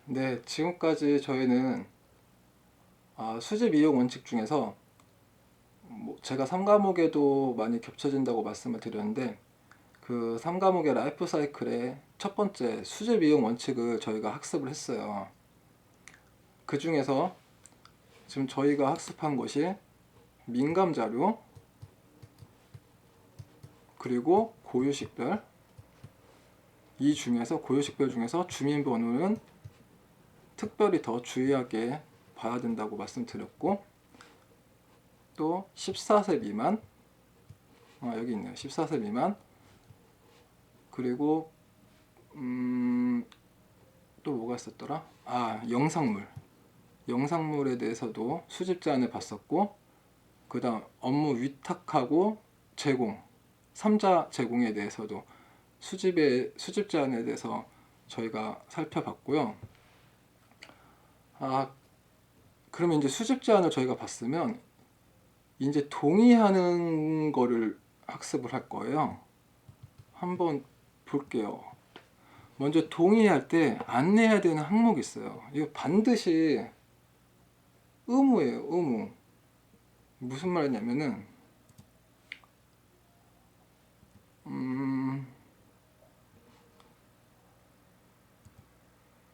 네, 지금까지 저희는 수집 이용 원칙 중에서 제가 3과목에도 많이 겹쳐진다고 말씀을 드렸는데 그 3과목의 라이프 사이클의 첫 번째 수집 이용 원칙을 저희가 학습을 했어요. 그 중에서 지금 저희가 학습한 것이 민감 자료, 그리고 고유식별, 이 중에서 고유식별 중에서 주민번호는 특별히 더 주의하게 봐야 된다고 말씀드렸고, 또 14세 미만, 여기 있네요. 14세 미만, 그리고 또 뭐가 있었더라? 영상물에 대해서도 수집 제한을 봤었고, 그 다음 업무 위탁하고 제공, 3자 제공에 대해서도 수집 제한에 대해서 저희가 살펴봤고요. 그러면 이제 수집 제한을 저희가 봤으면 이제 동의하는 거를 학습을 할 거예요. 한번 볼게요. 먼저 동의할 때 안내해야 되는 항목이 있어요. 이거 반드시 의무예요, 의무. 무슨 말이냐면은,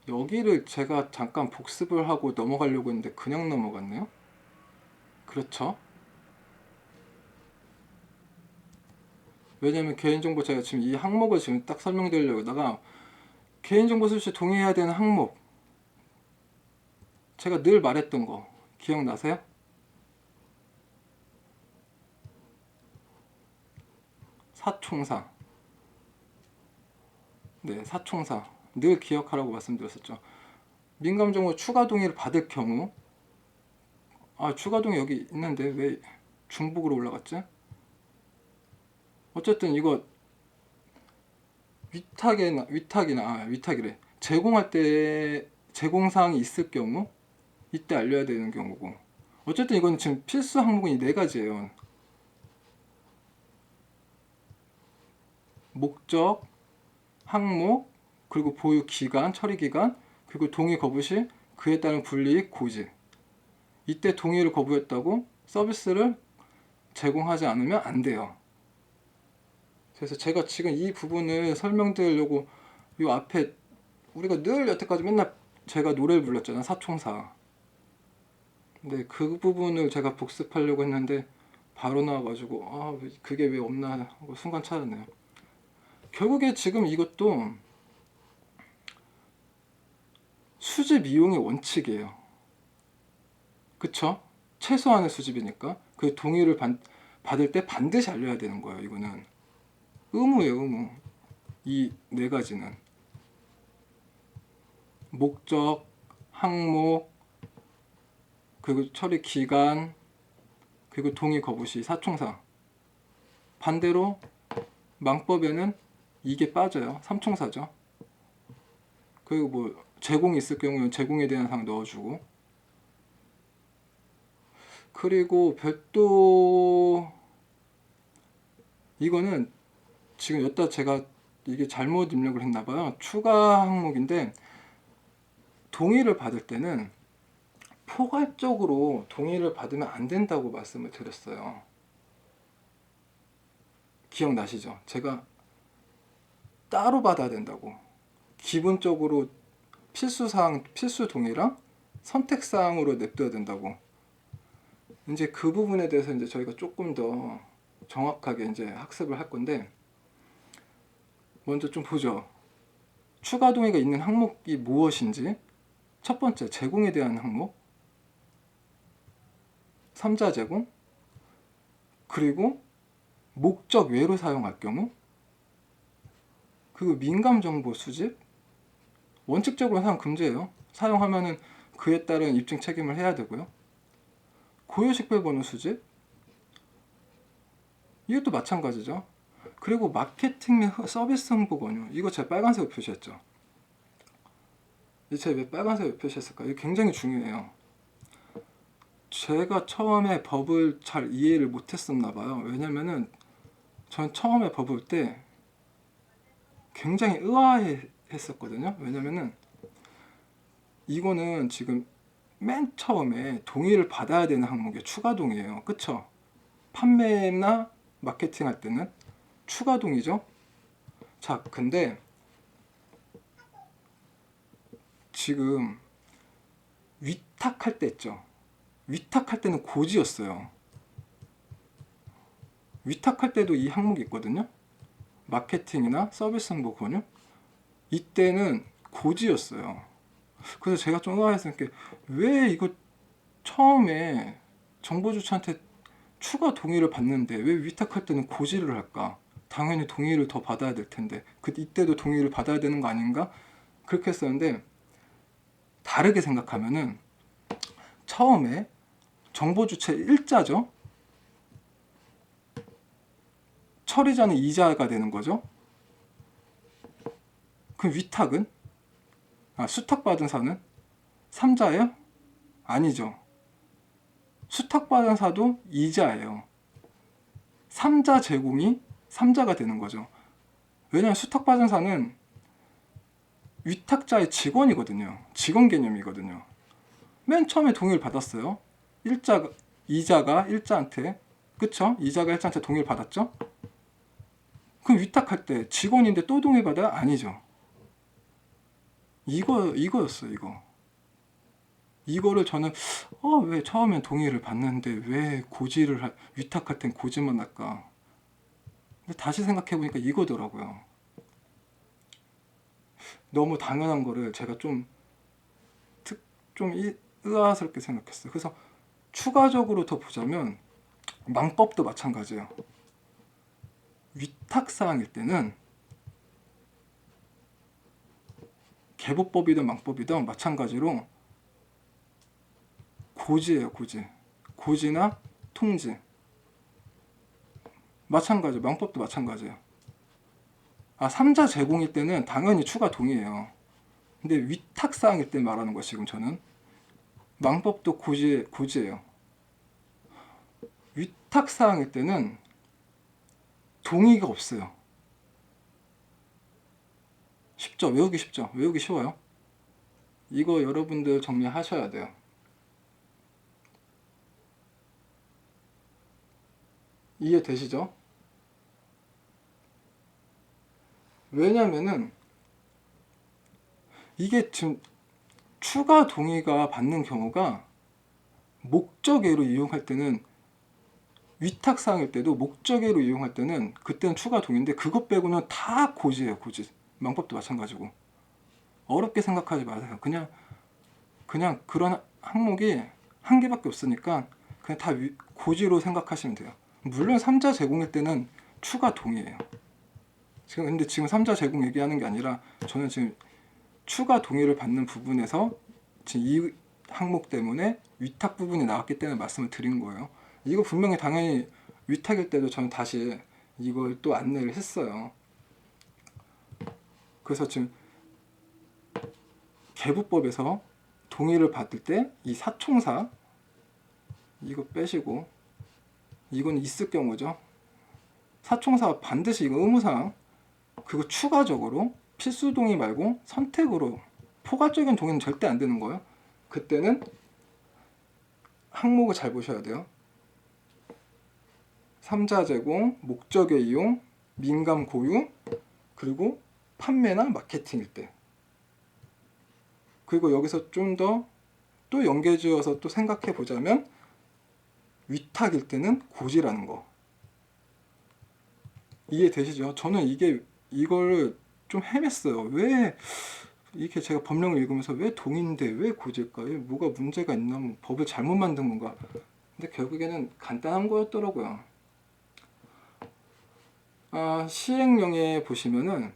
여기를 제가 잠깐 복습을 하고 넘어가려고 했는데 그냥 넘어갔네요? 그렇죠? 왜냐면 개인정보, 제가 지금 이 항목을 지금 딱 설명드리려고 하다가 개인정보 수집 동의해야 되는 항목, 제가 늘 말했던 거 기억나세요? 사총사. 네, 사총사. 늘 기억하라고 말씀드렸었죠. 민감정보 추가 동의를 받을 경우, 추가 동의 여기 있는데 왜 중복으로 올라갔지? 어쨌든 이거 위탁이래. 제공할 때 제공사항이 있을 경우, 이때 알려야 되는 경우고. 어쨌든 이건 지금 필수 항목은 이 네 가지예요. 목적, 항목, 그리고 보유 기간, 처리 기간, 그리고 동의 거부 시 그에 따른 불이익, 고지. 이때 동의를 거부했다고 서비스를 제공하지 않으면 안 돼요. 그래서 제가 지금 이 부분을 설명드리려고 이 앞에 우리가 늘 여태까지 맨날 제가 노래를 불렀잖아요. 사총사. 근데 그 부분을 제가 복습하려고 했는데 바로 나와가지고 그게 왜 없나 하고 순간 찾았네요. 결국에 지금 이것도 수집 이용의 원칙이에요. 그쵸? 최소한의 수집이니까 그 동의를 받을 때 반드시 알려야 되는 거예요. 이거는 의무예요, 의무. 이 네 가지는 목적, 항목, 그리고 처리 기간, 그리고 동의 거부 시 사총사. 반대로 망법에는 이게 빠져요. 삼총사죠. 그리고 뭐 제공이 있을 경우는 제공에 대한 사항 넣어주고, 그리고 별도 이거는 지금 여기다 제가 이게 잘못 입력을 했나봐요. 추가 항목인데 동의를 받을 때는 포괄적으로 동의를 받으면 안 된다고 말씀을 드렸어요. 기억나시죠? 제가 따로 받아야 된다고. 기본적으로 필수사항, 필수 동의랑 선택사항으로 냅둬야 된다고. 이제 그 부분에 대해서 이제 저희가 조금 더 정확하게 이제 학습을 할 건데, 먼저 좀 보죠. 추가 동의가 있는 항목이 무엇인지. 첫 번째, 제공에 대한 항목. 3자 제공. 그리고 목적 외로 사용할 경우. 그리고 민감 정보 수집. 원칙적으로 사용 금지예요. 사용하면은 그에 따른 입증 책임을 해야 되고요. 고유식별 번호 수집. 이것도 마찬가지죠. 그리고 마케팅 및 서비스 홍보 권유. 이거 제가 빨간색으로 표시했죠. 제가 왜 빨간색으로 표시했을까? 이거 굉장히 중요해요. 제가 처음에 법을 잘 이해를 못했었나 봐요. 왜냐면은 전 처음에 법 볼 때 굉장히 의아했었거든요. 왜냐면은 이거는 지금 맨 처음에 동의를 받아야 되는 항목이에요. 추가 동의예요. 그쵸? 판매나 마케팅 할 때는 추가 동의죠. 자, 근데 지금 위탁할 때 있죠. 위탁할 때는 고지였어요. 위탁할 때도 이 항목이 있거든요. 마케팅이나 서비스 홍보 권유. 이때는 고지였어요. 그래서 제가 좀 의아했던 게 왜 이거 처음에 정보주체한테 추가 동의를 받는데 왜 위탁할 때는 고지를 할까? 당연히 동의를 더 받아야 될 텐데 이때도 동의를 받아야 되는 거 아닌가? 그렇게 했었는데 다르게 생각하면은 처음에 정보주체 일자죠. 처리자는 이자가 되는 거죠. 그럼 위탁은? 수탁받은 사는? 삼자예요? 아니죠. 수탁받은 사도 이자예요. 삼자 제공이 삼자가 되는 거죠. 왜냐하면 수탁받은 사는 위탁자의 직원이거든요. 직원 개념이거든요. 맨 처음에 동의를 받았어요. 이자가 일자한테, 그쵸? 이자가 일자한테 동의를 받았죠? 그럼 위탁할 때 직원인데 또 동의 받아요? 아니죠. 이거였어요, 이거. 이거를 저는 왜 처음엔 동의를 받는데 왜 위탁할 땐 고지만 할까? 근데 다시 생각해보니까 이거더라고요. 너무 당연한 거를 제가 좀 의아스럽게 생각했어요. 그래서 추가적으로 더 보자면 망법도 마찬가지예요. 위탁사항일 때는 개보법이든 망법이든 마찬가지로 고지예요, 고지. 고지나 통지. 마찬가지, 망법도 마찬가지예요. 삼자 제공일 때는 당연히 추가 동의예요. 근데 위탁사항일 때 말하는 거 지금 저는 망법도 고지예요. 위탁사항일 때는 동의가 없어요. 쉽죠? 외우기 쉽죠? 외우기 쉬워요. 이거 여러분들 정리하셔야 돼요. 이해되시죠? 왜냐면은 이게 지금 추가 동의가 받는 경우가 목적외로 이용할 때는 위탁사항일 때도 목적외로 이용할 때는 그때는 추가 동의인데 그것 빼고는 다 고지예요, 고지. 망법도 마찬가지고. 어렵게 생각하지 마세요. 그냥 그런 항목이 한 개밖에 없으니까 그냥 다 고지로 생각하시면 돼요. 물론 삼자 제공일 때는 추가 동의예요. 근데 지금 삼자 제공 얘기하는 게 아니라 저는 지금 추가 동의를 받는 부분에서 지금 이 항목 때문에 위탁 부분이 나왔기 때문에 말씀을 드린 거예요. 이거 분명히 당연히 위탁일 때도 저는 다시 이걸 또 안내를 했어요. 그래서 지금 개부법에서 동의를 받을 때 이 사총사 이거 빼시고 이건 있을 경우죠. 사총사가 반드시 이거 의무사항 그리고 추가적으로 필수 동의 말고 선택으로 포괄적인 동의는 절대 안 되는 거예요. 그때는 항목을 잘 보셔야 돼요. 삼자 제공, 목적의 이용, 민감 고유, 그리고 판매나 마케팅일 때. 그리고 여기서 좀 더 또 연계지어서 또 생각해 보자면 위탁일 때는 고지라는 거. 이해되시죠? 저는 이걸 좀 헤맸어요. 왜 이렇게 제가 법령을 읽으면서 왜 동의인데 왜 고지일까? 뭐가 문제가 있나? 뭐 법을 잘못 만든 건가? 근데 결국에는 간단한 거였더라고요. 시행령에 보시면은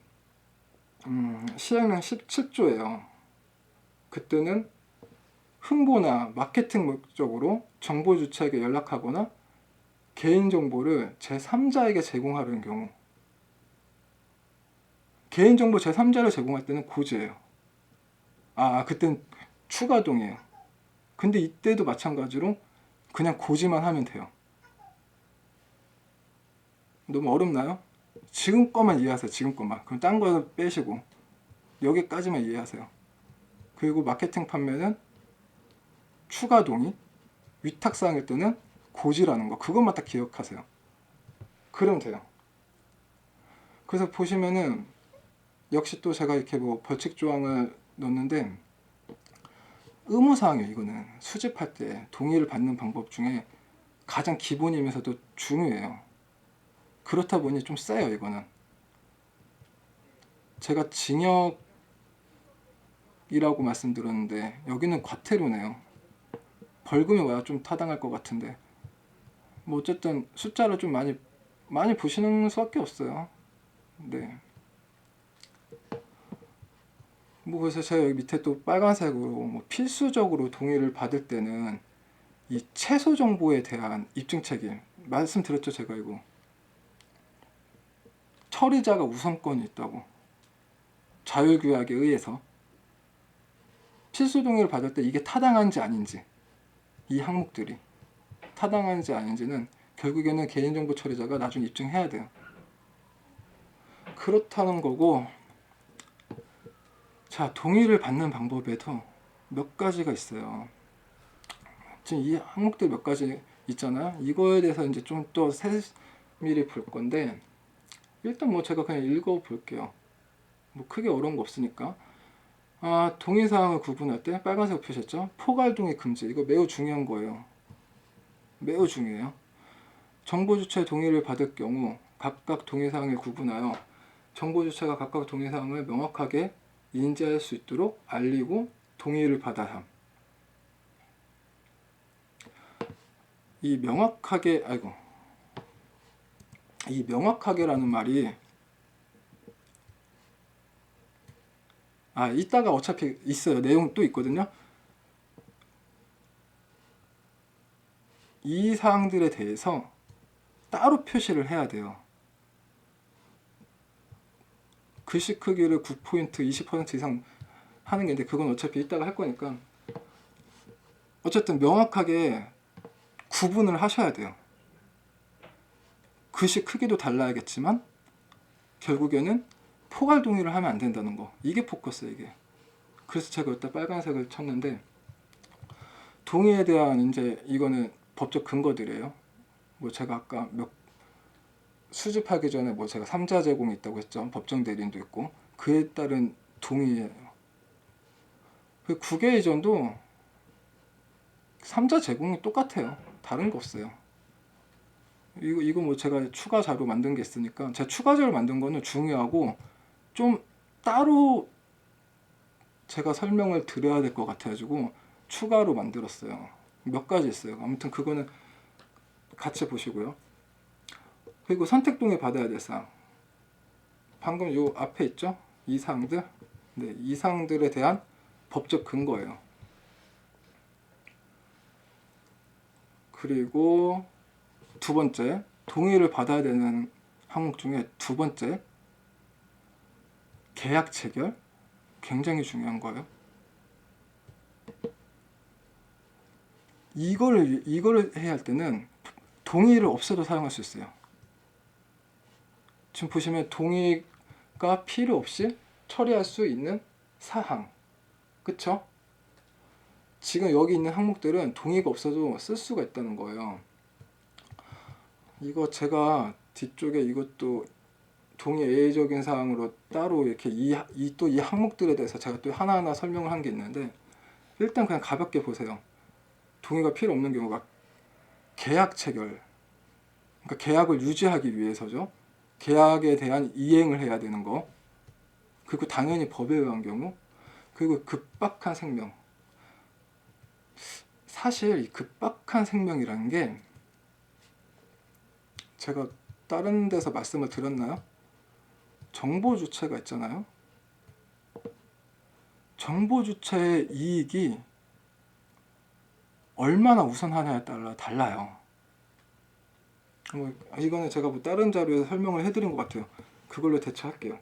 시행령 17조예요. 그때는 홍보나 마케팅 목적으로 정보 주체에게 연락하거나 개인정보를 제3자에게 제공하려는 경우 개인정보 제3자를 제공할 때는 고지예요. 그땐 추가동이에요. 근데 이때도 마찬가지로 그냥 고지만 하면 돼요. 너무 어렵나요? 지금 것만 이해하세요. 지금 것만. 그럼 딴 거 빼시고 여기까지만 이해하세요. 그리고 마케팅 판매는 추가 동의, 위탁사항일 때는 고지라는 거, 그것만 딱 기억하세요. 그러면 돼요. 그래서 보시면은 역시 또 제가 이렇게 뭐 벌칙 조항을 넣었는데, 의무사항이에요. 이거는 수집할 때 동의를 받는 방법 중에 가장 기본이면서도 중요해요. 그렇다 보니 좀 세요. 이거는 제가 징역이라고 말씀드렸는데 여기는 과태료네요. 벌금이 와야 좀 타당할 것 같은데, 뭐 어쨌든 숫자를 좀 많이 보시는 수밖에 없어요. 네. 뭐 그래서 제가 여기 밑에 또 빨간색으로 뭐 필수적으로 동의를 받을 때는 이 최소 정보에 대한 입증 책임 말씀드렸죠. 제가 이거 처리자가 우선권이 있다고, 자율규약에 의해서 필수 동의를 받을 때 이게 타당한지 아닌지, 이 항목들이 타당한지 아닌지는 결국에는 개인정보 처리자가 나중에 입증해야 돼요. 그렇다는 거고, 자, 동의를 받는 방법에도 몇 가지가 있어요. 지금 이 항목들 몇 가지 있잖아요. 이거에 대해서 이제 좀 더 세밀히 볼 건데, 일단 뭐 제가 그냥 읽어 볼게요. 뭐 크게 어려운 거 없으니까. 동의사항을 구분할 때 빨간색 표시했죠. 포괄동의 금지, 이거 매우 중요한 거예요. 매우 중요해요. 정보주체 동의를 받을 경우 각각 동의사항을 구분하여 정보주체가 각각 동의사항을 명확하게 인지할 수 있도록 알리고 동의를 받아야 함. 이 명확하게라는 말이, 이따가 어차피 있어요. 내용 또 있거든요. 이 사항들에 대해서 따로 표시를 해야 돼요. 글씨 크기를 9포인트 20% 이상 하는 게 있는데, 그건 어차피 이따가 할 거니까 어쨌든 명확하게 구분을 하셔야 돼요. 글씨 크기도 달라야겠지만 결국에는 포괄 동의를 하면 안 된다는 거, 이게 포커스예요. 이게. 그래서 제가 여기다 빨간색을 쳤는데, 동의에 대한 이제 이거는 법적 근거들이에요. 뭐 제가 아까 수집하기 전에 뭐 제가 3자 제공이 있다고 했죠. 법정 대리인도 있고, 그에 따른 동의예요. 그 국외 이전도 3자 제공이 똑같아요. 다른 거 없어요. 이거 뭐 제가 추가 자료 만든 게 있으니까, 제가 추가 자료 만든 거는 중요하고 좀 따로 제가 설명을 드려야 될 것 같아가지고 추가로 만들었어요. 몇 가지 있어요. 아무튼 그거는 같이 보시고요. 그리고 선택 동의 받아야 될 사항, 방금 요 앞에 있죠? 이 사항들. 네, 이 사항들에 대한 법적 근거예요. 그리고 두 번째, 동의를 받아야 되는 항목 중에 두 번째, 계약 체결. 굉장히 중요한 거예요. 이거를 해야 할 때는 동의를 없애도 사용할 수 있어요. 지금 보시면 동의가 필요 없이 처리할 수 있는 사항, 그쵸? 지금 여기 있는 항목들은 동의가 없어도 쓸 수가 있다는 거예요. 이거 제가 뒤쪽에 이것도 동의 예외적인 사항으로 따로 이렇게 이 항목들에 대해서 제가 또 하나하나 설명을 한 게 있는데, 일단 그냥 가볍게 보세요. 동의가 필요 없는 경우가 계약 체결, 그러니까 계약을 유지하기 위해서죠. 계약에 대한 이행을 해야 되는 거, 그리고 당연히 법에 의한 경우, 그리고 급박한 생명. 사실 이 급박한 생명이라는 게 제가 다른 데서 말씀을 드렸나요? 정보 주체가 있잖아요. 정보 주체의 이익이 얼마나 우선하냐에 따라 달라요. 이거는 제가 뭐 다른 자료에서 설명을 해드린 것 같아요. 그걸로 대처할게요.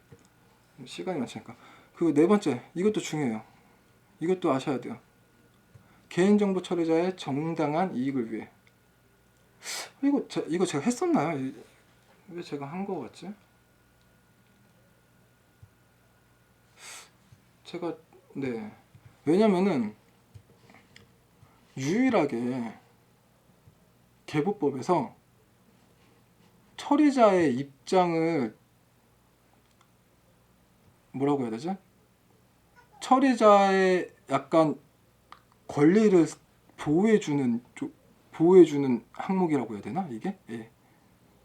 시간이 많으니까. 그리고 네 번째, 이것도 중요해요. 이것도 아셔야 돼요. 개인정보 처리자의 정당한 이익을 위해. 이거 제가 했었나요? 왜 제가 한 거 같지? 제가, 네, 왜냐면은 유일하게 계보법에서 처리자의 입장을 뭐라고 해야 되지? 처리자의 약간 권리를 보호해주는 항목이라고 해야 되나 이게? 예.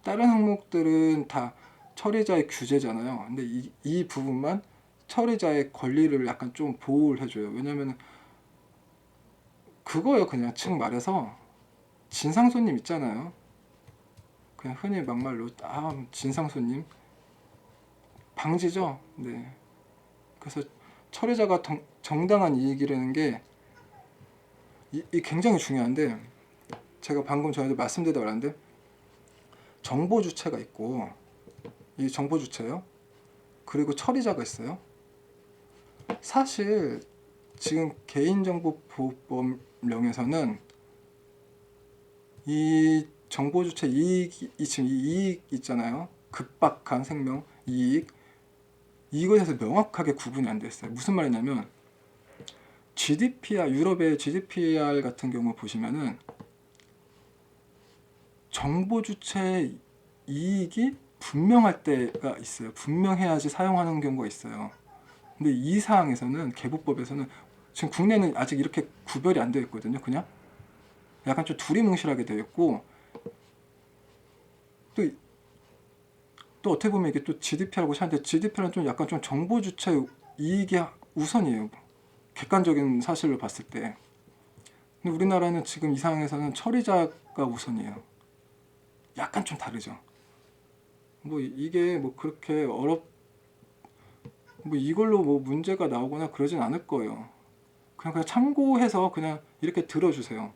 다른 항목들은 다 처리자의 규제잖아요. 근데 이 부분만 처리자의 권리를 약간 좀 보호를 해줘요. 왜냐면 그거예요. 그냥 즉 말해서 진상손님 있잖아요. 그냥 흔히 막말로 진상손님 방지죠. 네. 그래서 처리자가 정당한 이익이라는 게 이 굉장히 중요한데, 제가 방금 전에도 말씀드리다 말았는데 정보 주체가 있고, 이 정보 주체요. 그리고 처리자가 있어요. 사실 지금 개인정보보호법령에서는 이 정보 주체 지금 이익 있잖아요. 급박한 생명 이익, 이것에서 명확하게 구분이 안 됐어요. 무슨 말이냐면 GDPR, 유럽의 GDPR 같은 경우 보시면은 정보 주체 이익이 분명할 때가 있어요. 분명해야지 사용하는 경우가 있어요. 근데 이 사항에서는 계보법에서는 지금 국내는 아직 이렇게 구별이 안 되어 있거든요. 그냥 약간 좀 두리뭉실하게 되어 있고, 또 어떻게 보면 이게 또 GDP라고 하는데 GDP는 좀 약간 좀 정보 주체 이익이 우선이에요. 객관적인 사실로 봤을 때. 근데 우리나라는 지금 이 상황에서는 처리자가 우선이에요. 약간 좀 다르죠. 뭐 이게 뭐 그렇게 뭐 이걸로 뭐 문제가 나오거나 그러진 않을 거예요. 그냥 참고해서 그냥 이렇게 들어주세요.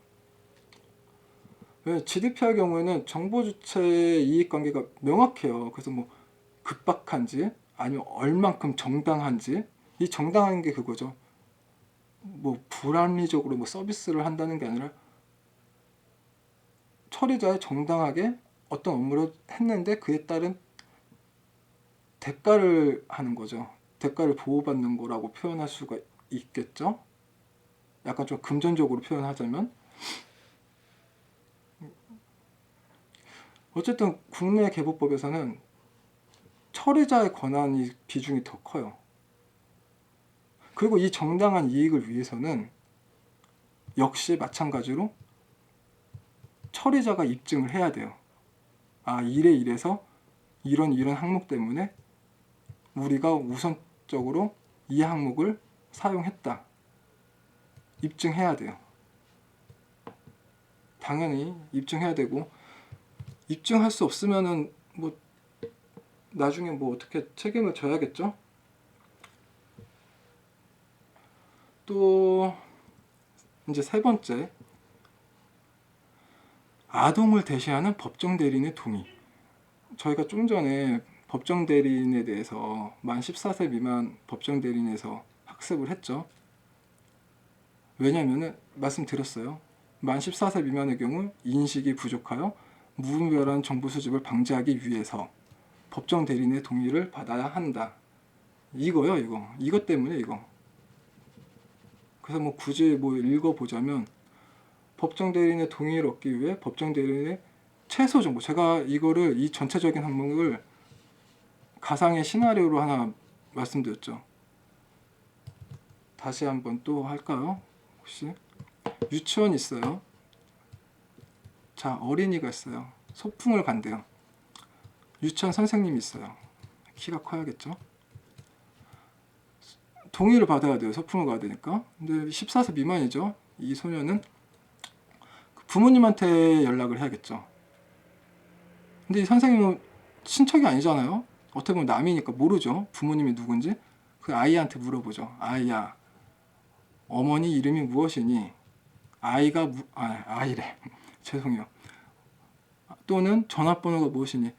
왜 GDPR 경우에는 정보 주체의 이익 관계가 명확해요. 그래서 뭐 급박한지 아니면 얼만큼 정당한지, 이 정당한 게 그거죠. 뭐 불합리적으로 뭐 서비스를 한다는 게 아니라 처리자의 정당하게 어떤 업무를 했는데 그에 따른 대가를 하는 거죠. 대가를 보호받는 거라고 표현할 수가 있겠죠. 약간 좀 금전적으로 표현하자면, 어쨌든 국내 계보법에서는 처리자의 권한이 비중이 더 커요. 그리고 이 정당한 이익을 위해서는 역시 마찬가지로 처리자가 입증을 해야 돼요. 이래서 이런 항목 때문에 우리가 우선적으로 이 항목을 사용했다. 입증해야 돼요. 당연히 입증해야 되고, 입증할 수 없으면은 뭐 나중에 뭐 어떻게 책임을 져야겠죠. 또 이제 세 번째, 아동을 대시하는 법정 대리인의 동의. 저희가 좀 전에 법정 대리인에 대해서 만 14세 미만 법정 대리인에서 학습을 했죠. 왜냐면은 말씀드렸어요. 만 14세 미만의 경우 인식이 부족하여 무분별한 정보 수집을 방지하기 위해서 법정 대리인의 동의를 받아야 한다. 이거요, 이것 때문에 이거. 그래서 뭐 굳이 뭐 읽어보자면, 법정 대리인의 동의를 얻기 위해 법정 대리인의 최소 정보, 제가 이거를 이 전체적인 항목을 가상의 시나리오로 하나 말씀드렸죠. 다시 한번 또 할까요? 혹시 유치원 있어요. 자, 어린이가 있어요. 소풍을 간대요. 유치원 선생님이 있어요. 키가 커야겠죠. 동의를 받아야 돼요. 소풍을 가야 되니까. 근데 14세 미만이죠. 이 소녀는 부모님한테 연락을 해야겠죠. 근데 이 선생님은 친척이 아니잖아요. 어떻게 보면 남이니까 모르죠. 부모님이 누군지. 그 아이한테 물어보죠. 아이야, 어머니 이름이 무엇이니? 아이래. 죄송해요. 또는 전화번호가 무엇이니?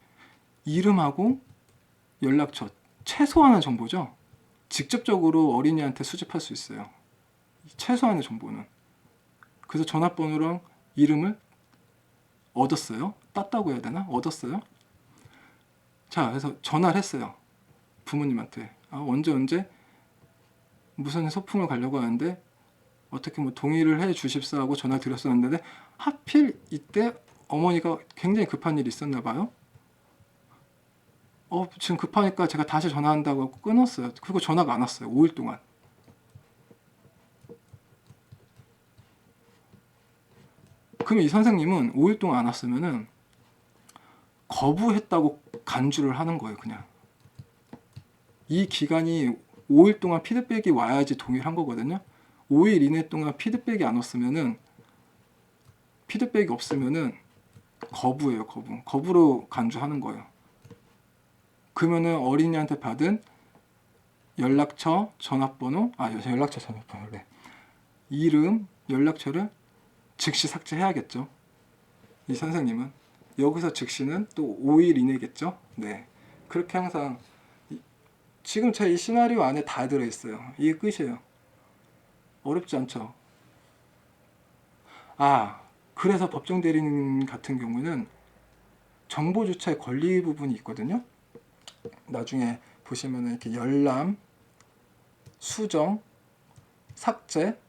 이름하고 연락처. 최소한의 정보죠. 직접적으로 어린이한테 수집할 수 있어요. 최소한의 정보는. 그래서 전화번호랑 이름을 얻었어요. 땄다고 해야 되나? 얻었어요. 자, 그래서 전화를 했어요. 부모님한테. 언제 무슨 소풍을 가려고 하는데 어떻게 뭐 동의를 해 주십사 하고 전화 드렸었는데 하필 이때 어머니가 굉장히 급한 일이 있었나 봐요. 지금 급하니까 제가 다시 전화한다고 하고 끊었어요. 그리고 전화가 안 왔어요. 5일 동안. 그러면 이 선생님은 5일 동안 안 왔으면은 거부했다고 간주를 하는 거예요, 그냥. 이 기간이 5일 동안 피드백이 와야지 동의를 한 거거든요. 5일 이내 동안 피드백이 안 왔으면은, 피드백이 없으면은 거부예요, 거부. 거부로 간주하는 거예요. 그러면은 어린이한테 받은 연락처, 전화번호, 연락처, 전화번호, 그래. 이름, 연락처를 즉시 삭제해야겠죠. 이 선생님은. 여기서 즉시는 또 5일 이내겠죠. 네. 그렇게 항상, 지금 제 이 시나리오 안에 다 들어있어요. 이게 끝이에요. 어렵지 않죠. 그래서 법정 대리인 같은 경우는 정보 주체 권리 부분이 있거든요. 나중에 보시면 이렇게 열람, 수정, 삭제,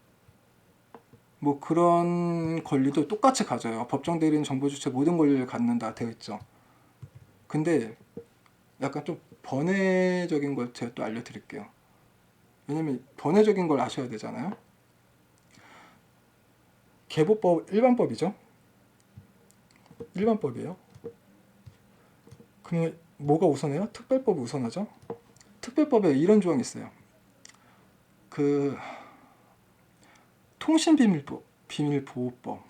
뭐 그런 권리도 똑같이 가져요. 법정 대리인 정보 주체 모든 권리를 갖는다 되어 있죠. 근데 약간 좀 번외적인 걸 제가 또 알려드릴게요. 왜냐면 번외적인 걸 아셔야 되잖아요. 개보법 일반법이죠. 일반법이에요. 그럼 뭐가 우선해요? 특별법이 우선하죠. 특별법에 이런 조항이 있어요. 그 통신비밀보호법,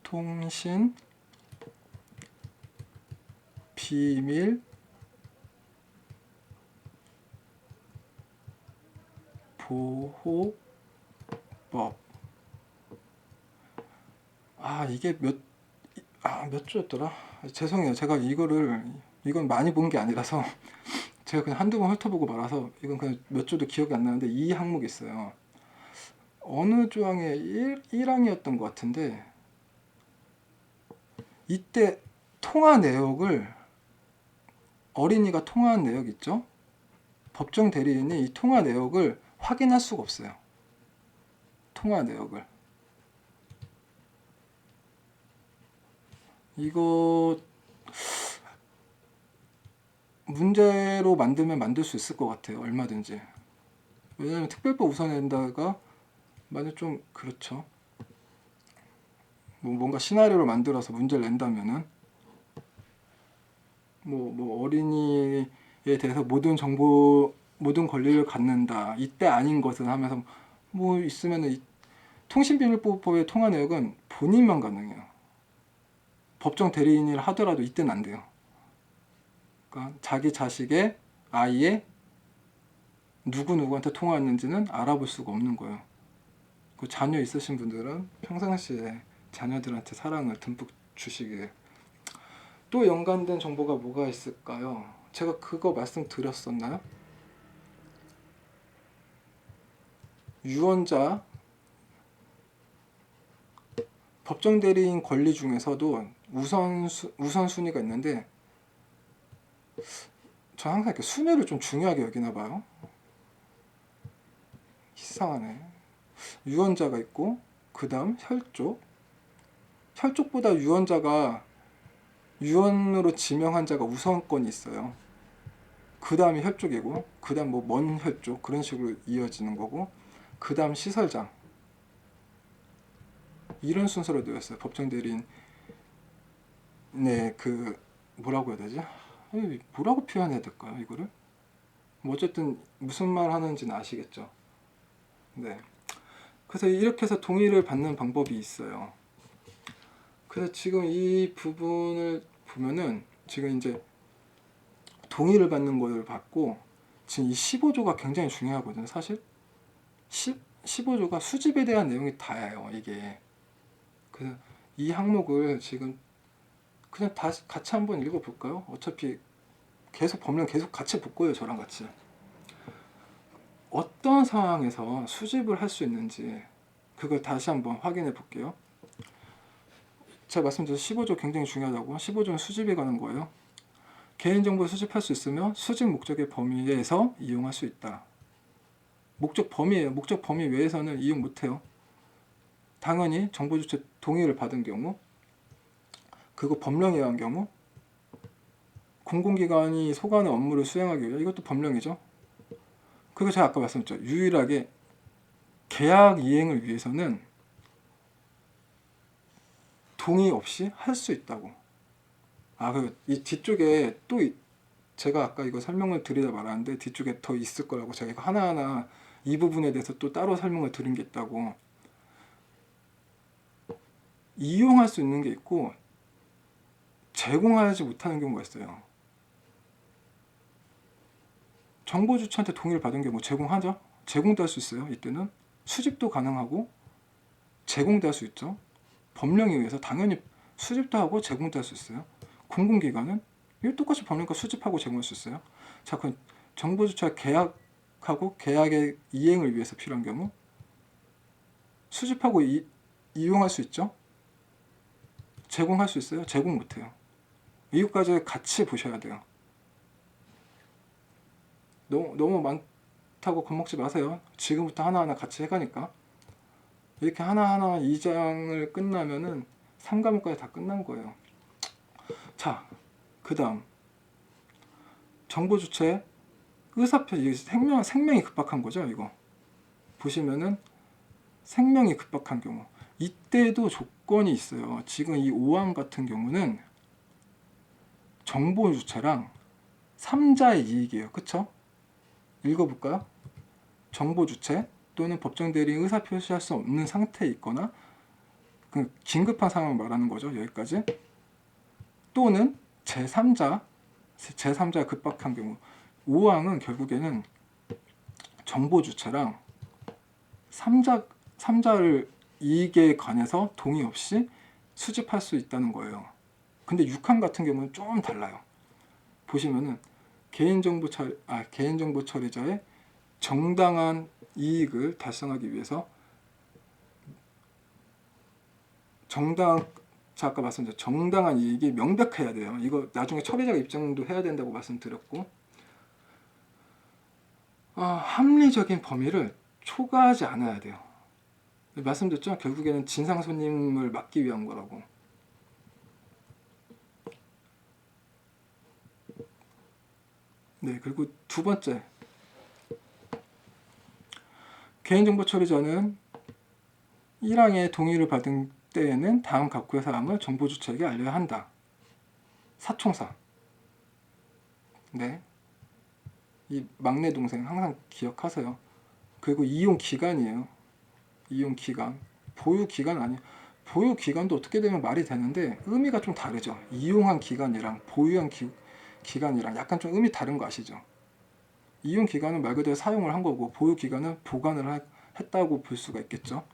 통신비밀보호법. 이게 몇 조였더라? 죄송해요. 제가 이건 많이 본 게 아니라서 제가 그냥 한두 번 훑어보고 말아서 이건 그냥 몇 조도 기억이 안 나는데 이 항목이 있어요. 어느 조항의 1항이었던 것 같은데 이때 통화 내역을 어린이가 통화한 내역 있죠? 법정 대리인이 이 통화 내역을 확인할 수가 없어요. 통화 내역을. 이거 문제로 만들면 만들 수 있을 것 같아요. 얼마든지. 왜냐하면 특별법 우선낸다가 만약 좀 그렇죠. 뭔가 시나리오를 만들어서 문제를 낸다면은 뭐 어린이에 대해서 모든 권리를 갖는다. 이때 아닌 것은 하면서 뭐 있으면은 통신비밀보호법의 통화 내역은 본인만 가능해요. 법정 대리인을 하더라도 이때는 안 돼요. 그러니까 자기 자식의 아이의 누구한테 통화했는지는 알아볼 수가 없는 거예요. 그 자녀 있으신 분들은 평상시에 자녀들한테 사랑을 듬뿍 주시길. 또 연관된 정보가 뭐가 있을까요? 제가 그거 말씀드렸었나요? 유언자, 법정 대리인 권리 중에서도 우선순위가 있는데 저 항상 이렇게 순위를 좀 중요하게 여기나 봐요. 이상하네. 유언자가 있고 그 다음 혈족보다 유언으로 지명한 자가 우선권이 있어요. 그 다음이 혈족이고 그 다음 뭐 먼 혈족 그런 식으로 이어지는 거고 그 다음 시설장 이런 순서로 되어 있어요. 법정 대리인 그 뭐라고 해야 되지? 뭐라고 표현해야 될까요? 이거를? 뭐 어쨌든 무슨 말 하는지는 아시겠죠? 네. 그래서 이렇게 해서 동의를 받는 방법이 있어요. 그래서 지금 이 부분을 보면은 지금 이제 동의를 받는 걸 받고 지금 이 15조가 굉장히 중요하거든요. 사실 15조가 수집에 대한 내용이 다예요. 이게. 그래서 이 항목을 지금 그냥 다시 같이 한번 읽어볼까요? 어차피 계속 법령 계속 같이 볼 거예요. 저랑 같이. 어떤 상황에서 수집을 할 수 있는지 그걸 다시 한번 확인해 볼게요. 제가 말씀드린 15조 굉장히 중요하다고. 15조는 수집에 관한 거예요. 개인정보를 수집할 수 있으며 수집 목적의 범위에서 이용할 수 있다. 목적 범위예요. 목적 범위 외에서는 이용 못해요. 당연히 정보 주체 동의를 받은 경우, 그리고 법령에 의한 경우, 공공기관이 소관의 업무를 수행하기 위해, 이것도 법령이죠. 그리고 제가 아까 말씀드렸죠. 유일하게 계약 이행을 위해서는 동의 없이 할 수 있다고. 그리고 이 뒤쪽에 또 제가 아까 이거 설명을 드리다 말았는데 뒤쪽에 더 있을 거라고, 제가 이거 하나하나 이 부분에 대해서 또 따로 설명을 드린 게 있다고. 이용할 수 있는 게 있고 제공하지 못하는 경우가 있어요. 정보 주체한테 동의를 받은 경우 제공하죠. 제공도 할 수 있어요. 이때는 수집도 가능하고 제공도 할 수 있죠. 법령에 의해서 당연히 수집도 하고 제공도 할 수 있어요. 공공기관은 이거 똑같이 법령과 수집하고 제공할 수 있어요. 자, 그럼 정보 주체가 계약하고 계약의 이행을 위해서 필요한 경우 수집하고 이용할 수 있죠. 제공할 수 있어요. 제공 못해요. 이것까지 같이 보셔야 돼요. 너무 많다고 겁먹지 마세요. 지금부터 하나하나 같이 해가니까. 이렇게 하나하나 2장을 끝나면은 3과목까지 다 끝난 거예요. 자, 그 다음 정보 주체 의사표, 생명이 급박한 거죠. 이거 보시면은 생명이 급박한 경우, 이때도 조건이 있어요. 지금 이 5항 같은 경우는 정보 주체랑 3자의 이익이에요. 그쵸? 읽어볼까요? 정보 주체 또는 법정 대리인 의사 표시할 수 없는 상태에 있거나 그 긴급한 상황을 말하는 거죠. 여기까지. 또는 제3자 급박한 경우. 5항은 결국에는 정보 주체랑 3자를 이익에 관해서 동의 없이 수집할 수 있다는 거예요. 근데 6항 같은 경우는 좀 달라요. 보시면은 개인정보 처리자의 정당한 이익을 달성하기 위해서 아까 말씀드렸죠. 정당한 이익이 명백해야 돼요. 이거 나중에 처리자가 입증도 해야 된다고 말씀드렸고, 합리적인 범위를 초과하지 않아야 돼요. 말씀드렸죠. 결국에는 진상 손님을 막기 위한 거라고. 네, 그리고 두 번째, 개인정보 처리자는 1항의 동의를 받은 때에는 다음 각구의 사항을 정보 주체에게 알려야 한다. 사총사. 네, 이 막내 동생 항상 기억하세요. 그리고 이용 기간이에요. 이용 기간. 보유 기간 아니에요. 보유 기간도 어떻게 되면 말이 되는데 의미가 좀 다르죠. 이용한 기간이랑 보유한 기간이랑 약간 좀 의미 다른 거 아시죠? 이용 기간은 말 그대로 사용을 한 거고 보유 기간은 보관을 했다고 볼 수가 있겠죠.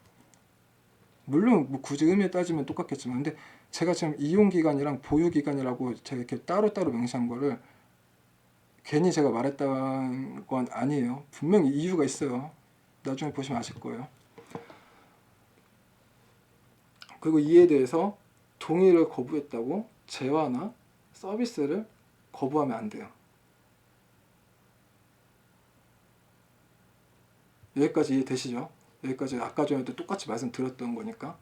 물론 뭐 굳이 의미에 따지면 똑같겠지만, 근데 제가 지금 이용 기간이랑 보유 기간이라고 제가 이렇게 따로따로 명시한 거를 괜히 제가 말했다는 건 아니에요. 분명히 이유가 있어요. 나중에 보시면 아실 거예요. 그리고 이에 대해서 동의를 거부했다고 재화나 서비스를 거부하면 안 돼요. 여기까지 이해되시죠? 여기까지 아까 전에도 똑같이 말씀드렸던 거니까.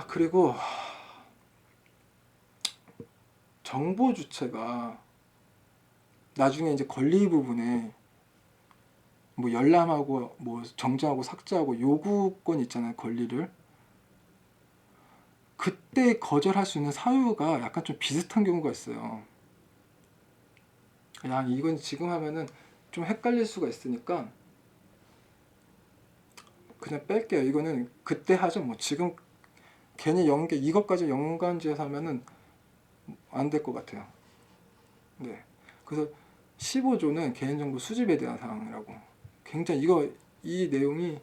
그리고 정보 주체가 나중에 이제 권리 부분에 뭐 열람하고 뭐 정지하고 삭제하고 요구권 있잖아요. 권리를. 그때 거절할 수 있는 사유가 약간 좀 비슷한 경우가 있어요. 이건 지금 하면은 좀 헷갈릴 수가 있으니까 그냥 뺄게요. 이거는 그때 하죠. 뭐 지금 괜히 이것까지 연관지어서 하면은 안 될 것 같아요. 네. 그래서 15조는 개인정보 수집에 대한 사항이라고. 굉장히 이 내용이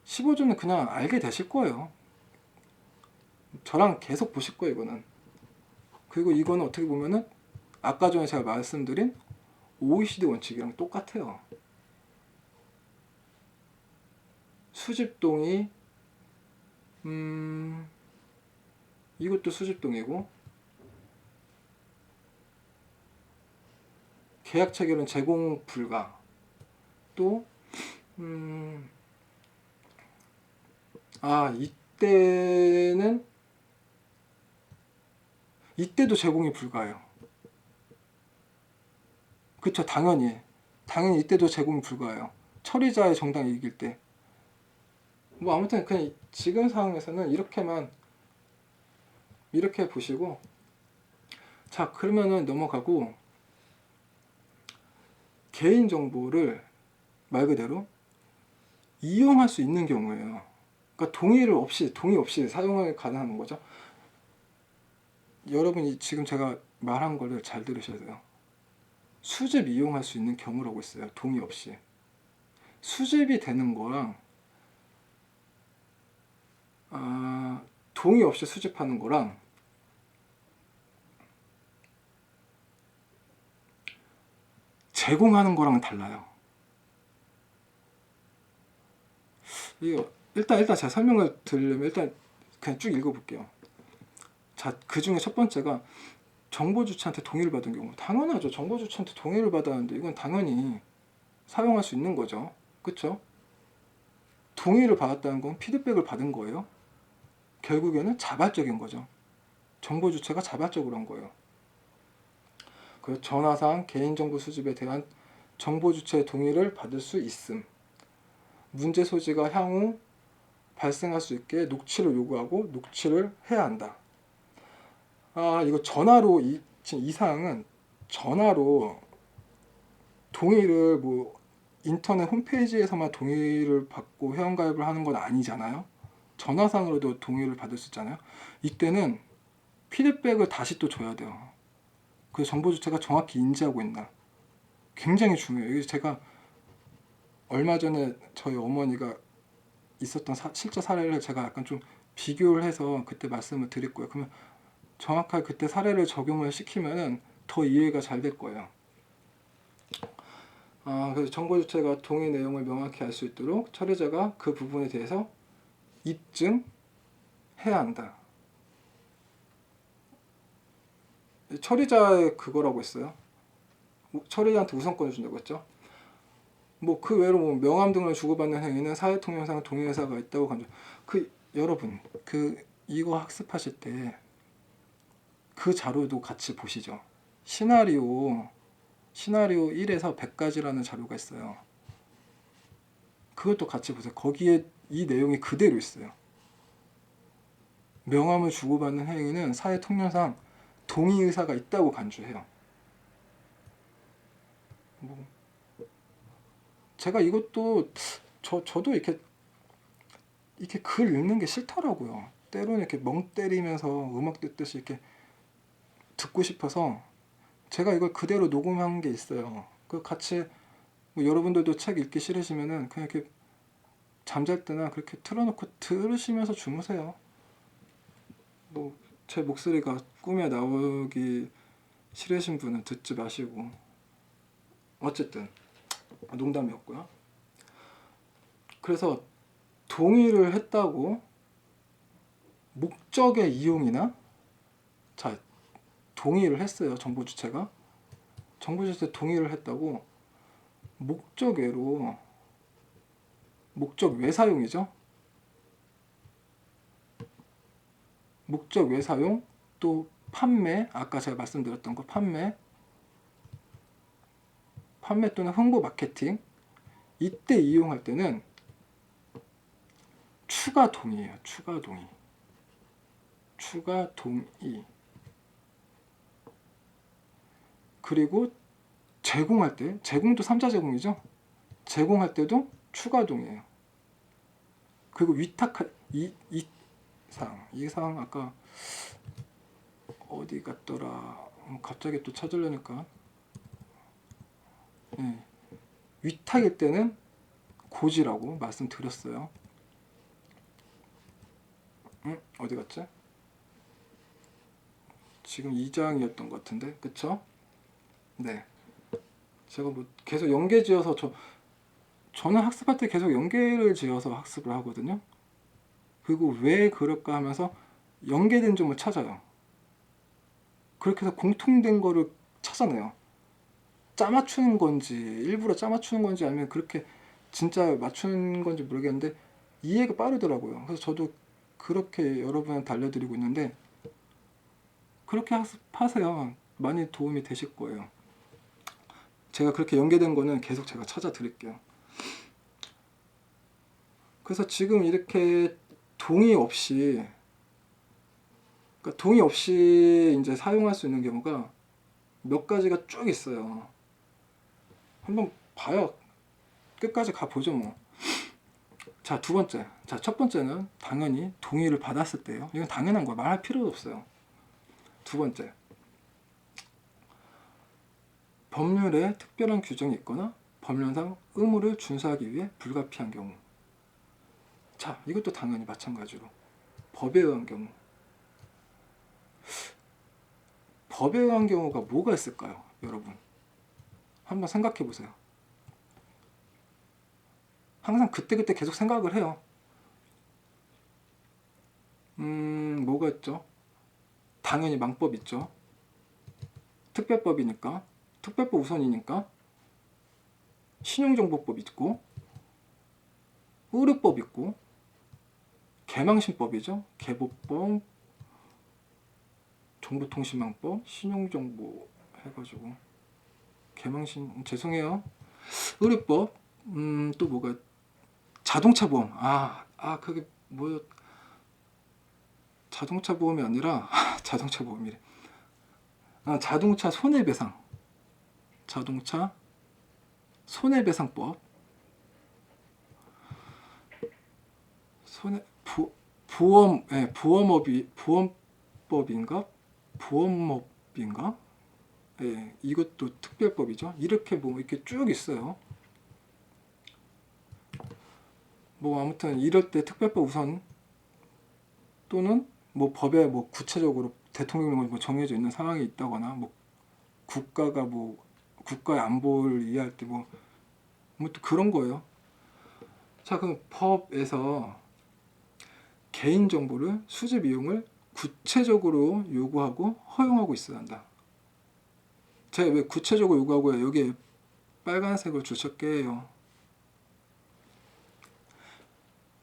15조는 그냥 알게 되실 거예요. 저랑 계속 보실 거예요, 이거는. 그리고 이거는 어떻게 보면은 아까 전에 제가 말씀드린 OECD 원칙이랑 똑같아요. 수집동의, 이것도 수집동의고, 계약 체결은 제공 불가, 또 음, 이때는 이때도 제공이 불가해요. 그쵸, 당연히 이때도 제공이 불가해요. 처리자의 정당이 이길 때. 뭐 아무튼 그냥 지금 상황에서는 이렇게 보시고, 자 그러면은 넘어가고, 개인정보를 말 그대로 이용할 수 있는 경우에요. 그러니까 동의 없이 사용이 가능한 거죠. 여러분이 지금 제가 말한 거를 잘 들으셔야 돼요. 수집 이용할 수 있는 경우라고 있어요. 동의 없이. 수집이 되는 거랑 동의 없이 수집하는 거랑 제공하는 거랑은 달라요. 이거 일단 제가 설명을 드리려면 일단 그냥 쭉 읽어볼게요. 자, 그 중에 첫 번째가 정보 주체한테 동의를 받은 경우. 당연하죠. 정보 주체한테 동의를 받았는데 이건 당연히 사용할 수 있는 거죠. 그쵸? 동의를 받았다는 건 피드백을 받은 거예요. 결국에는 자발적인 거죠. 정보 주체가 자발적으로 한 거예요. 그 전화상 개인정보 수집에 대한 정보 주체의 동의를 받을 수 있음. 문제 소지가 향후 발생할 수 있게 녹취를 요구하고 녹취를 해야 한다. 이거 전화로 지금 이 사항은 전화로 동의를 뭐 인터넷 홈페이지에서만 동의를 받고 회원가입을 하는 건 아니잖아요. 전화상으로도 동의를 받을 수 있잖아요. 이때는 피드백을 다시 또 줘야 돼요. 그 정보 주체가 정확히 인지하고 있나. 굉장히 중요해요. 이게 제가 얼마 전에 저희 어머니가 있었던 실제 사례를 제가 약간 좀 비교를 해서 그때 말씀을 드릴 거예요. 그러면 정확하게 그때 사례를 적용을 시키면은 더 이해가 잘 될 거예요. 그래서 정보 주체가 동의 내용을 명확히 알 수 있도록 처리자가 그 부분에 대해서 입증해야 한다. 처리자의 그거라고 했어요. 처리자한테 우선권을 준다고 했죠. 뭐 그 외로 뭐 명함 등을 주고받는 행위는 사회통념상 동의 의사가 있다고 강조. 여러분 이거 학습하실 때 그 자료도 같이 보시죠. 시나리오 1에서 100가지라는 자료가 있어요. 그것도 같이 보세요. 거기에 이 내용이 그대로 있어요. 명함을 주고받는 행위는 사회 통념상 동의 의사가 있다고 간주해요. 뭐 제가 이것도 저도 이렇게 글 읽는 게 싫더라고요. 때로는 이렇게 멍 때리면서 음악 듣듯이 이렇게 듣고 싶어서 제가 이걸 그대로 녹음한 게 있어요. 그 같이 뭐 여러분들도 책 읽기 싫으시면은 그냥 이렇게 잠잘 때나 그렇게 틀어놓고 들으시면서 주무세요. 뭐 제 목소리가 꿈에 나오기 싫으신 분은 듣지 마시고. 어쨌든 농담이었고요. 그래서 동의를 했다고 목적의 이용이나, 자 동의를 했어요. 정보 주체가 동의를 했다고 목적 외사용이죠. 목적 외사용, 또 판매, 아까 제가 말씀드렸던 거 판매 또는 홍보 마케팅, 이때 이용할 때는 추가 동의예요. 추가 동의. 그리고 제공할 때, 제공도 3자 제공이죠. 제공할 때도 추가 동의예요. 그리고 위탁할 이 사항 아까 어디 갔더라. 갑자기 또 찾으려니까. 네. 위탁일 때는 고지라고 말씀드렸어요. 어디 갔지? 지금 2장이었던 것 같은데, 그쵸? 네. 제가 뭐 계속 연계 지어서 저는 학습할 때 계속 연계를 지어서 학습을 하거든요. 그리고 왜 그럴까 하면서 연계된 점을 찾아요. 그렇게 해서 공통된 거를 찾아내요. 짜맞추는 건지 일부러 짜맞추는 건지, 아니면 그렇게 진짜 맞춘 건지 모르겠는데 이해가 빠르더라고요. 그래서 저도 그렇게 여러분한테 알려드리고 있는데 그렇게 하세요. 많이 도움이 되실 거예요. 제가 그렇게 연계된 거는 계속 제가 찾아 드릴게요. 그래서 지금 이렇게 동의 없이, 그러니까 동의 없이 이제 사용할 수 있는 경우가 몇 가지가 쭉 있어요. 한번 봐요. 끝까지 가보죠 뭐. 자, 두 번째. 자, 첫 번째는 당연히 동의를 받았을 때예요. 이건 당연한 거야. 말할 필요도 없어요. 두 번째. 법률에 특별한 규정이 있거나 법령상 의무를 준수하기 위해 불가피한 경우. 자, 이것도 당연히 마찬가지로 법에 의한 경우. 법에 의한 경우가 뭐가 있을까요, 여러분? 한번 생각해 보세요. 항상 그때그때 계속 생각을 해요. 뭐가 있죠? 당연히 망법 있죠. 특별법이니까, 특별법 우선이니까 신용정보법 있고, 의료법 있고, 개망신법이죠. 개보법, 정보통신망법, 신용정보 해가지고 개망신, 죄송해요. 의료법, 또 뭐가, 자동차 보험. 그게 뭐요? 자동차 보험이 아니라 자동차 보험이래. 자동차 손해배상. 자동차 손해배상법. 보험, 예, 보험법인가? 보험업인가? 예, 이것도 특별법이죠. 이렇게 뭐 이렇게 쭉 있어요. 뭐 아무튼 이럴 때 특별법 우선 또는 뭐 법에 뭐 구체적으로 대통령령이 뭐 정해져 있는 상황이 있다거나 뭐 국가가 뭐 국가의 안보를 이해할 때 뭐 또 그런 거예요. 자, 그럼 법에서 개인 정보를 수집 이용을 구체적으로 요구하고 허용하고 있어야 한다. 제가 왜 구체적으로 요구하고요? 여기에 빨간색을 주석해요.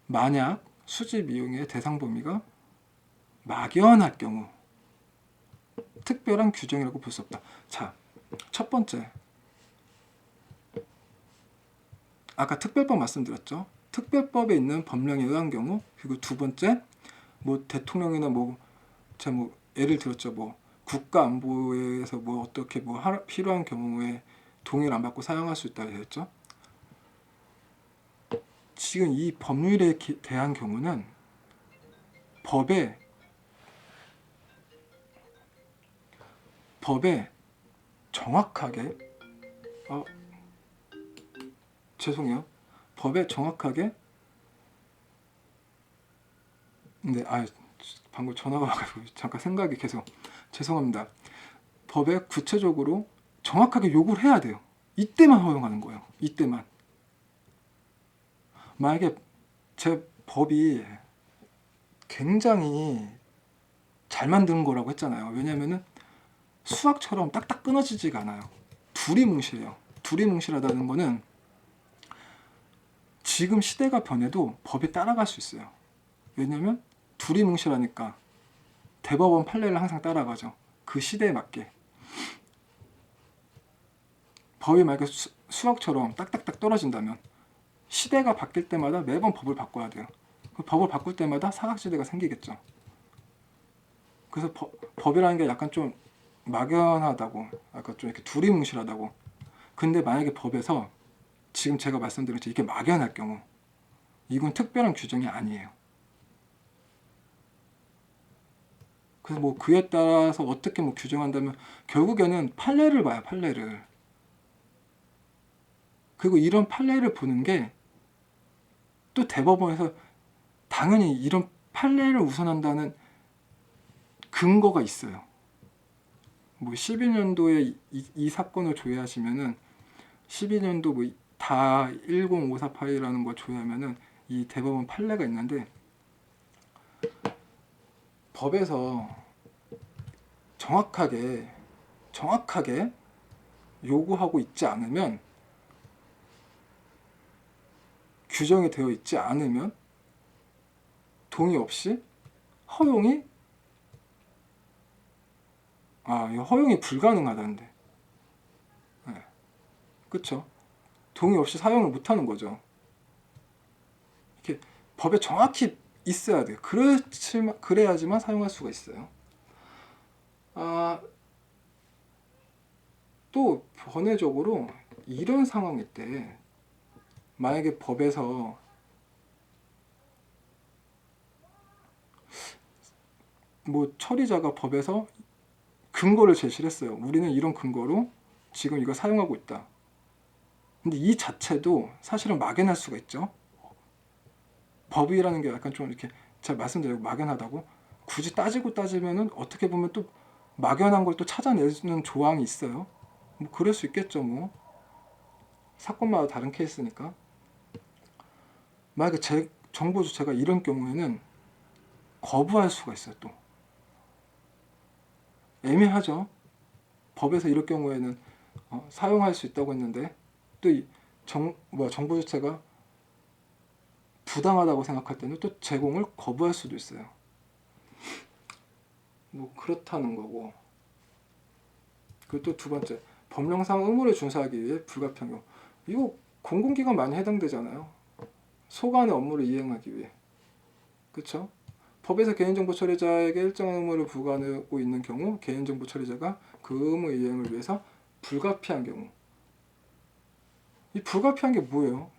만약 수집 이용의 대상 범위가 막연할 경우 특별한 규정이라고 볼 수 없다. 자, 첫 번째, 아까 특별법 말씀드렸죠. 특별법에 있는 법령에 의한 경우, 그리고 두 번째, 뭐 대통령이나 뭐 제가 뭐 예를 들었죠. 뭐 국가 안보에서 뭐 어떻게 뭐 필요한 경우에 동의를 안 받고 사용할 수 있다고 했죠. 지금 이 법률에 대한 경우는 법에 정확하게 죄송해요. 법에 정확하게 네, 방금 전화가 와가지고 잠깐 생각이 계속 죄송합니다. 법에 구체적으로 정확하게 요구를 해야 돼요. 이때만 허용하는 거예요. 이때만. 만약에 제 법이 굉장히 잘 만든 거라고 했잖아요. 왜냐면은 수학처럼 딱딱 끊어지지가 않아요. 두리뭉실해요. 두리뭉실하다는 거는 지금 시대가 변해도 법이 따라갈 수 있어요. 왜냐면 두리뭉실하니까 대법원 판례를 항상 따라가죠. 그 시대에 맞게. 법이 만약에 수학처럼 딱딱딱 떨어진다면 시대가 바뀔 때마다 매번 법을 바꿔야 돼요. 그 법을 바꿀 때마다 사각지대가 생기겠죠. 그래서 법이라는 게 약간 좀 막연하다고, 약간 좀 이렇게 두리뭉실하다고. 근데 만약에 법에서 지금 제가 말씀드린 것처럼 이게 막연할 경우, 이건 특별한 규정이 아니에요. 그래서 뭐 그에 따라서 어떻게 뭐 규정한다면 결국에는 판례를 봐요, 판례를. 그리고 이런 판례를 보는 게 또 대법원에서 당연히 이런 판례를 우선한다는 근거가 있어요. 뭐 12년도에 이 사건을 조회하시면은 12년도 뭐 다 1054 파일이라는 거 조회하면은 이 대법원 판례가 있는데 법에서 정확하게 요구하고 있지 않으면 규정이 되어 있지 않으면 동의 없이 허용이 이거 허용이 불가능하다는데. 네. 그쵸? 동의 없이 사용을 못하는 거죠. 이렇게 법에 정확히 있어야 돼요. 그래야지만 사용할 수가 있어요. 또 번외적으로 이런 상황일 때 만약에 법에서 뭐 처리자가 법에서 근거를 제시를 했어요. 우리는 이런 근거로 지금 이거 사용하고 있다. 근데 이 자체도 사실은 막연할 수가 있죠. 법이라는 게 약간 좀 이렇게 제가 말씀드리고 막연하다고 굳이 따지면은 어떻게 보면 또 막연한 걸 또 찾아내는 조항이 있어요. 뭐 그럴 수 있겠죠. 뭐 사건마다 다른 케이스니까. 만약에 정보 주체가 이런 경우에는 거부할 수가 있어요. 또 애매하죠. 법에서 이럴 경우에는 사용할 수 있다고 했는데 또 정보 주체가 부당하다고 생각할 때는 또 제공을 거부할 수도 있어요. 뭐 그렇다는 거고. 그리고 또 두 번째, 법령상 의무를 준수하기 위해 불가피한 경우. 이거 공공기관 많이 해당되잖아요. 소관의 업무를 이행하기 위해. 그쵸? 법에서 개인정보 처리자에게 일정한 의무를 부과하고 있는 경우 개인정보 처리자가 그 의무 이행을 위해서 불가피한 경우. 이 불가피한 게 뭐예요?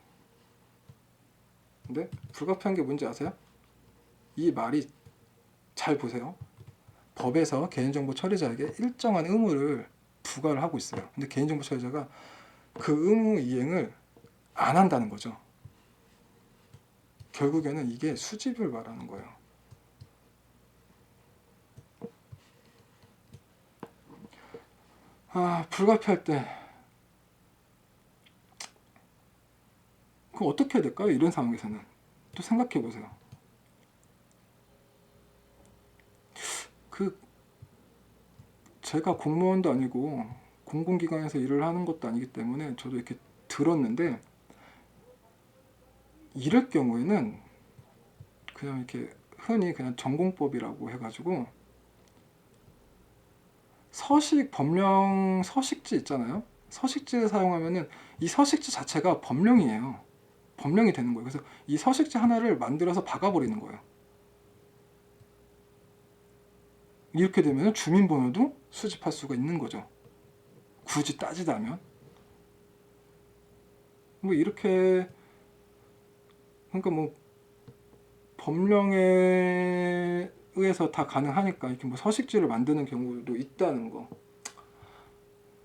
근데 불가피한 게 뭔지 아세요? 이 말이 잘 보세요. 법에서 개인정보 처리자에게 일정한 의무를 부과를 하고 있어요. 근데 개인정보 처리자가 그 의무 이행을 안 한다는 거죠. 결국에는 이게 수집을 말하는 거예요. 불가피할 때 그럼 어떻게 해야 될까요? 이런 상황에서는 또 생각해 보세요. 제가 공무원도 아니고 공공기관에서 일을 하는 것도 아니기 때문에 저도 이렇게 들었는데 이럴 경우에는 그냥 이렇게 흔히 그냥 전공법이라고 해가지고 법령 서식지 있잖아요. 서식지를 사용하면은 이 서식지 자체가 법령이에요. 법령이 되는 거예요. 그래서 이 서식지 하나를 만들어서 박아버리는 거예요. 이렇게 되면 주민번호도 수집할 수가 있는 거죠. 굳이 따지자면. 뭐 이렇게 그러니까 뭐 법령에 의해서 다 가능하니까 이렇게 뭐 서식지를 만드는 경우도 있다는 거.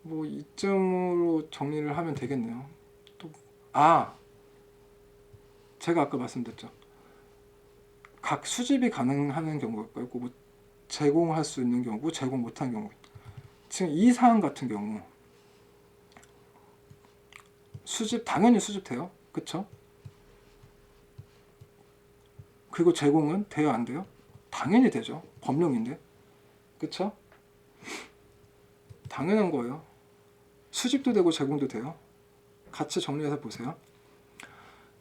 뭐 이점으로 정리를 하면 되겠네요. 또 제가 아까 말씀드렸죠. 각 수집이 가능한 경우가 있고 뭐 제공할 수 있는 경우고 제공 못한 경우. 지금 이 사안 같은 경우 당연히 수집돼요. 그쵸? 그리고 제공은 돼요, 안 돼요? 당연히 되죠. 법령인데. 그쵸? 당연한 거예요. 수집도 되고 제공도 돼요. 같이 정리해서 보세요.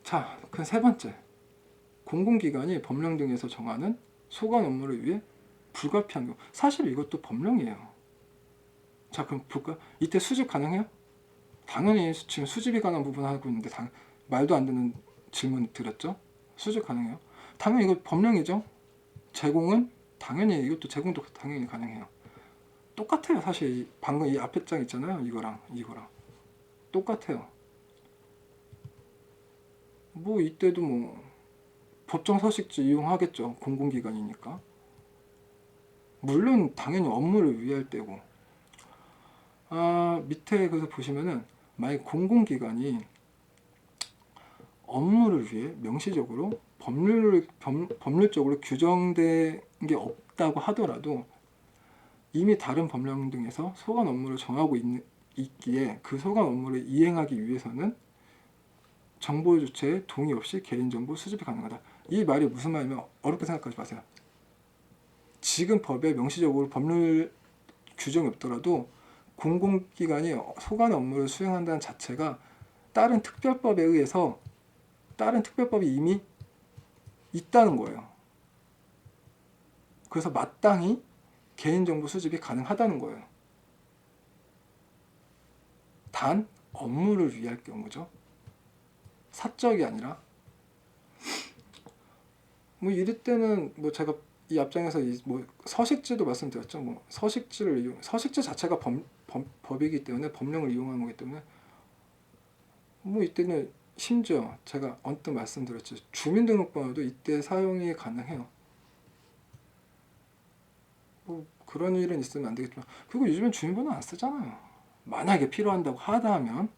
자, 그 세 번째. 공공기관이 법령 등에서 정하는 소관 업무를 위해 불가피한 경우. 사실 이것도 법령이에요. 자, 그럼 볼까요? 이때 수집 가능해요? 당연히 지금 수집이 가능한 부분 하고 있는데 말도 안 되는 질문 드렸죠? 수집 가능해요? 당연히 이거 법령이죠? 제공은 당연히 이것도 제공도 당연히 가능해요. 똑같아요. 사실 방금 이 앞에 장 있잖아요. 이거랑 똑같아요. 뭐 이때도 뭐 법정 서식지 이용하겠죠. 공공기관이니까. 물론 당연히 업무를 위할 때고. 밑에 그래서 보시면은 만약 공공기관이 업무를 위해 명시적으로 법률적으로 규정된 게 없다고 하더라도 이미 다른 법령 등에서 소관 업무를 정하고 있기에 그 소관 업무를 이행하기 위해서는 정보 주체의 동의 없이 개인정보 수집이 가능하다. 이 말이 무슨 말이면 어렵게 생각하지 마세요. 지금 법에 명시적으로 법률 규정이 없더라도 공공기관이 소관 업무를 수행한다는 자체가 다른 특별법에 의해서 다른 특별법이 이미 있다는 거예요. 그래서 마땅히 개인정보 수집이 가능하다는 거예요. 단 업무를 위할 경우죠. 사적이 아니라. 뭐 이럴 때는 뭐 제가 이 앞장에서 뭐 서식지도 말씀드렸죠. 뭐 서식지 자체가 법이기 때문에 법령을 이용하는 거기 때문에 뭐 이때는 심지어 제가 언뜻 말씀드렸죠. 주민등록번호도 이때 사용이 가능해요. 뭐 그런 일은 있으면 안 되겠지만, 그리고 요즘엔 주민번호 안 쓰잖아요. 만약에 필요한다고 하다 하면.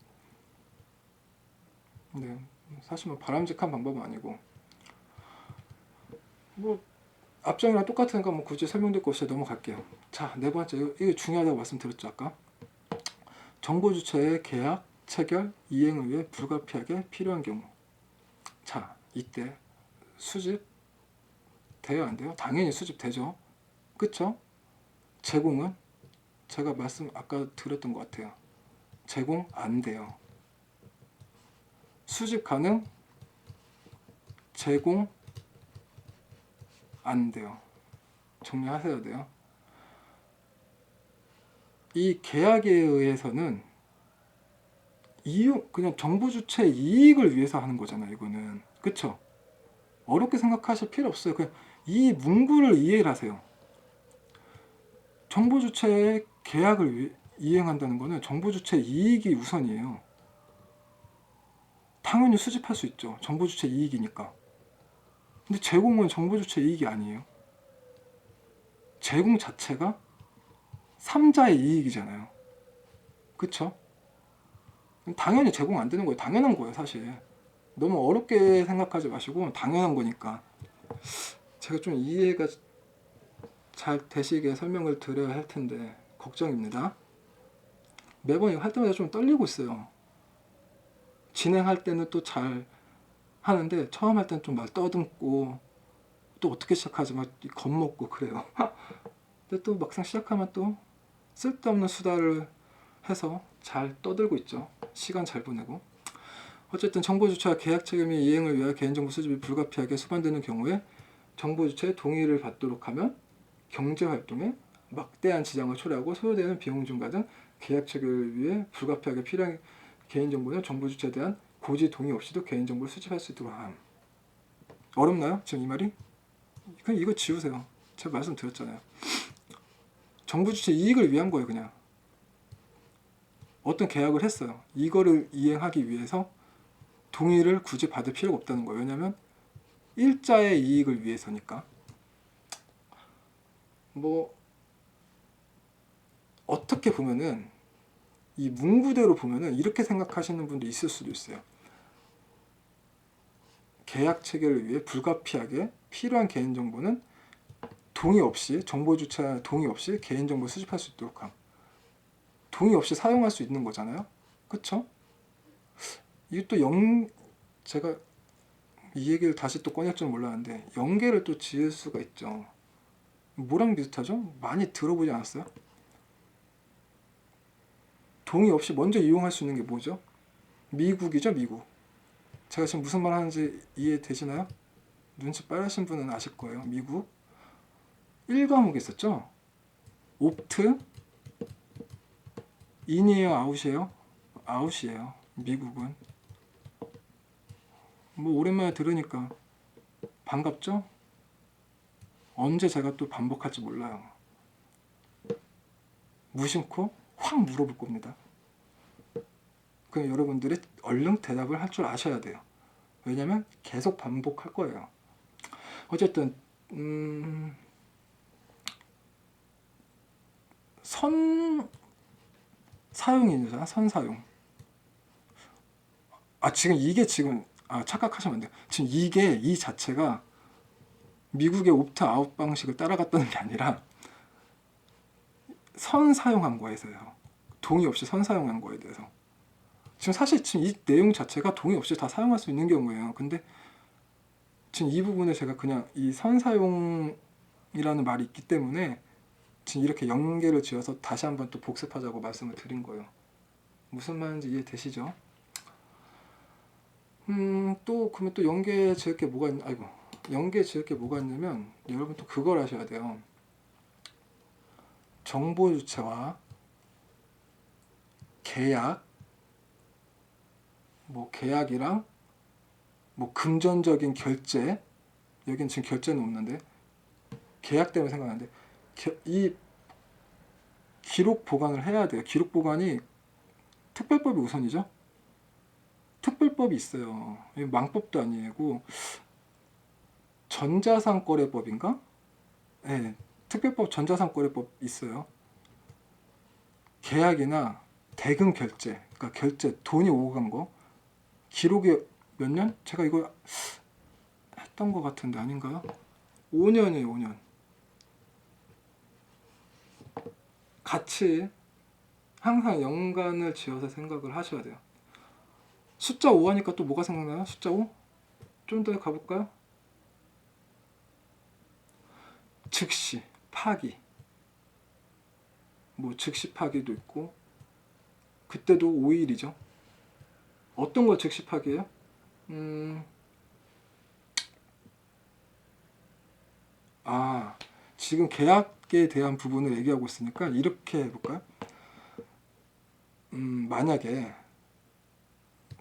네, 사실 뭐 바람직한 방법은 아니고, 뭐 앞장이랑 똑같으니까 뭐 굳이 설명될 거 없이 넘어갈게요. 자, 네 번째, 이거 중요하다고 말씀드렸죠 아까. 정보 주체의 계약, 체결, 이행을 위해 불가피하게 필요한 경우. 자, 이때 수집 돼요, 안 돼요? 당연히 수집되죠. 그쵸? 제공은 제가 말씀 아까 드렸던 것 같아요. 제공 안 돼요. 수집 가능, 제공 안 돼요. 정리하셔야 돼요. 이 계약에 의해서는 그냥 정보 주체의 이익을 위해서 하는 거잖아요, 이거는. 그쵸? 어렵게 생각하실 필요 없어요. 그냥 이 문구를 이해를 하세요. 정보 주체의 계약을 이행한다는 거는 정보 주체의 이익이 우선이에요. 당연히 수집할 수 있죠. 정보 주체 이익이니까. 근데 제공은 정보 주체 이익이 아니에요. 제공 자체가 3자의 이익이잖아요. 그쵸? 당연히 제공 안 되는 거예요. 당연한 거예요, 사실. 너무 어렵게 생각하지 마시고 당연한 거니까. 제가 좀 이해가 잘 되시게 설명을 드려야 할 텐데 걱정입니다. 매번 이거 할 때마다 좀 떨리고 있어요. 진행할 때는 또 잘 하는데 처음 할 때는 좀 말 떠듬고 또 어떻게 시작하지 막 겁먹고 그래요. 근데 또 막상 시작하면 또 쓸데없는 수다를 해서 잘 떠들고 있죠. 시간 잘 보내고. 어쨌든 정보 주체와 계약 책임의 이행을 위하여 개인정보 수집이 불가피하게 수반되는 경우에 정보 주체의 동의를 받도록 하면 경제활동에 막대한 지장을 초래하고 소요되는 비용 증가 등 계약 체결을 위해 불가피하게 필요한 개인정보는 정보 주체에 대한 고지 동의 없이도 개인정보를 수집할 수 있도록 함. 어렵나요? 지금 이 말이? 그냥 이거 지우세요. 제가 말씀드렸잖아요. 정부 주체 이익을 위한 거예요. 그냥 어떤 계약을 했어요. 이거를 이행하기 위해서 동의를 굳이 받을 필요가 없다는 거예요. 왜냐하면 일자의 이익을 위해서니까. 뭐 어떻게 보면은 이 문구대로 보면은 이렇게 생각하시는 분도 있을 수도 있어요. 계약 체결을 위해 불가피하게 필요한 개인정보는 동의 없이, 정보 주체 동의 없이 개인정보 수집할 수 있도록 함. 동의 없이 사용할 수 있는 거잖아요. 그쵸? 이게 또 제가 이 얘기를 다시 또 꺼낼 줄 몰랐는데 연계를 또 지을 수가 있죠. 뭐랑 비슷하죠? 많이 들어보지 않았어요? 동의 없이 먼저 이용할 수 있는 게 뭐죠? 미국이죠, 미국. 제가 지금 무슨 말 하는지 이해되시나요? 눈치 빠르신 분은 아실 거예요. 미국 1과목 있었죠? 옵트 인이에요, 아웃이에요? 아웃이에요. 미국은. 뭐 오랜만에 들으니까 반갑죠? 언제 제가 또 반복할지 몰라요. 무심코 확 물어볼 겁니다. 그럼 여러분들이 얼른 대답을 할 줄 아셔야 돼요. 왜냐면 계속 반복할 거예요. 어쨌든 선 사용이잖아. 선 사용. 지금 이게 착각하시면 안 돼요. 지금 이게 이 자체가 미국의 옵트 아웃 방식을 따라갔다는 게 아니라 선 사용한 거에서요. 동의 없이 선 사용한 거에 대해서. 지금 사실 지금 이 내용 자체가 동의 없이 다 사용할 수 있는 경우예요. 근데 지금 이 부분에 제가 그냥 이 선 사용이라는 말이 있기 때문에 지금 이렇게 연계를 지어서 다시 한번 또 복습하자고 말씀을 드린 거예요. 무슨 말인지 이해되시죠? 또 그러면 또 연계 지을 게 뭐가 아이고, 연계 지을 게 뭐가 있냐면 여러분 또 그걸 하셔야 돼요. 정보 주체와 계약, 뭐 계약이랑 뭐 금전적인 결제, 여긴 지금 결제는 없는데 계약 때문에 생각나는데, 이 기록 보관을 해야 돼요. 기록 보관이 특별법이 우선이죠. 특별법이 있어요. 망법도 아니고 전자상거래법인가? 네, 특별법 전자상거래법 있어요. 계약이나 대금 결제, 그러니까 결제 돈이 오고 간 거, 기록이 몇 년? 제가 이거 했던 것 같은데 아닌가요? 5년이에요, 5년. 같이 항상 연간을 지어서 생각을 하셔야 돼요. 숫자 5 하니까 또 뭐가 생각나요? 숫자 5? 좀 더 가볼까요? 즉시, 파기. 뭐 즉시 파기도 있고, 그때도 5일이죠. 어떤 거 즉시 파기예요? 지금 계약에 대한 부분을 얘기하고 있으니까 이렇게 해볼까요? 만약에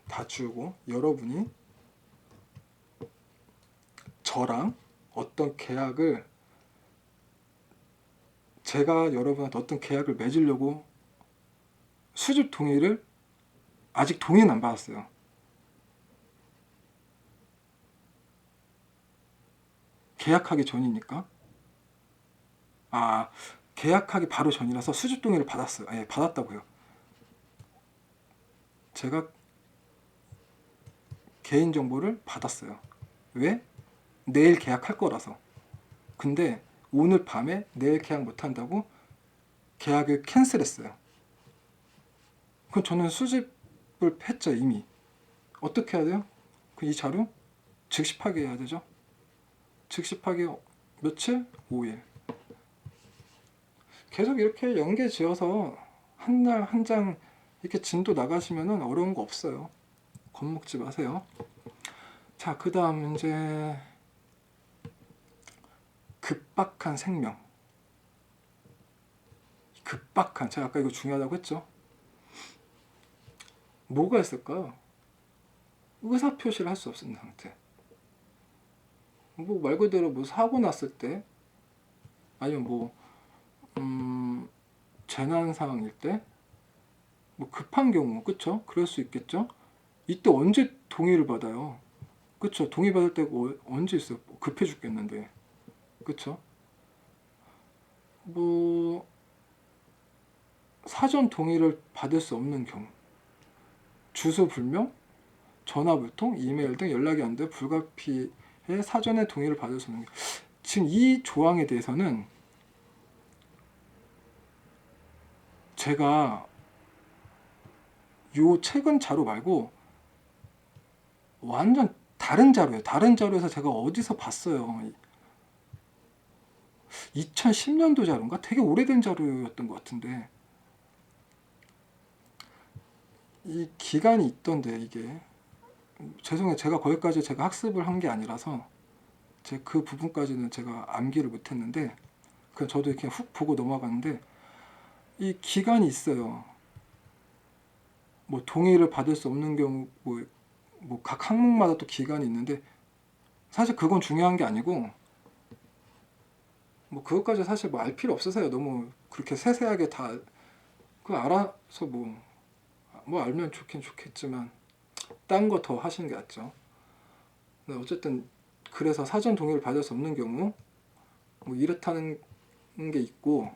다 지우고 여러분이 저랑 어떤 계약을, 제가 여러분한테 어떤 계약을 맺으려고 수집 동의를, 아직 동의는 안 받았어요. 계약하기 전이니까. 계약하기 바로 전이라서 수집 동의를 받았어요. 예, 받았다고요. 제가 개인정보를 받았어요. 왜? 내일 계약할 거라서. 근데 오늘 밤에 내일 계약 못한다고 계약을 캔슬했어요. 그럼 저는 수집을 했죠, 이미. 어떻게 해야 돼요? 이 자료 즉시 파기해야 되죠. 즉시 파기 며칠? 5일. 계속 이렇게 연계 지어서 한 날 한 장 이렇게 진도 나가시면 어려운 거 없어요. 겁먹지 마세요. 자, 그 다음 이제 급박한 생명. 급박한, 제가 아까 이거 중요하다고 했죠. 뭐가 있을까요? 의사표시를 할 수 없는 상태. 뭐 말 그대로 뭐 사고 났을 때, 아니면 뭐 재난 상황일 때, 뭐 급한 경우, 그쵸? 그럴 수 있겠죠. 이때 언제 동의를 받아요? 그쵸? 동의 받을 때가 언제 있어요? 급해 죽겠는데, 그쵸? 뭐 사전 동의를 받을 수 없는 경우, 주소 불명, 전화 불통, 이메일 등 연락이 안 돼 불가피해 사전에 동의를 받을 수 없는 경우. 지금 이 조항에 대해서는 제가 요 최근 자료 말고 완전 다른 자료예요. 다른 자료에서 제가 어디서 봤어요. 2010년도 자료인가? 되게 오래된 자료였던 것 같은데, 이 기간이 있던데, 이게 죄송해요. 제가 거기까지 제가 학습을 한 게 아니라서 그 부분까지는 제가 암기를 못했는데, 그냥 저도 이렇게 훅 보고 넘어갔는데, 이 기간이 있어요. 뭐 동의를 받을 수 없는 경우, 뭐 각 항목마다 또 기간이 있는데, 사실 그건 중요한 게 아니고, 뭐 그것까지 사실 뭐 알 필요 없으세요. 너무 그렇게 세세하게 다 그거 알아서 뭐 알면 좋긴 좋겠지만 딴 거 더 하시는 게 낫죠. 근데 어쨌든 그래서 사전 동의를 받을 수 없는 경우 뭐 이렇다는 게 있고,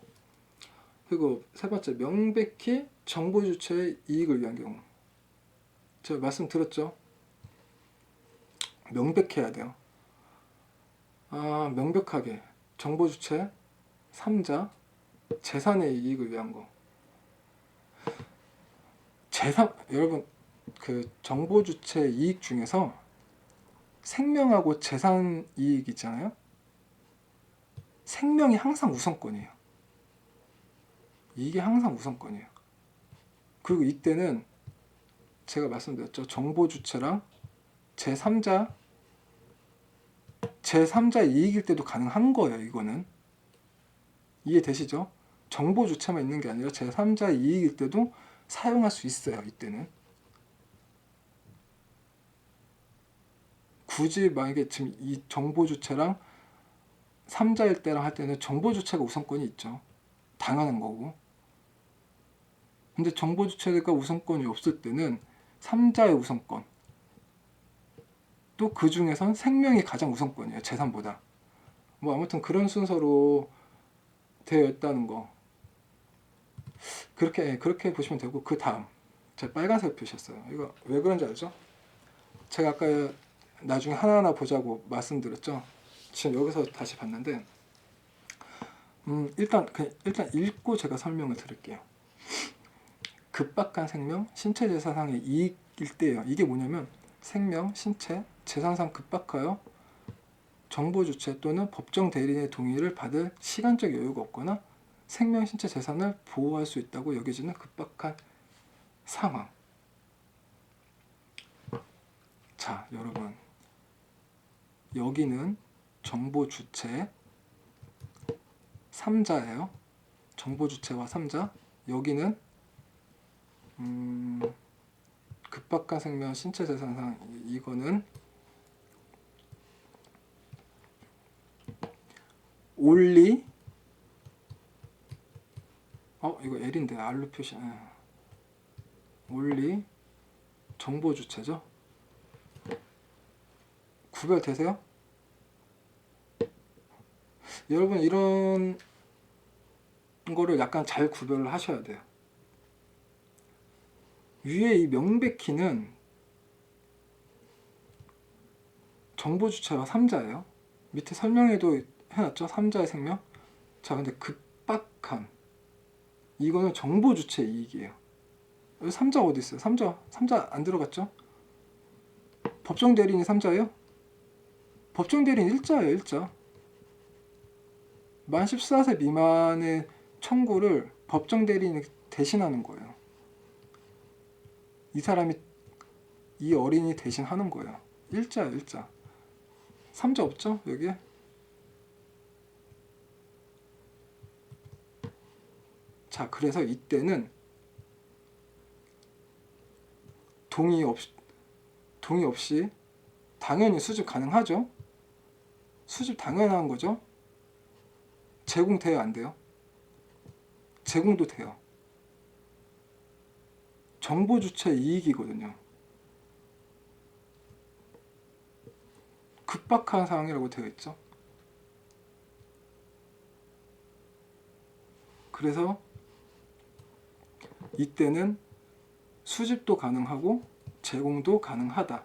그리고 세 번째, 명백히 정보 주체의 이익을 위한 경우. 제가 말씀드렸죠. 명백해야 돼요. 명백하게 정보 주체 3자 재산의 이익을 위한 거. 여러분, 그 정보 주체 이익 중에서 생명하고 재산 이익 있잖아요. 생명이 항상 우선권이에요. 이게 항상 우선권이에요. 그리고 이때는 제가 말씀드렸죠. 정보 주체랑 제3자 이익일 때도 가능한 거예요. 이거는 이해되시죠? 정보 주체만 있는 게 아니라 제3자 이익일 때도 사용할 수 있어요. 이때는 굳이 만약에 지금 이 정보 주체랑 3자일 때랑 할 때는 정보 주체가 우선권이 있죠. 당연한 거고. 근데 정보 주체가 우선권이 없을 때는 3자의 우선권, 또 그 중에선 생명이 가장 우선권이에요. 재산보다. 뭐 아무튼 그런 순서로 되어 있다는 거. 그렇게 보시면 되고, 그 다음 제가 빨간색 표시했어요. 이거 왜 그런지 알죠? 제가 아까 나중에 하나하나 보자고 말씀드렸죠. 지금 여기서 다시 봤는데, 일단 읽고 제가 설명을 드릴게요. 급박한 생명, 신체 재산상의 이익일 때예요. 이게 뭐냐면 생명, 신체, 재산상 급박하여 정보 주체 또는 법정 대리인의 동의를 받을 시간적 여유가 없거나 생명, 신체, 재산을 보호할 수 있다고 여겨지는 급박한 상황. 자, 여러분, 여기는 정보 주체 3자예요. 정보 주체와 3자. 여기는 급박한 생명, 신체, 재산상, 이거는 only, 이거 L인데 R로 표시. only 정보 주체죠. 구별되세요? 여러분, 이런 거를 약간 잘 구별을 하셔야 돼요. 위에 이 명백히는 정보 주체와 3자예요. 밑에 설명에도 해놨죠. 3자의 생명. 자, 근데 급박한, 이거는 정보 주체 이익이에요. 여기 3자 어디 있어요? 3자 안 들어갔죠? 법정 대리인이 3자예요? 법정 대리인 1자예요. 1자. 만 14세 미만의 청구를 법정 대리인이 대신하는 거예요. 이 어린이 대신 하는 거예요. 1자예요. 1자. 3자 없죠? 여기에? 자, 그래서 이때는 동의 없이 당연히 수집 가능하죠? 수집 당연한 거죠? 제공돼요? 안 돼요? 제공도 돼요. 정보 주체 이익이거든요. 급박한 상황이라고 되어 있죠. 그래서 이때는 수집도 가능하고 제공도 가능하다.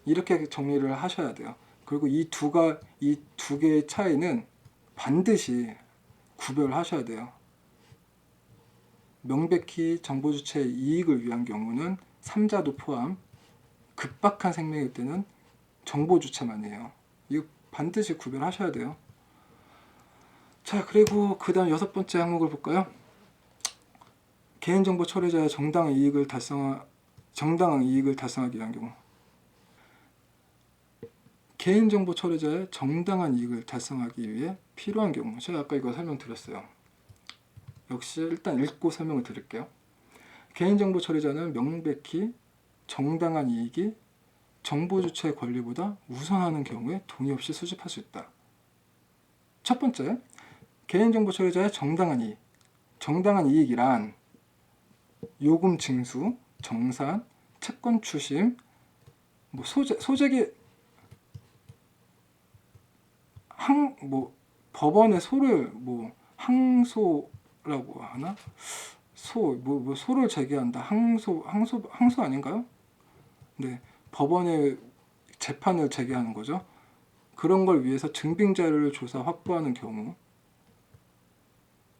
이렇게 정리를 하셔야 돼요. 그리고 이 두 개의 차이는 반드시 구별하셔야 돼요. 명백히 정보 주체의 이익을 위한 경우는 3자도 포함, 급박한 생명일 때는 정보 주체만이에요. 이거 반드시 구별하셔야 돼요. 자, 그리고 그 다음 6번째 항목을 볼까요? 개인정보 처리자의 정당한 이익을 달성하기 위한 경우. 개인정보 처리자의 정당한 이익을 달성하기 위해 필요한 경우. 제가 아까 이거 설명드렸어요. 역시 일단 읽고 설명을 드릴게요. 개인정보 처리자는 명백히 정당한 이익이 정보 주체의 권리보다 우선하는 경우에 동의 없이 수집할 수 있다. 첫 번째, 개인정보 처리자의 정당한 이익. 정당한 이익이란 요금 징수, 정산, 채권 추심, 소재기 법원의 소를 항소라고 하나? 소를 제기한다. 항소 아닌가요? 네, 법원에 재판을 제기하는 거죠. 그런 걸 위해서 증빙 자료를 조사 확보하는 경우,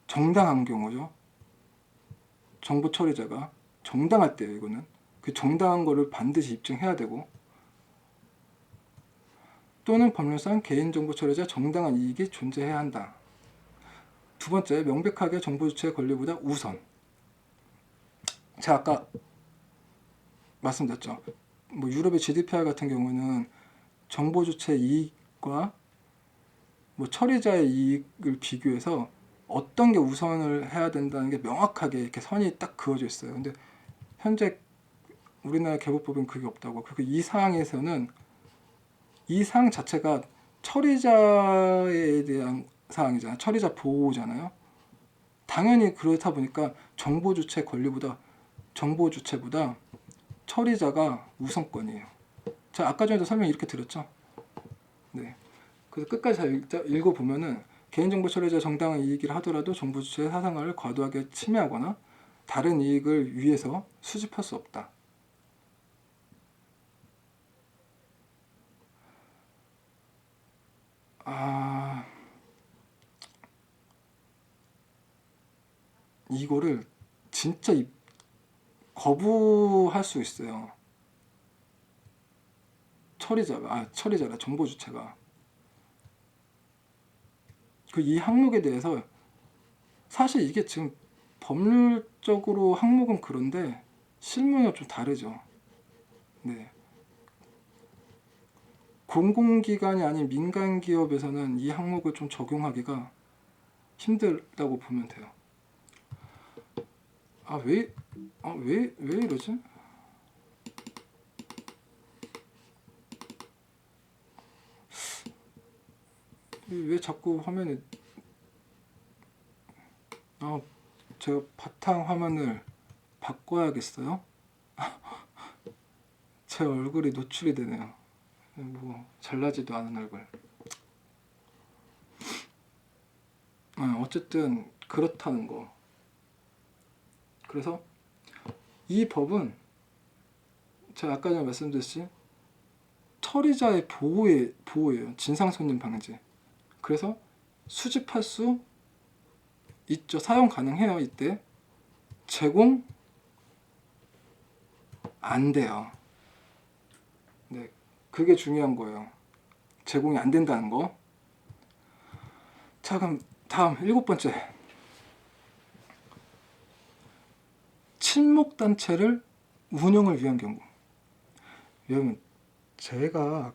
정당한 경우죠. 정보 처리자가 정당할 때요. 이거는 그 정당한 거를 반드시 입증해야 되고, 또는 법률상 개인정보 처리자 정당한 이익이 존재해야 한다. 두 번째, 명백하게 정보 주체의 권리보다 우선. 제가 아까 말씀드렸죠. 뭐 유럽의 GDPR 같은 경우는 정보 주체 이익과 뭐 처리자의 이익을 비교해서 어떤 게 우선을 해야 된다는 게 명확하게 이렇게 선이 딱 그어져 있어요. 근데 현재 우리나라 개보법은 그게 없다고. 그리고 이 사항에서는 이 사항 자체가 처리자에 대한 사항이잖아요. 처리자 보호잖아요. 당연히 그렇다 보니까 정보 주체 권리보다 정보 주체보다 처리자가 우선권이에요. 자, 아까 전에도 설명 이렇게 드렸죠. 네. 그래서 끝까지 잘 읽어보면은 개인정보 처리자 정당한 이익이라 하더라도 정보 주체의 사생활을 과도하게 침해하거나 다른 이익을 위해서 수집할 수 없다. 이거를 진짜 거부할 수 있어요. 처리자라 정보 주체가. 그 이 항목에 대해서 사실 이게 지금 법률적으로 항목은 그런데 실무는 좀 다르죠. 네. 공공기관이 아닌 민간 기업에서는 이 항목을 좀 적용하기가 힘들다고 보면 돼요. 왜 이러지? 왜 자꾸 화면에 제가 바탕 화면을 바꿔야겠어요? 제 얼굴이 노출이 되네요. 뭐 잘나지도 않은 얼굴. 어쨌든 그렇다는 거. 그래서 이 법은 제가 아까 전에 말씀드렸듯이 처리자의 보호예요. 진상손님 방지. 그래서 수집할 수 있죠. 사용 가능해요. 이때 제공 안 돼요. 네, 그게 중요한 거예요. 제공이 안 된다는 거. 자, 그럼 다음 7번째. 친목단체를 운영을 위한 경우. 여러분, 제가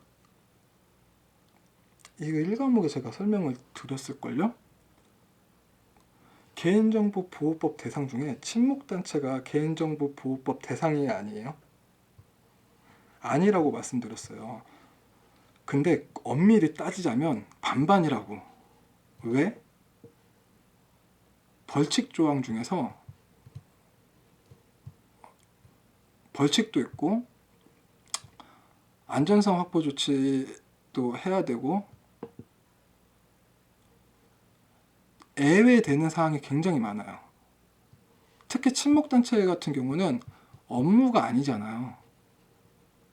이거 1과목에 제가 설명을 드렸을걸요? 개인정보보호법 대상 중에 친목단체가 개인정보보호법 대상이 아니에요? 아니라고 말씀드렸어요. 근데 엄밀히 따지자면 반반이라고. 왜? 벌칙 조항 중에서 벌칙도 있고 안전성 확보 조치도 해야 되고 예외되는 사항이 굉장히 많아요. 특히 친목단체 같은 경우는 업무가 아니잖아요.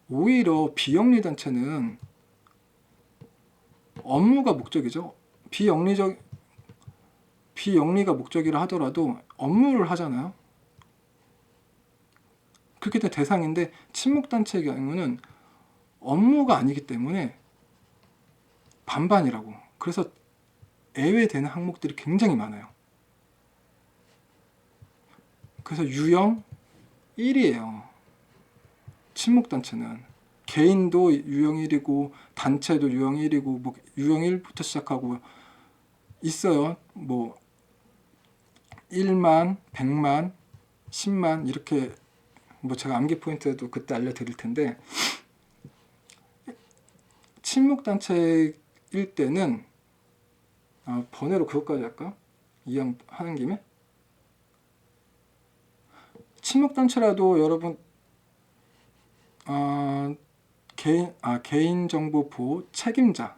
오히려 비영리 단체는 업무가 목적이죠. 비영리가 목적이라 하더라도 업무를 하잖아요. 그렇기 때문에 대상인데 친목단체의 경우는 업무가 아니기 때문에 반반이라고. 그래서 예외되는 항목들이 굉장히 많아요. 그래서 유형 1이에요. 친목단체는 개인도 유형 1이고 단체도 유형 1이고 뭐 유형 1부터 시작하고 있어요. 뭐 1만, 100만, 10만 이렇게 뭐 제가 암기 포인트도 그때 알려드릴 텐데 친목단체일 때는 번외로 그것까지 할까? 이왕 하는 김에 친목단체라도 여러분 개인정보 보호 책임자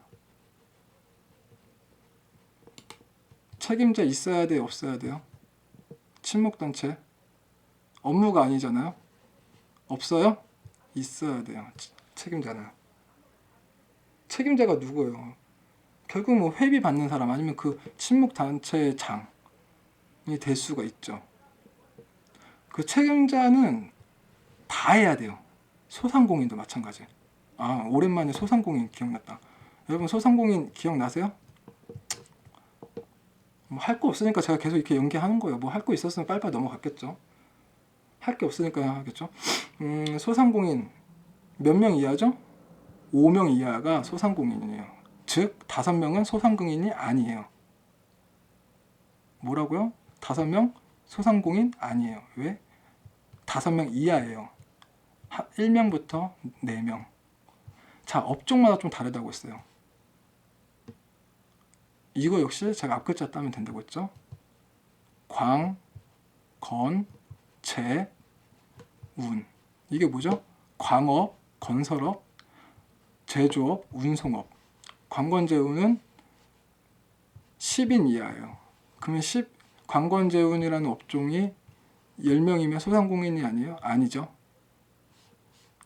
있어야 돼요? 없어야 돼요? 친목단체 업무가 아니잖아요. 없어요? 있어야 돼요. 책임자는. 책임자가 누구예요? 결국 뭐 회비 받는 사람 아니면 그 친목단체의 장이 될 수가 있죠. 그 책임자는 다 해야 돼요. 소상공인도 마찬가지. 오랜만에 소상공인 기억났다. 여러분 소상공인 기억나세요? 뭐 할 거 없으니까 제가 계속 이렇게 연기하는 거예요. 뭐 할 거 있었으면 빨리빨리 넘어갔겠죠. 할 게 없으니까 하겠죠. 소상공인 몇 명 이하죠? 5명 이하가 소상공인이에요. 즉 5명은 소상공인이 아니에요. 뭐라고요? 5명 소상공인 아니에요. 왜? 5명 이하예요. 1명부터 4명. 자, 업종마다 좀 다르다고 했어요. 이거 역시 제가 앞글자 따면 된다고 했죠. 광, 건, 재, 운. 이게 뭐죠? 광업, 건설업, 제조업, 운송업. 관건재운은 10인 이하예요. 그러면 관건재운이라는 업종이 10명이면 소상공인이 아니에요? 아니죠.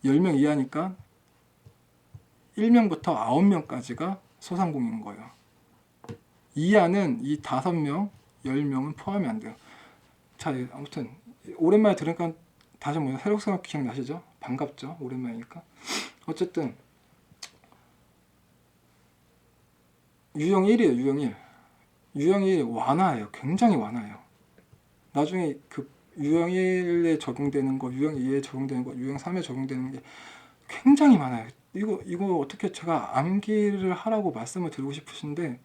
10명 이하니까 1명부터 9명까지가 소상공인인 거예요. 이하는 이 5명, 10명은 포함이 안 돼요. 자, 아무튼 오랜만에 들으니까 다시 한번 새록새록 기억나시죠? 반갑죠? 오랜만이니까. 어쨌든 유형 1이에요. 유형 1. 유형 1 완화예요. 굉장히 완화예요. 나중에 그 유형 1에 적용되는 거, 유형 2에 적용되는 거, 유형 3에 적용되는 게 굉장히 많아요. 이거 어떻게 제가 암기를 하라고 말씀을 드리고 싶으신데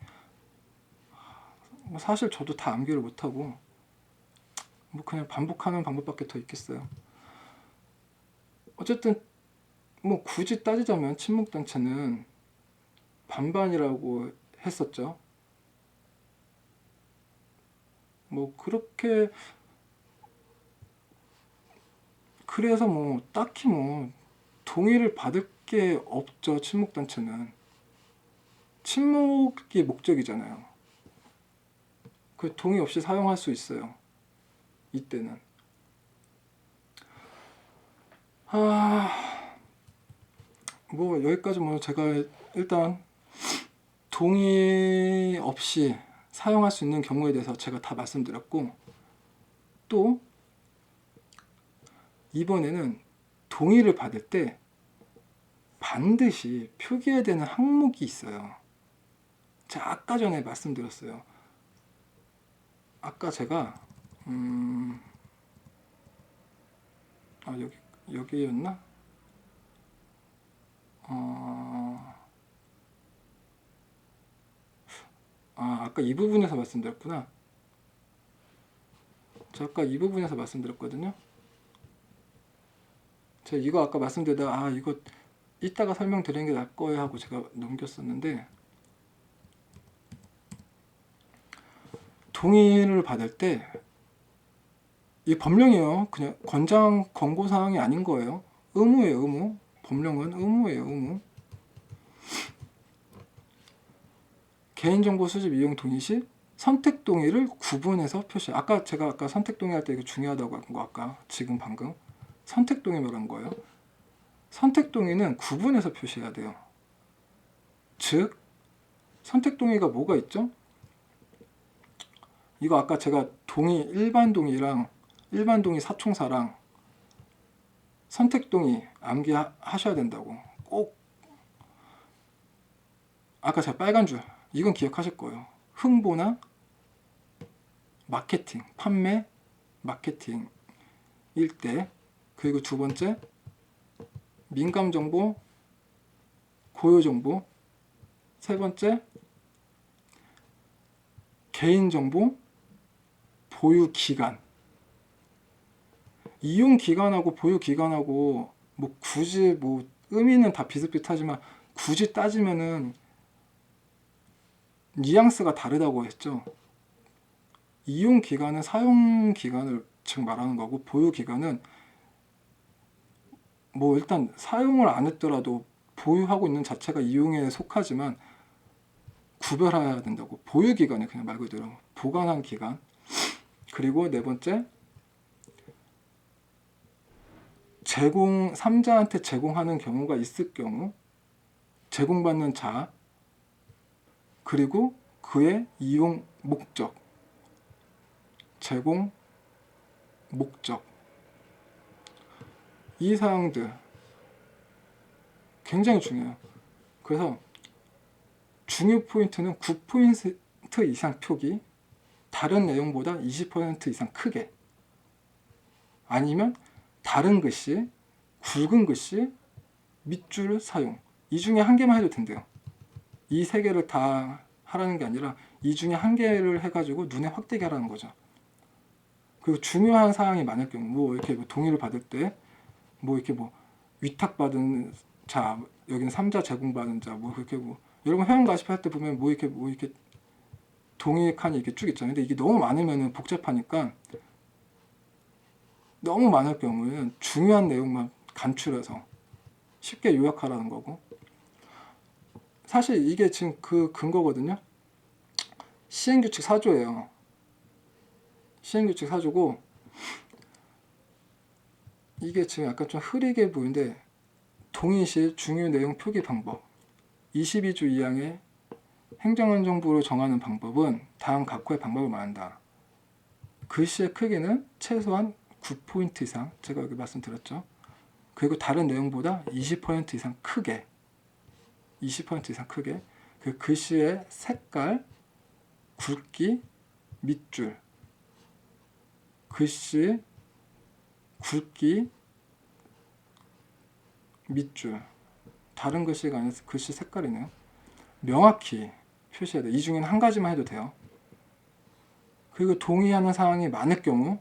뭐 사실 저도 다 암기를 못하고 뭐 그냥 반복하는 방법밖에 더 있겠어요. 어쨌든 뭐 굳이 따지자면 친목단체는 반반이라고 했었죠. 뭐 그렇게 그래서 뭐 딱히 뭐 동의를 받을 게 없죠. 친목단체는 친목이 목적이잖아요. 그 동의 없이 사용할 수 있어요. 이때는 뭐 여기까지 뭐 제가 일단 동의 없이 사용할 수 있는 경우에 대해서 제가 다 말씀드렸고, 또 이번에는 동의를 받을 때 반드시 표기해야 되는 항목이 있어요. 제가 아까 전에 말씀드렸어요. 아까 제가 여기였나? 아까 이 부분에서 말씀드렸구나. 제가 아까 이 부분에서 말씀드렸거든요. 제가 이거 아까 말씀드리다가 이거 이따가 설명드리는 게 나을 거예요 하고 제가 넘겼었는데, 동의를 받을 때 이 법령이에요. 그냥 권고사항이 아닌 거예요. 의무예요. 의무. 법령은 의무예요. 의무. 개인정보 수집 이용 동의 시 선택 동의를 구분해서 표시. 제가 아까 선택 동의할 때 이거 중요하다고 한 거 지금 방금 선택 동의 말한 거예요. 선택 동의는 구분해서 표시해야 돼요. 즉 선택 동의가 뭐가 있죠? 이거 아까 제가 일반 동의랑 일반 동의 사총사랑 선택 동의 암기하셔야 된다고. 꼭 아까 제가 빨간 줄 이건 기억하실 거예요. 홍보나 마케팅, 판매, 마케팅일 때, 그리고 두 번째 민감 정보, 고유 정보, 세 번째 개인 정보, 보유 기간. 이용 기간하고 보유 기간하고 뭐 굳이 뭐 의미는 다 비슷비슷하지만 굳이 따지면은 뉘앙스가 다르다고 했죠. 이용 기간은 사용 기간을 즉 말하는 거고, 보유 기간은 뭐 일단 사용을 안 했더라도 보유하고 있는 자체가 이용에 속하지만 구별해야 된다고. 보유 기간이 그냥 말 그대로 보관한 기간. 그리고 네 번째, 3자한테 제공하는 경우가 있을 경우 제공받는 자, 그리고 그의 이용 목적, 제공 목적, 이 사항들 굉장히 중요해요. 그래서 중요 포인트는 9포인트 이상 표기, 다른 내용보다 20% 이상 크게, 아니면 다른 글씨, 굵은 글씨, 밑줄 사용. 이 중에 한 개만 해도 된대요. 이 세 개를 다 하라는 게 아니라 이 중에 한 개를 해가지고 눈에 확 띄게 하라는 거죠. 그리고 중요한 사항이 많을 경우, 뭐 이렇게 뭐 동의를 받을 때, 뭐 이렇게 뭐 위탁받은 자, 여기는 3자 제공받은 자, 뭐 그렇게 뭐 여러분 회원 가입할 때 보면 뭐 이렇게 동의 칸이 이렇게 쭉 있잖아요. 근데 이게 너무 많으면 복잡하니까 너무 많을 경우에는 중요한 내용만 간추려서 쉽게 요약하라는 거고, 사실 이게 지금 그 근거거든요. 시행규칙 4조예요. 시행규칙 4조고, 이게 지금 약간 좀 흐리게 보이는데, 동의시 중요 내용 표기 방법 22조 2항의 행정안전부로 정하는 방법은 다음 각호의 방법을 말한다. 글씨의 크기는 최소한 9포인트 이상, 제가 여기 말씀드렸죠. 그리고 다른 내용보다 20% 이상 크게, 20% 이상 크게, 그 글씨의 색깔, 굵기, 밑줄, 글씨, 굵기, 밑줄, 다른 글씨가 아니라 글씨 색깔이네요. 명확히 표시해야 돼. 이 중에는 한 가지만 해도 돼요. 그리고 동의하는 사항이 많을 경우,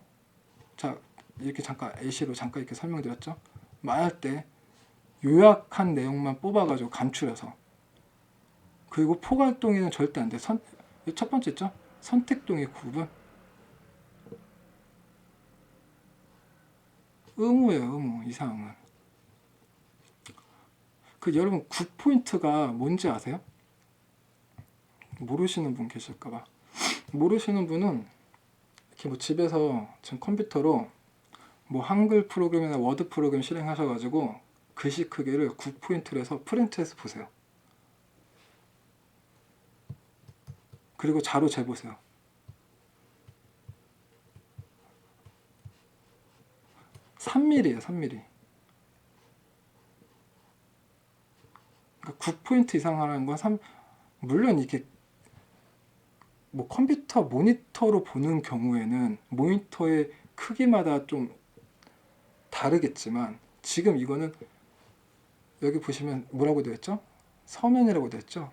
자 이렇게 잠깐 예시로 잠깐 이렇게 설명드렸죠. 말할 때 요약한 내용만 뽑아가지고 간추려서. 그리고 포괄 동의는 절대 안 돼. 첫 번째 있죠. 선택 동의 구분. 의무예요, 의무. 이 사항은. 그 여러분 9포인트가 뭔지 아세요? 모르시는 분 계실까봐. 모르시는 분은 이렇게 뭐 집에서 지금 컴퓨터로 뭐 한글 프로그램이나 워드 프로그램 실행하셔가지고 글씨 크기를 9포인트로 해서 프린트해서 보세요. 그리고 자로 재보세요. 3mm예요, 3mm. 그러니까 9포인트 이상 하는 건 물론 이게 뭐 컴퓨터 모니터로 보는 경우에는 모니터의 크기마다 좀 다르겠지만, 지금 이거는 여기 보시면 뭐라고 되어 있죠? 서면이라고 되어 있죠?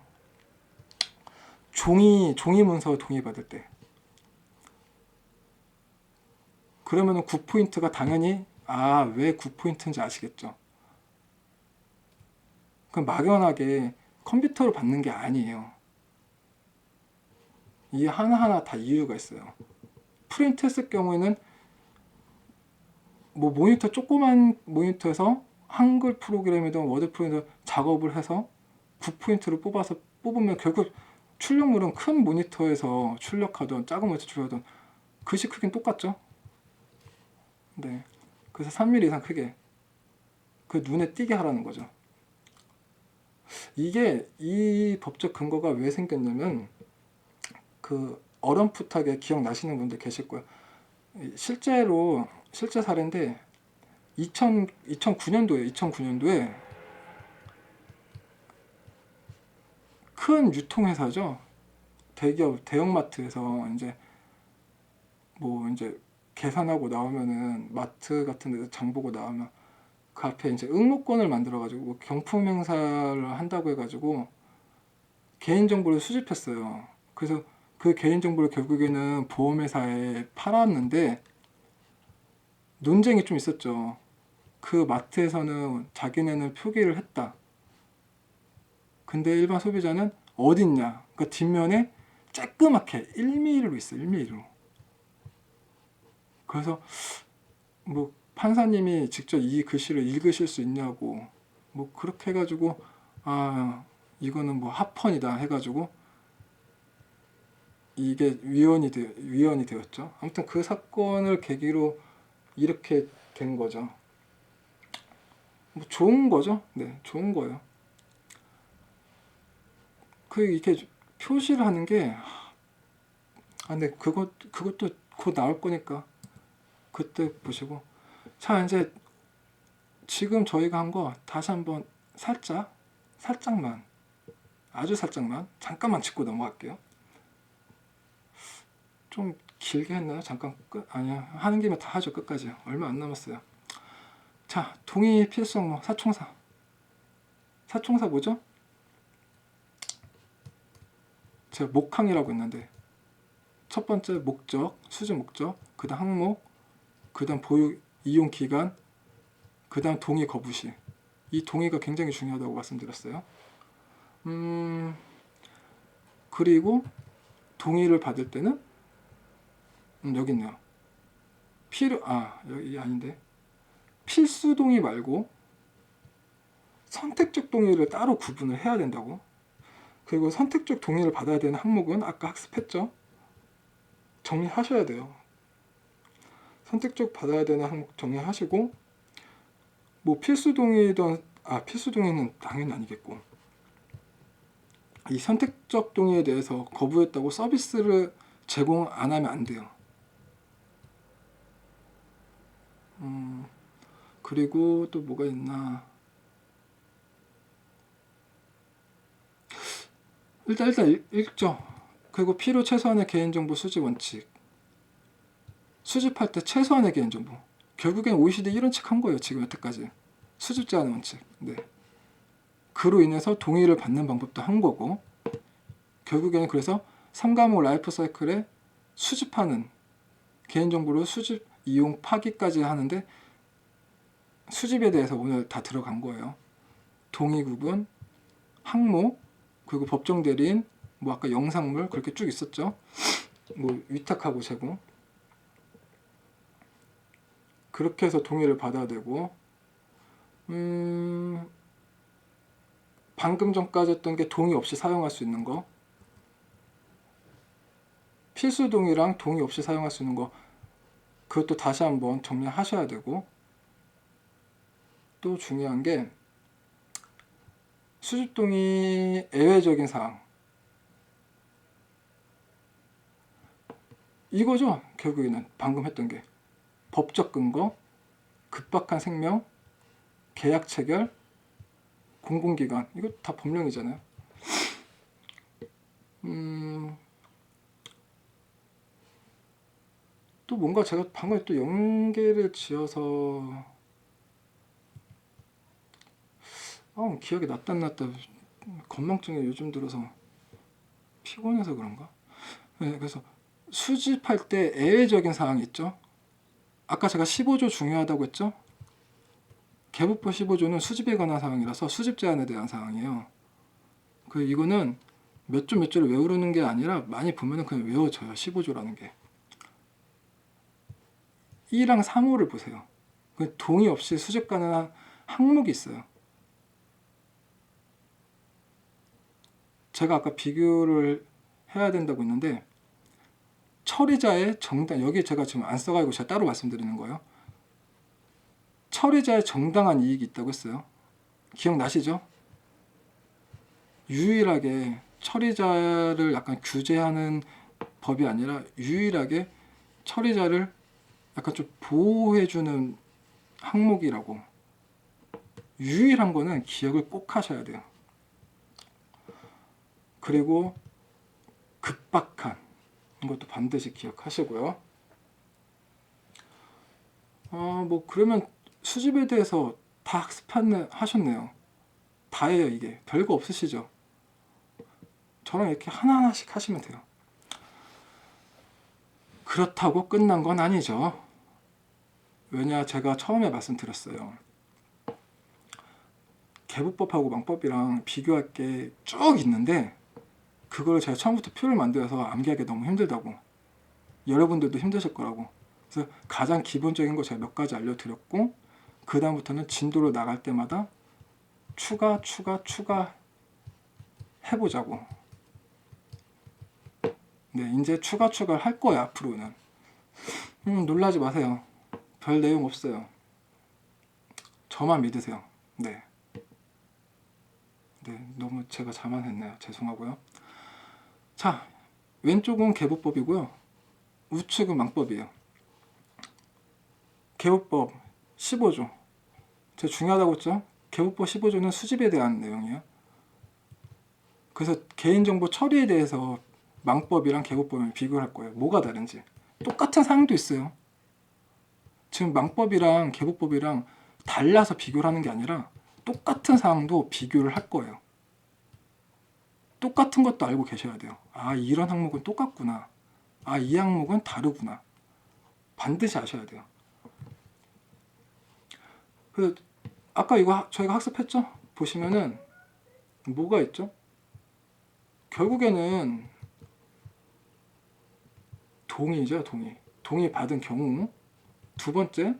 종이 문서 동의받을 때. 그러면은 9포인트가 당연히, 왜 9포인트인지 아시겠죠? 그럼 막연하게 컴퓨터로 받는 게 아니에요. 이 하나하나 다 이유가 있어요. 프린트 했을 경우에는 뭐 모니터, 조그만 모니터에서 한글 프로그램이든 워드 프로그램이든 작업을 해서 9포인트를 뽑으면 결국 출력물은 큰 모니터에서 출력하던 작은 모니터 출력하던 글씨 크기는 똑같죠? 네. 그래서 3mm 이상 크게, 그 눈에 띄게 하라는 거죠. 이게 이 법적 근거가 왜 생겼냐면, 그 어렴풋하게 기억나시는 분들 계실 거예요. 실제 사례인데 2009년도에 큰 유통회사죠. 대기업 대형마트에서 이제 계산하고 나오면은, 마트 같은 데서 장 보고 나오면 그 앞에 이제 응모권을 만들어 가지고 경품 행사를 한다고 해가지고 개인정보를 수집했어요. 그래서 그 개인정보를 결국에는 보험회사에 팔았는데 논쟁이 좀 있었죠. 그 마트에서는 자기네는 표기를 했다. 근데 일반 소비자는 어딨냐? 그러니까 뒷면에 쬐끄맣게 1mm로 있어, 1mm로. 그래서 뭐 판사님이 직접 이 글씨를 읽으실 수 있냐고, 뭐 그렇게 해가지고 이거는 뭐 합헌이다 해가지고 이게 위헌이 되었죠. 아무튼 그 사건을 계기로 이렇게 된 거죠. 뭐 좋은 거죠. 네, 좋은 거예요. 이렇게 표시를 하는 게, 근데 그것도 곧 나올 거니까 그때 보시고. 자, 이제 지금 저희가 한 거 다시 한번 살짝만, 아주 살짝만 잠깐만 짚고 넘어갈게요. 좀 길게 했나요? 잠깐 아니야, 하는 김에 다 하죠. 끝까지 얼마 안 남았어요. 자, 동의 필수 항목 사총사. 사총사 뭐죠? 제가 목항이라고 했는데 첫 번째 목적, 수집 목적, 그 다음 항목, 그 다음 보유 이용 기간, 그 다음 동의 거부시. 이 동의가 굉장히 중요하다고 말씀드렸어요. 그리고 동의를 받을 때는 여기 있네요. 여기 아닌데 필수 동의 말고 선택적 동의를 따로 구분을 해야 된다고. 그리고 선택적 동의를 받아야 되는 항목은 아까 학습했죠? 정리하셔야 돼요. 선택적 받아야 되는 항목 정리하시고, 뭐 필수 동의든 필수 동의는 당연히 아니겠고, 이 선택적 동의에 대해서 거부했다고 서비스를 제공 안 하면 안 돼요. 그리고 또 뭐가 있나? 일단 읽죠. 그리고 필요 최소한의 개인정보 수집 원칙. 수집할 때 최소한의 개인정보. 결국엔 OECD 이런 책 한 거예요. 지금 여태까지. 수집 제한의 원칙. 네. 그로 인해서 동의를 받는 방법도 한 거고, 결국에는 그래서 3과목 라이프 사이클에 수집하는 개인정보를 수집, 이용, 파기까지 하는데 수집에 대해서 오늘 다 들어간 거예요. 동의 구분, 항목, 그리고 법정 대리인, 뭐 아까 영상물 그렇게 쭉 있었죠. 뭐 위탁하고 제공. 그렇게 해서 동의를 받아야 되고, 방금 전까지 했던 게 동의 없이 사용할 수 있는 거, 필수 동의랑 동의 없이 사용할 수 있는 거, 그것도 다시 한번 정리하셔야 되고, 또 중요한 게 수집 동의 예외적인 사항, 이거죠. 결국에는 방금 했던 게 법적 근거, 급박한 생명, 계약 체결, 공공기관, 이거 다 법령이잖아요. 또 뭔가 제가 방금 또 연계를 지어서 기억이 났다 건망증이 요즘 들어서 피곤해서 그런가? 네, 그래서 수집할 때 예외적인 사항이 있죠. 아까 제가 15조 중요하다고 했죠. 개부법 15조는 수집에 관한 사항이라서 수집 제한에 대한 사항이에요. 이거는 몇 조를 외우는 게 아니라 많이 보면은 그냥 외워져요. 15조라는 게. 2랑 3호를 보세요. 동의 없이 수집 가능한 항목이 있어요. 제가 아까 비교를 해야 된다고 했는데 처리자의 정당, 여기 제가 지금 안 써가지고 제가 따로 말씀드리는 거예요. 처리자의 정당한 이익이 있다고 했어요. 기억나시죠? 유일하게 처리자를 약간 규제하는 법이 아니라 유일하게 처리자를 약간 좀 보호해주는 항목이라고. 유일한 거는 기억을 꼭 하셔야 돼요. 그리고 급박한 것도 반드시 기억하시고요. 뭐 그러면 수집에 대해서 다 학습하셨네요. 다예요. 이게 별거 없으시죠? 저랑 이렇게 하나하나씩 하시면 돼요. 그렇다고 끝난 건 아니죠. 왜냐, 제가 처음에 말씀드렸어요. 개부법하고 망법이랑 비교할 게 쭉 있는데 그걸 제가 처음부터 표를 만들어서 암기하기 너무 힘들다고. 여러분들도 힘드실 거라고. 그래서 가장 기본적인 거 제가 몇 가지 알려드렸고, 그 다음부터는 진도로 나갈 때마다 추가 해보자고. 네, 이제 추가를 할 거야, 앞으로는. 놀라지 마세요. 별 내용 없어요. 저만 믿으세요. 네, 너무 제가 자만했네요. 죄송하고요. 자, 왼쪽은 개부법이고요. 우측은 망법이에요. 개부법 15조. 제가 중요하다고 했죠? 개부법 15조는 수집에 대한 내용이에요. 그래서 개인정보 처리에 대해서 망법이랑 개부법을 비교할 거예요. 뭐가 다른지. 똑같은 사항도 있어요. 지금 망법이랑 개부법이랑 달라서 비교를 하는 게 아니라 똑같은 사항도 비교를 할 거예요. 똑같은 것도 알고 계셔야 돼요. 아, 이런 항목은 똑같구나. 아, 이 항목은 다르구나. 반드시 아셔야 돼요. 그 아까 이거 저희가 학습했죠? 보시면은 뭐가 있죠? 결국에는 동의죠, 동의. 동의 받은 경우. 두 번째,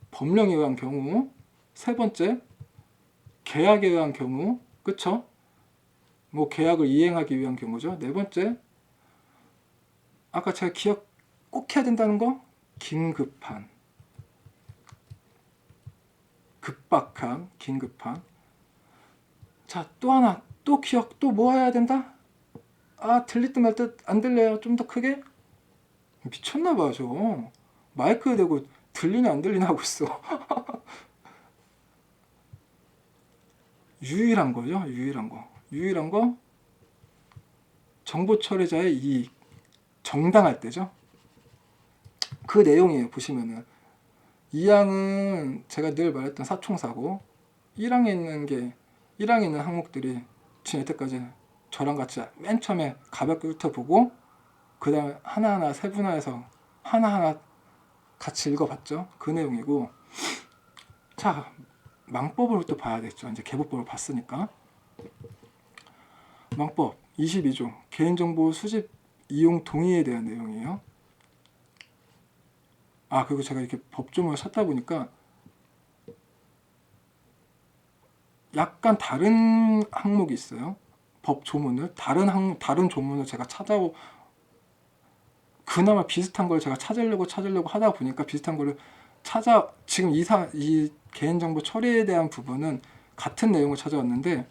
법령에 의한 경우. 세 번째, 계약에 의한 경우. 그쵸? 뭐 계약을 이행하기 위한 경우죠. 네 번째, 아까 제가 기억 꼭 해야 된다는 거? 긴급한, 급박한, 긴급한. 자, 또 하나, 또 기억, 또 뭐 해야 된다? 아, 들릴 듯 말 듯 안 들려요? 좀 더 크게? 미쳤나봐요, 저. 마이크 대고 들리냐 안 들리냐 하고 있어. 유일한 거죠, 유일한 거. 유일한 거, 정보 처리자의 이익. 정당할 때죠. 그 내용이에요, 보시면은. 2항은 제가 늘 말했던 사총사고, 1항에 있는 항목들이 지금 여태까지 저랑 같이 맨 처음에 가볍게 훑어보고, 그 다음에 하나하나 세분화해서 하나하나 같이 읽어봤죠. 그 내용이고, 자, 망법을 또 봐야겠죠. 이제 개보법을 봤으니까. 망법 22조 개인정보 수집 이용 동의에 대한 내용이에요. 아, 그리고 제가 이렇게 법조문을 찾다 보니까 약간 다른 항목이 있어요. 법 조문을 다른 조문을 제가 찾아오 그나마 비슷한 걸 제가 찾으려고 하다 보니까 비슷한 거를 지금 이 개인정보 처리에 대한 부분은 같은 내용을 찾아왔는데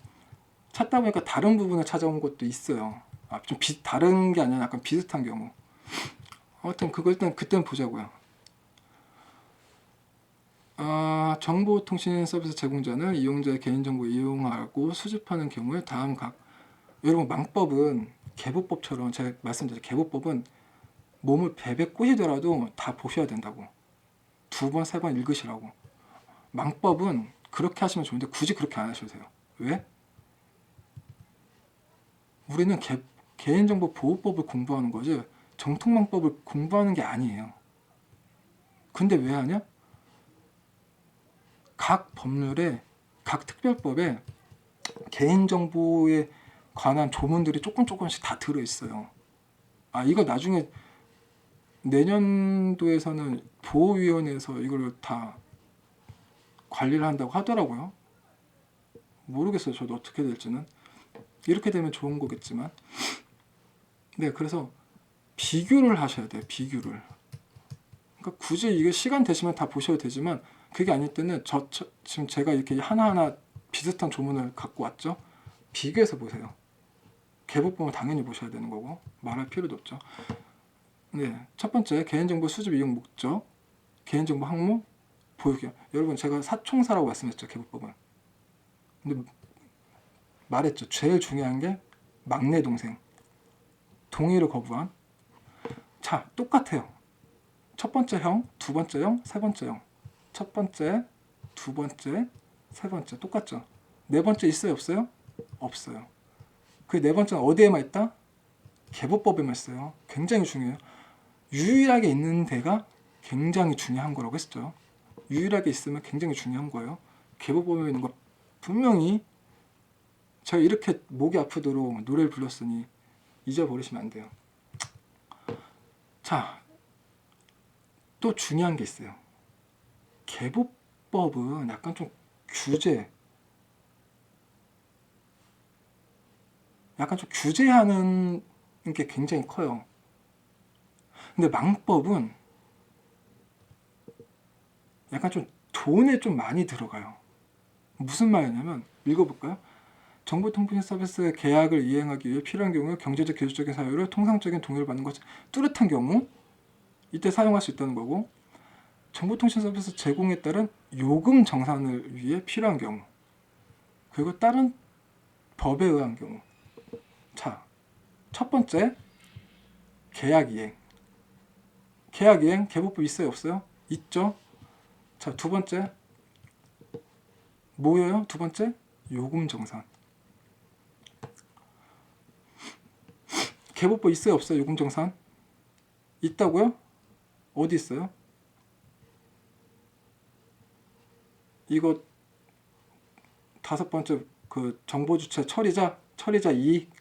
찾다 보니까 다른 부분을 찾아온 것도 있어요. 아, 좀 다른 게 아니라 약간 비슷한 경우. 아무튼 그걸 일단 그때는 보자고요. 아, 정보통신 서비스 제공자는 이용자의 개인정보 이용하고 수집하는 경우에 다음 여러분, 망법은 개보법처럼 제가 말씀드린 개보법은 몸을 베베 꼬시더라도 다 보셔야 된다고. 두 번, 세 번 읽으시라고. 망법은 그렇게 하시면 좋은데 굳이 그렇게 안 하셔도 돼요. 왜? 우리는 개인정보 보호법을 공부하는 거지 정통망법을 공부하는 게 아니에요. 근데 왜 하냐? 각 법률에, 각 특별법에 개인정보에 관한 조문들이 조금씩 다 들어있어요. 아, 이거 나중에 내년도에서는 보호위원회에서 이걸 다 관리를 한다고 하더라고요. 모르겠어요. 저도 어떻게 될지는. 이렇게 되면 좋은 거겠지만. 네, 그래서 비교를 하셔야 돼요. 비교를. 그러니까 굳이 이게 시간 되시면 다 보셔도 되지만 그게 아닐 때는 지금 제가 이렇게 하나하나 비슷한 조문을 갖고 왔죠. 비교해서 보세요. 개보법은 당연히 보셔야 되는 거고 말할 필요도 없죠. 네, 첫 번째 개인정보 수집 이용 목적, 개인정보 항목, 보유기한. 여러분, 제가 사총사라고 말씀했죠. 개보법은. 근데 말했죠. 제일 중요한 게 막내 동생 동의를 거부한. 자, 똑같아요. 첫 번째 형, 두 번째 형, 세 번째 형. 첫 번째, 두 번째, 세 번째 똑같죠. 네 번째 있어요, 없어요? 없어요. 그 네 번째는 어디에만 있다? 개보법에만 있어요. 굉장히 중요해요. 유일하게 있는 데가 굉장히 중요한 거라고 했죠. 유일하게 있으면 굉장히 중요한 거예요. 개보법에 있는 거 분명히 제가 이렇게 목이 아프도록 노래를 불렀으니 잊어버리시면 안 돼요. 자, 또 중요한 게 있어요. 개보법은 약간 좀 약간 좀 규제하는 게 굉장히 커요. 근데 망법은 약간 좀 돈에 좀 많이 들어가요. 무슨 말이냐면 읽어볼까요? 정보통신 서비스 계약을 이행하기 위해 필요한 경우 경제적 기술적인 사유로 통상적인 동의를 받는 것 뚜렷한 경우 이때 사용할 수 있다는 거고, 정보통신 서비스 제공에 따른 요금 정산을 위해 필요한 경우, 그리고 다른 법에 의한 경우. 자, 첫 번째 계약 이행. 계약 이행 개보법 있어요, 없어요? 있죠. 자, 두 번째 뭐예요? 두 번째, 요금정산. 개보법 있어요, 없어요? 요금정산 있다고요? 어디 있어요? 이거 다섯 번째 그 정보주체 처리자 이익.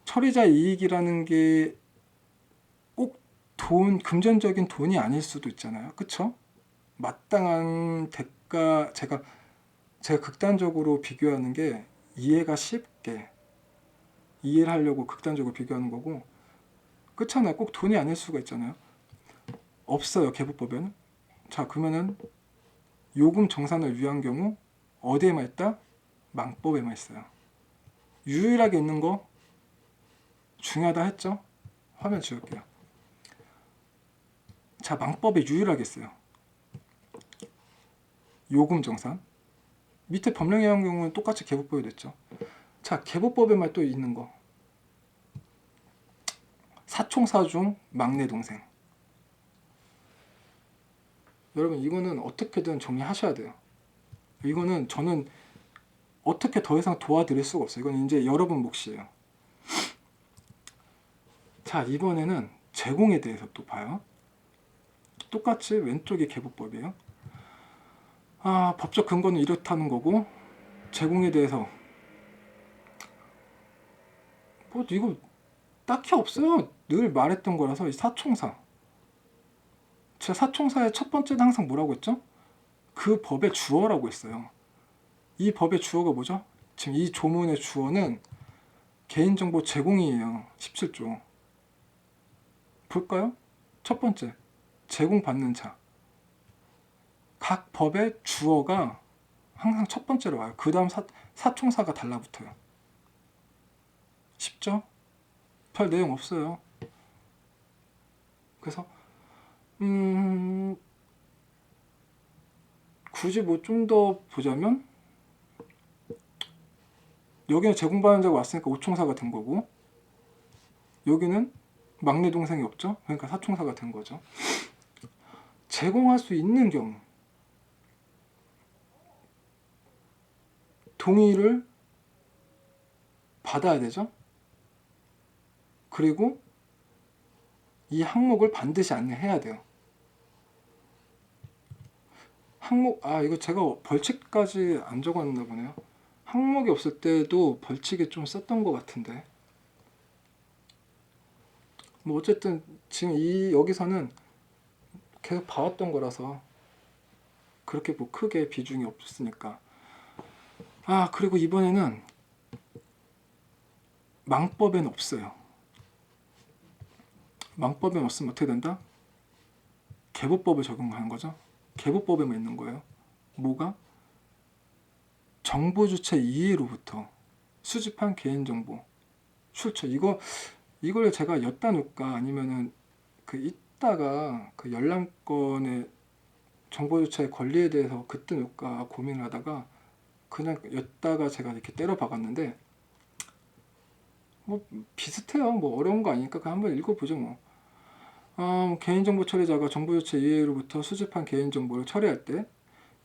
처리자 이익이라는 게 꼭 금전적인 돈이 아닐 수도 있잖아요. 그쵸? 마땅한 대가, 제가 극단적으로 비교하는 게 이해가 쉽게 이해를 하려고 극단적으로 비교하는 거고, 그렇잖아요. 꼭 돈이 아닐 수가 있잖아요. 없어요, 개보법에는. 자, 그러면은 요금 정산을 위한 경우 어디에만 있다? 망법에만 있어요. 유일하게 있는 거 중요하다 했죠? 화면 지울게요. 자, 망법에 유일하게 있어요. 요금 정산. 밑에 법령에 의한 경우는 똑같이 개보법이 됐죠. 자, 개보법에만 또 있는 거. 사총사 중 막내 동생. 여러분, 이거는 어떻게든 정리하셔야 돼요. 이거는 저는 어떻게 더 이상 도와드릴 수가 없어요. 이건 이제 여러분 몫이에요. 자, 이번에는 제공에 대해서 또 봐요. 똑같이 왼쪽이 개보법이에요. 법적 근거는 이렇다는 거고, 제공에 대해서 뭐 이거 딱히 없어요. 늘 말했던 거라서. 이 사총사, 제가 사총사의 첫 번째는 항상 뭐라고 했죠? 그 법의 주어라고 했어요. 이 법의 주어가 뭐죠? 지금 이 조문의 주어는 개인정보 제공이에요. 17조 볼까요? 첫 번째, 제공받는 자. 각 법의 주어가 항상 첫 번째로 와요. 그 다음 사총사가 달라붙어요. 쉽죠? 별 내용 없어요. 그래서 굳이 뭐 좀 더 보자면, 여기는 제공받는 자가 왔으니까 오총사가 된 거고, 여기는 막내 동생이 없죠? 그러니까 사총사가 된 거죠. 제공할 수 있는 경우 동의를 받아야 되죠. 그리고 이 항목을 반드시 안내해야 돼요. 항목, 이거 제가 벌칙까지 안 적었나 보네요. 항목이 없을 때도 벌칙에 좀 썼던 것 같은데, 뭐 어쨌든 지금 여기서는 계속 봐왔던 거라서 그렇게 뭐 크게 비중이 없으니까. 그리고 이번에는 망법에는 없어요. 망법에는 없으면 어떻게 된다? 개보법을 적용하는 거죠. 개보법에만 있는 거예요. 뭐가? 정보주체 이해로부터 수집한 개인정보 출처. 이걸 제가 엿다 놓을까, 아니면은 이따가 그 열람권의 정보주체의 권리에 대해서 그때 놓을까 고민을 하다가 그냥 엿다가 제가 이렇게 때려 박았는데, 뭐 비슷해요. 뭐 어려운 거 아니니까 그냥 한번 읽어보죠 뭐. 개인정보 처리자가 정보주체 이해로부터 수집한 개인정보를 처리할 때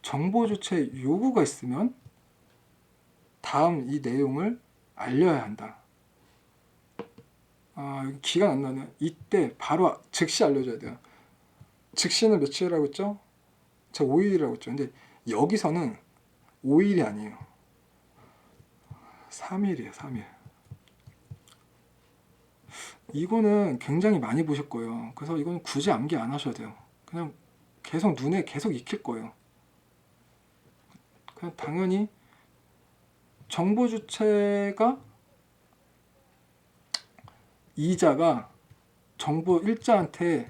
정보주체 요구가 있으면 다음 이 내용을 알려야 한다. 기간 안 나네. 이때 바로 즉시 알려줘야 돼요. 즉시는 며칠이라고 했죠? 제가 5일이라고 했죠. 근데 여기서는 5일이 아니에요. 3일이에요. 3일. 이거는 굉장히 많이 보실 거예요. 그래서 이건 굳이 암기 안 하셔도 돼요. 그냥 계속 눈에 계속 익힐 거예요. 그냥 당연히 정보 주체가, 이자가 정보 일자한테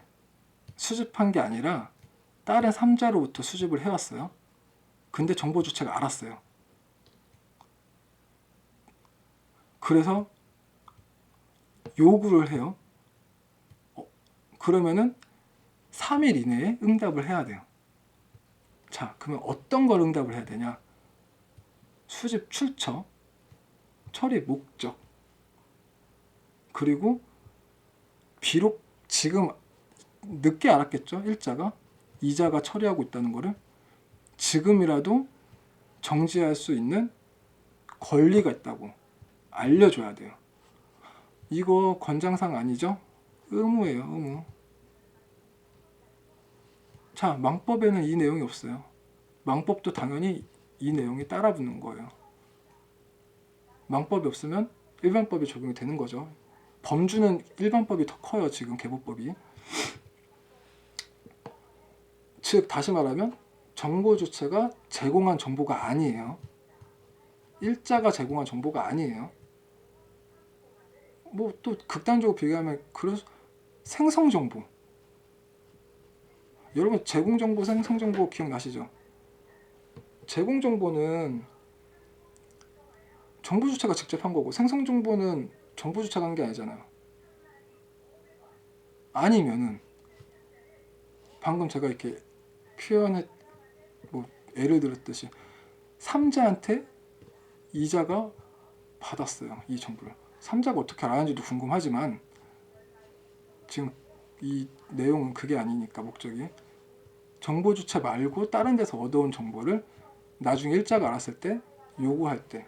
수집한 게 아니라 다른 3자로부터 수집을 해왔어요. 근데 정보 주체가 알았어요. 그래서 요구를 해요. 그러면은 3일 이내에 응답을 해야 돼요. 자, 그러면 어떤 걸 응답을 해야 되냐? 수집 출처, 처리 목적, 그리고 비록 지금 늦게 알았겠죠? 일자가 이자가 처리하고 있다는 거를 지금이라도 정지할 수 있는 권리가 있다고 알려줘야 돼요. 이거 권장사항 아니죠? 의무예요, 의무. 자, 망법에는 이 내용이 없어요. 망법도 당연히 이 내용이 따라붙는 거예요. 망법이 없으면 일반법이 적용이 되는 거죠. 범주는 일반법이 더 커요, 지금 개보법이. 즉 다시 말하면 정보 주체가 제공한 정보가 아니에요. 일자가 제공한 정보가 아니에요. 뭐 또 극단적으로 비교하면 생성 정보. 여러분 제공 정보, 생성 정보 기억나시죠? 제공 정보는 정보 주체가 직접 한 거고 생성 정보는 정보 주체가 한 게 아니잖아요. 아니면은 방금 제가 이렇게 뭐 예를 들었듯이 삼자한테 이자가 받았어요. 이 정보를. 삼자가 어떻게 알았는지도 궁금하지만 지금 이 내용은 그게 아니니까 목적이 정보 주체 말고 다른 데서 얻어온 정보를 나중에 일자가 알았을 때 요구할 때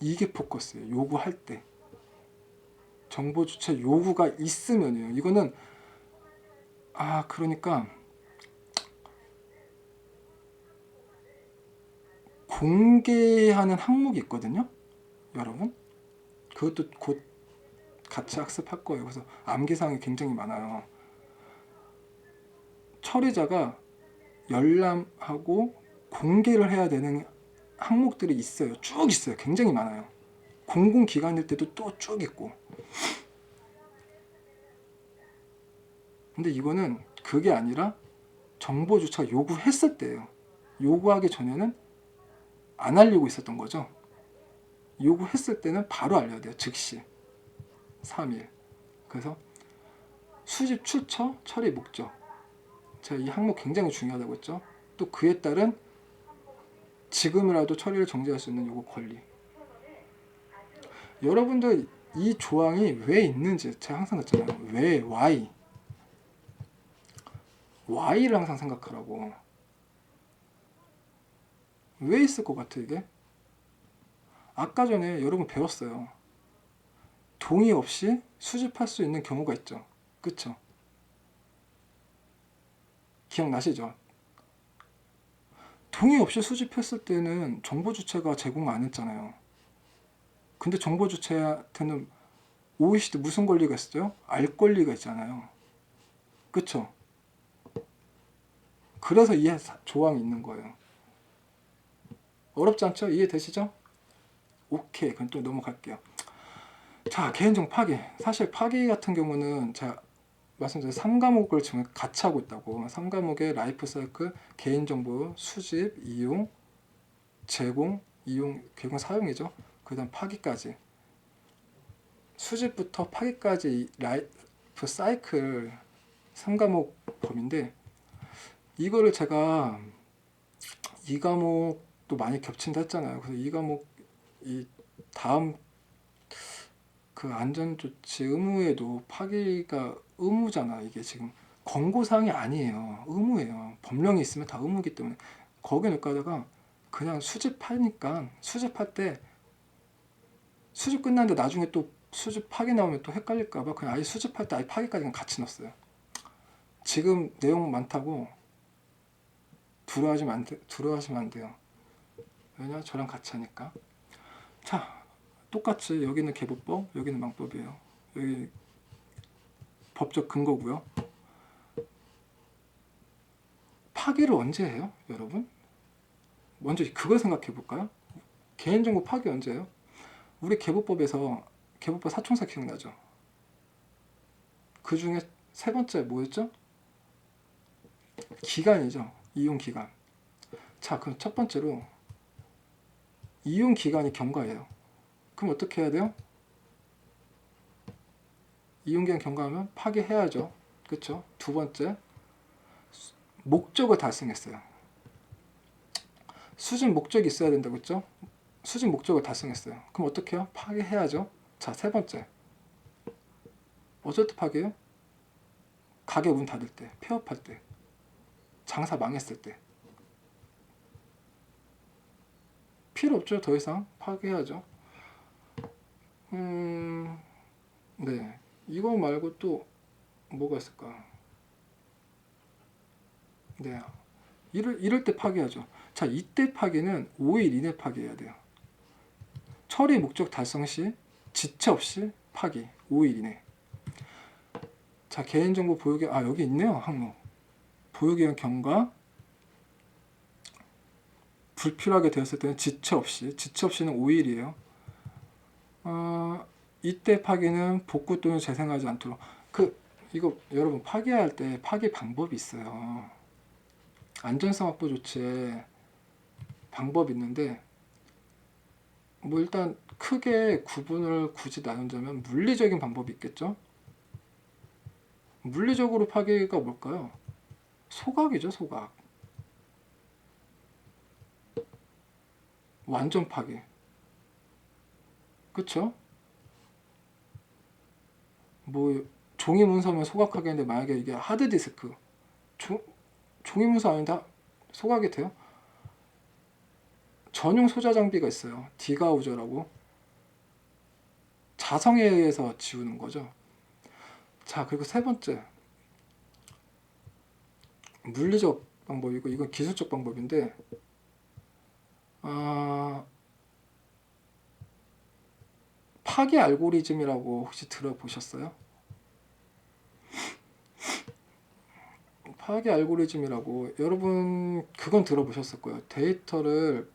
이게 포커스예요. 요구할 때 정보 주체 요구가 있으면요. 이거는 그러니까 공개하는 항목이 있거든요. 여러분 그것도 곧 같이 학습할 거예요. 그래서 암기사항이 굉장히 많아요. 처리자가 열람하고 공개를 해야 되는 항목들이 있어요. 쭉 있어요. 굉장히 많아요. 공공기관일 때도 또 쭉 있고. 근데 이거는 그게 아니라 정보 주체가 요구했을 때예요. 요구하기 전에는 안 알리고 있었던 거죠. 요구했을 때는 바로 알려야 돼요. 즉시 3일. 그래서 수집 출처 처리 목적. 제가 이 항목 굉장히 중요하다고 했죠. 또 그에 따른 지금이라도 처리를 정지할 수 있는 요구 권리. 여러분들 이 조항이 왜 있는지 제가 항상 그랬잖아요. 왜? why? why를 항상 생각하라고. 왜 있을 것 같아 이게? 아까 전에 여러분 배웠어요. 동의 없이 수집할 수 있는 경우가 있죠. 그쵸? 기억나시죠? 동의 없이 수집했을 때는 정보 주체가 제공 안 했잖아요. 근데 정보 주체한테는 OECD 무슨 권리가 있어요? 알 권리가 있잖아요. 그쵸? 그래서 이 조항이 있는 거예요. 어렵지 않죠? 이해되시죠? 오케이. 그럼 또 넘어갈게요. 자, 개인정보 파기. 사실 파기 같은 경우는 제가 말씀드린 3과목을 지금 같이 하고 있다고. 3과목의 라이프 사이클, 개인정보 수집, 이용, 제공, 이용, 개공 사용이죠. 그 다음 파기까지. 수집부터 파기까지 라이프 사이클 3과목 범인데 이거를 제가 이 과목도 많이 겹친다 했잖아요. 그래서 이 과목 이 다음 그 안전조치 의무에도 파기가 의무잖아. 이게 지금 권고사항이 아니에요. 의무예요. 법령이 있으면 다 의무이기 때문에 거기에 넣고 하다가 그냥 수집하니까 수집할 때 수집 끝났는데 나중에 또 수집 파기 나오면 또 헷갈릴까봐 그냥 아예 수집할 때 아예 파기까지 같이 넣었어요. 지금 내용 많다고 두려워하시면 안 돼요. 왜냐? 저랑 같이 하니까. 자, 똑같이 여기는 개보법, 여기는 망법이에요. 여기 법적 근거고요. 파기를 언제 해요, 여러분? 먼저 그걸 생각해 볼까요? 개인정보 파기 언제 해요? 우리 개보법에서 개보법 사총사 기억나죠? 그 중에 세 번째 뭐였죠? 기간이죠. 이용 기간. 자, 그럼 첫 번째로 이용 기간이 경과예요. 그럼 어떻게 해야 돼요? 이용 기간 경과하면 파기해야죠. 그렇죠? 두 번째, 목적을 달성했어요. 수집 목적이 있어야 된다고 했죠? 수집 목적을 달성했어요. 그럼 어떻게 해요? 파기해야죠. 자, 세 번째. 어쩔 때 파기해요? 가게 문 닫을 때, 폐업할 때. 장사 망했을 때. 필요 없죠. 더 이상 파괴해야죠. 네. 이거 말고 또 뭐가 있을까? 네. 이럴 때 파괴하죠. 자, 이때 파괴는 5일 이내 파괴해야 돼요. 처리 목적 달성 시 지체 없이 파기 5일 이내. 자, 개인정보 보유기 여기 있네요. 항목 보유기한 경과 불필요하게 되었을 때는 지체 없이는 5일이에요. 이때 파기는 복구 또는 재생하지 않도록. 이거 여러분 파기할 때 파기 방법이 있어요. 안전성 확보 조치에 방법이 있는데 뭐 일단 크게 구분을 굳이 나눈다면 물리적인 방법이 있겠죠. 물리적으로 파기가 뭘까요? 소각이죠. 소각. 완전 파기. 그쵸? 뭐 종이 문서면 소각하겠는데 만약에 이게 하드디스크 종이 문서 아닌데 소각이 돼요? 전용 소자 장비가 있어요. 디가우저라고. 자성에 의해서 지우는 거죠. 자, 그리고 세 번째 물리적 방법이고 이건 기술적 방법인데 파괴 알고리즘이라고 혹시 들어보셨어요? 파괴 알고리즘이라고 여러분 그건 들어보셨을 거예요. 데이터를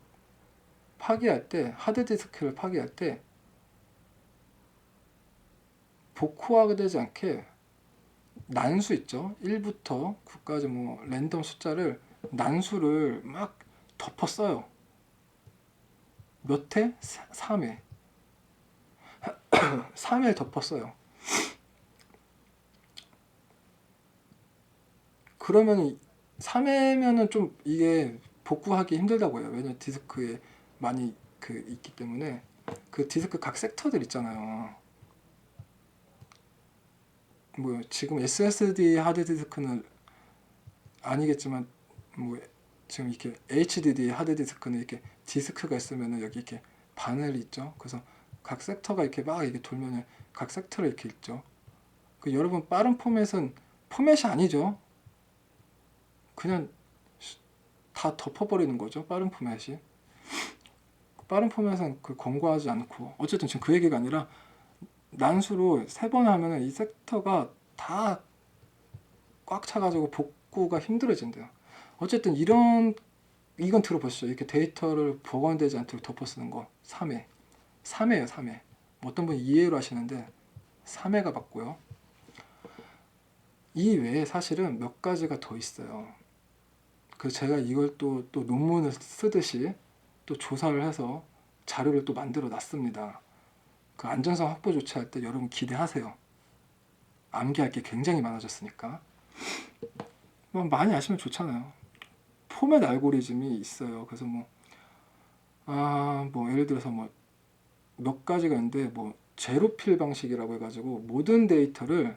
파괴할 때 하드디스크를 파괴할 때 복구하게 되지 않게 난수 있죠. 1부터 9까지 뭐 랜덤 숫자를 난수를 막 덮어 써요. 몇 회? 3회. 3회 덮어 써요. 그러면 3회면은 좀 이게 복구하기 힘들다고 해요. 왜냐면 디스크에 많이 있기 때문에 그 디스크 각 섹터들 있잖아요. 뭐 지금 SSD 하드디스크는 아니겠지만 뭐 지금 이렇게 HDD 하드디스크는 이렇게 디스크가 있으면은 여기 이렇게 바늘이 있죠. 그래서 각 섹터가 이렇게 막 이렇게 돌면은 각 섹터를 이렇게 있죠. 여러분 빠른 포맷은 포맷이 아니죠. 그냥 다 덮어버리는 거죠. 빠른 포맷이. 빠른 포맷은 권고하지 않고 어쨌든 지금 그 얘기가 아니라 난수로 3번 하면은 이 섹터가 다 꽉 차가지고 복구가 힘들어진대요. 어쨌든 이건 들어보시죠. 이렇게 데이터를 보관되지 않도록 덮어 쓰는 거 3회. 3회예요. 3회. 어떤 분이 2회로 하시는데 3회가 맞고요. 이 외에 사실은 몇 가지가 더 있어요. 제가 이걸 또 논문을 쓰듯이 또 조사를 해서 자료를 또 만들어 놨습니다. 안전성 확보 조치할 때 여러분 기대하세요. 암기할 게 굉장히 많아졌으니까. 많이 아시면 좋잖아요. 포맷 알고리즘이 있어요. 그래서 뭐 예를 들어서 뭐 몇 가지가 있는데 뭐 제로필 방식이라고 해가지고 모든 데이터를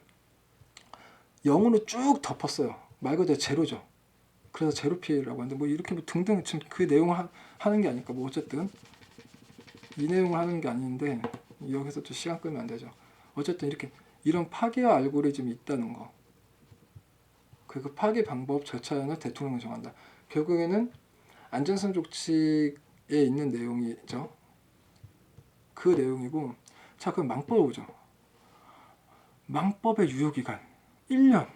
0으로 쭉 덮었어요. 말 그대로 제로죠. 그래서 제로필이라고 하는데 뭐 이렇게 뭐 등등 지금 그 내용을 하는 게 아니까 뭐 어쨌든 이 내용을 하는 게 아닌데 여기서 또 시간 끌면 안 되죠. 어쨌든 이런 파괴와 알고리즘이 있다는 거. 그 파괴 방법 절차는 대통령이 정한다. 결국에는 안전성 조치에 있는 내용이죠. 그 내용이고, 자, 그럼 망법 오죠. 망법의 유효기간 1년.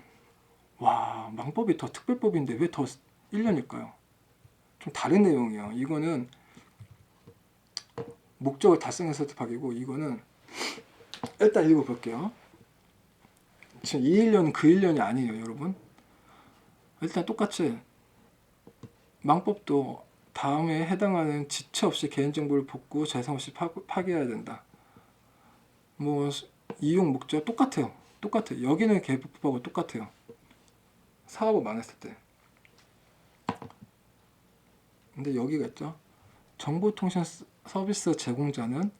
와, 망법이 더 특별법인데 왜 더 1년일까요? 좀 다른 내용이에요. 이거는 목적을 달성했을 때 파기고, 이거는 일단 읽어볼게요. 지금 이 1년은 그 1년이 아니에요, 여러분. 일단 똑같이 망법도 다음에 해당하는 지체 없이 개인정보를 복구, 재생 없이 파괴해야 된다. 뭐 이용 목적 똑같아요. 여기는 개법하고 똑같아요. 사업을 망했을 때. 근데 여기가 있죠. 정보통신 서비스 제공자는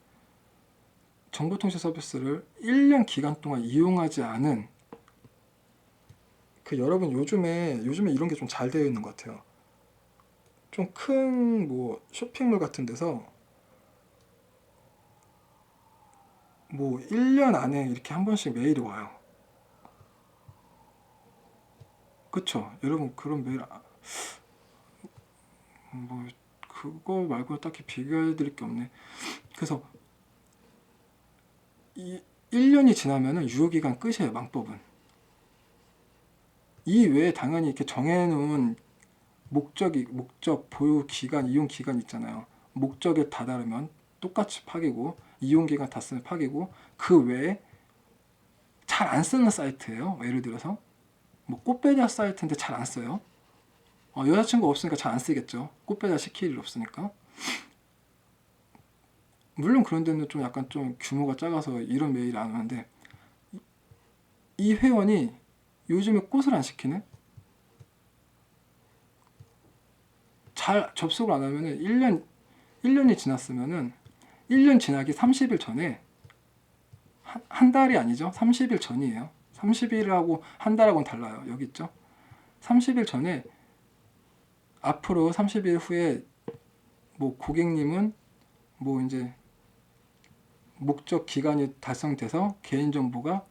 정보통신 서비스를 1년 기간 동안 이용하지 않은 그 여러분 요즘에 이런 게 좀 잘 되어 있는 것 같아요. 좀 큰 뭐 쇼핑몰 같은 데서 뭐 1년 안에 이렇게 한 번씩 메일이 와요. 그쵸? 여러분 그런 메일 뭐 그거 말고 딱히 비교해 드릴 게 없네. 그래서 이 1년이 지나면은 유효기간 끝이에요, 망법은. 이 외에 당연히 이렇게 정해놓은 목적, 보유 기간, 이용 기간 있잖아요. 목적에 다다르면 똑같이 파기고, 이용 기간 다 쓰면 파기고, 그 외에 잘 안 쓰는 사이트예요. 예를 들어서 뭐 꽃배자 사이트인데 잘 안 써요. 여자친구 없으니까 잘 안 쓰겠죠. 꽃배자 시킬 일 없으니까. 물론 그런 데는 좀 약간 좀 규모가 작아서 이런 메일 안 오는데, 이 회원이 요즘에 꽃을 안 시키네? 잘 접속을 안 하면은 1년이 지났으면은 1년 지나기 30일 전에 한 달이 아니죠. 30일 전이에요. 30일하고 한 달하고는 달라요. 여기 있죠. 30일 전에 앞으로 30일 후에 뭐 고객님은 뭐 이제 목적 기간이 달성돼서 개인정보가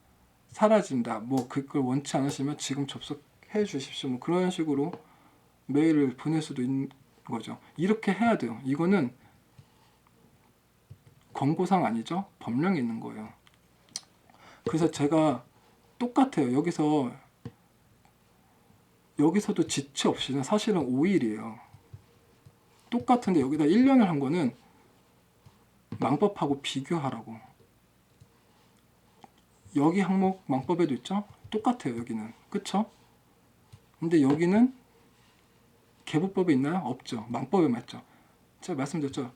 사라진다. 뭐 그걸 원치 않으시면 지금 접속해 주십시오. 뭐 그런 식으로 메일을 보낼 수도 있는 거죠. 이렇게 해야 돼요. 이거는 권고사항 아니죠? 법령에 있는 거예요. 그래서 제가 똑같아요. 여기서도 지체 없이는 사실은 5일이에요. 똑같은데 여기다 1년을 한 거는 망법하고 비교하라고. 여기 항목 망법에도 있죠? 똑같아요. 여기는. 그쵸? 근데 여기는 계보법에 있나요? 없죠. 망법에만 있죠. 제가 말씀드렸죠.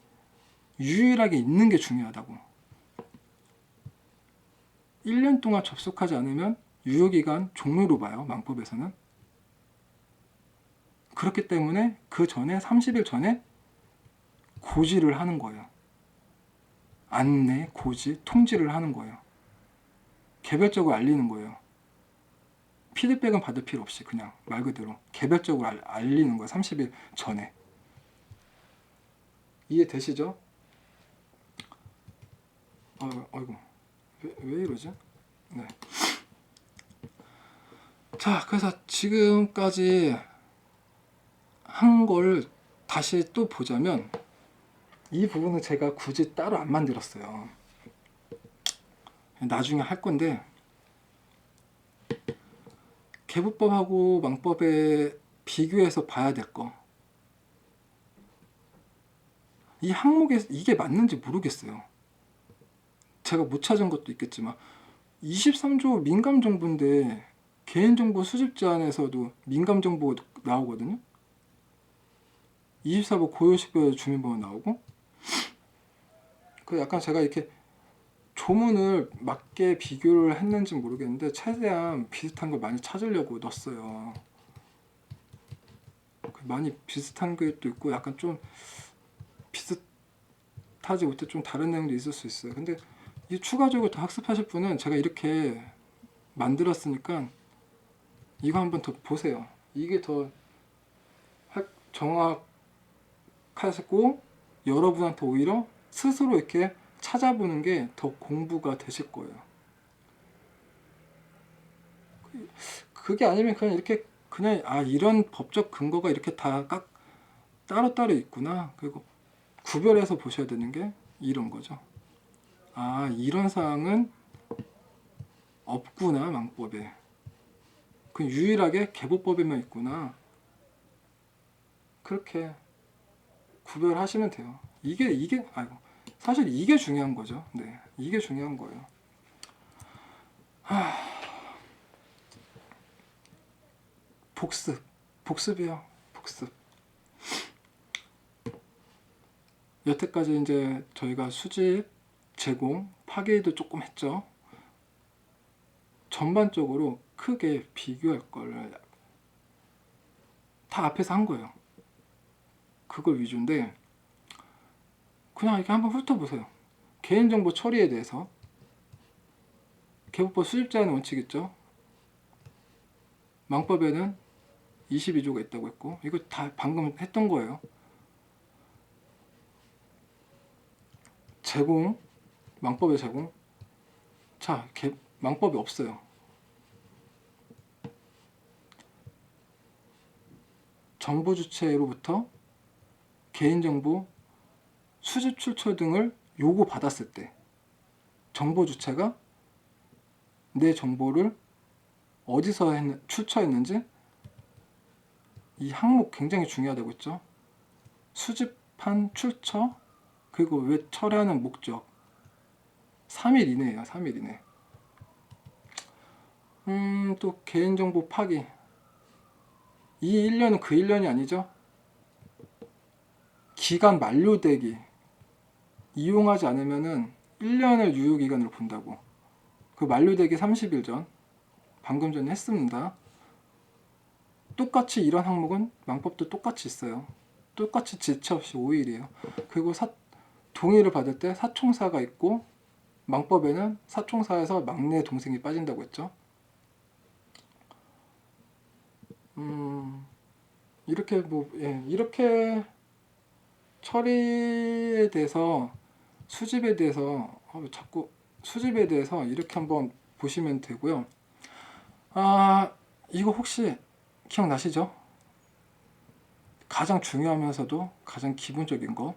유일하게 있는 게 중요하다고. 1년 동안 접속하지 않으면 유효기간 종료로 봐요. 망법에서는. 그렇기 때문에 그 전에 30일 전에 고지를 하는 거예요. 안내, 고지, 통지를 하는 거예요. 개별적으로 알리는 거예요. 피드백은 받을 필요 없이 그냥 말 그대로 개별적으로 알리는 거예요. 30일 전에. 이해되시죠? 아이고 왜 이러지? 네. 자, 그래서 지금까지 한 걸 다시 또 보자면 이 부분은 제가 굳이 따로 안 만들었어요. 나중에 할 건데 계부법하고 망법에 비교해서 봐야 될 거. 이 항목에 이게 맞는지 모르겠어요. 제가 못 찾은 것도 있겠지만 23조 민감정보인데 개인정보 수집 제한에서도 민감정보 나오거든요. 24부 고요식별 주민번호 나오고 그 약간 제가 이렇게 조문을 맞게 비교를 했는지 모르겠는데 최대한 비슷한 걸 많이 찾으려고 넣었어요. 많이 비슷한 것도 있고 약간 좀 비슷하지 못해 좀 다른 내용도 있을 수 있어요. 근데 이 추가적으로 더 학습하실 분은 제가 이렇게 만들었으니까 이거 한번 더 보세요. 이게 더 정확하시고 여러분한테 오히려 스스로 이렇게 찾아보는 게 더 공부가 되실 거예요. 그게 아니면 그냥 이렇게 그냥 이런 법적 근거가 이렇게 다 따로따로 있구나. 그리고 구별해서 보셔야 되는 게 이런 거죠. 이런 사항은 없구나 망법에. 그 유일하게 계보법에만 있구나. 그렇게 구별하시면 돼요. 사실 이게 중요한 거죠. 네, 이게 중요한 거예요. 복습이요. 복습. 여태까지 이제 저희가 수집, 제공, 파기도 조금 했죠. 전반적으로 크게 비교할 걸 다 앞에서 한 거예요. 그걸 위주인데 그냥 이렇게 한번 훑어보세요. 개인정보 처리에 대해서 계보법 수집 제한 원칙 있죠. 망법에는 22조가 있다고 했고, 이거 다 방금 했던 거예요. 제공, 망법의 제공. 자, 망법이 없어요. 정보 주체로부터 개인정보 수집 출처 등을 요구받았을 때 정보 주체가 내 정보를 어디서 출처했는지, 이 항목 굉장히 중요하다고 했죠. 수집한 출처, 그리고 왜 철회하는 목적. 3일 이내예요. 3일 이내. 또 개인정보 파기. 이 1년은 그 1년이 아니죠. 기간 만료되기. 이용하지 않으면은 1년을 유효기간으로 본다고. 그 만료되기 30일 전. 방금 전에 했습니다. 똑같이 이런 항목은 망법도 똑같이 있어요. 똑같이 지체 없이 5일이에요. 그리고 동의를 받을 때 사총사가 있고, 망법에는 사총사에서 막내 동생이 빠진다고 했죠. 이렇게 이렇게 처리에 대해서, 수집에 대해서 자꾸 수집에 대해서 이렇게 한번 보시면 되고요. 이거 혹시 기억나시죠? 가장 중요하면서도 가장 기본적인 거.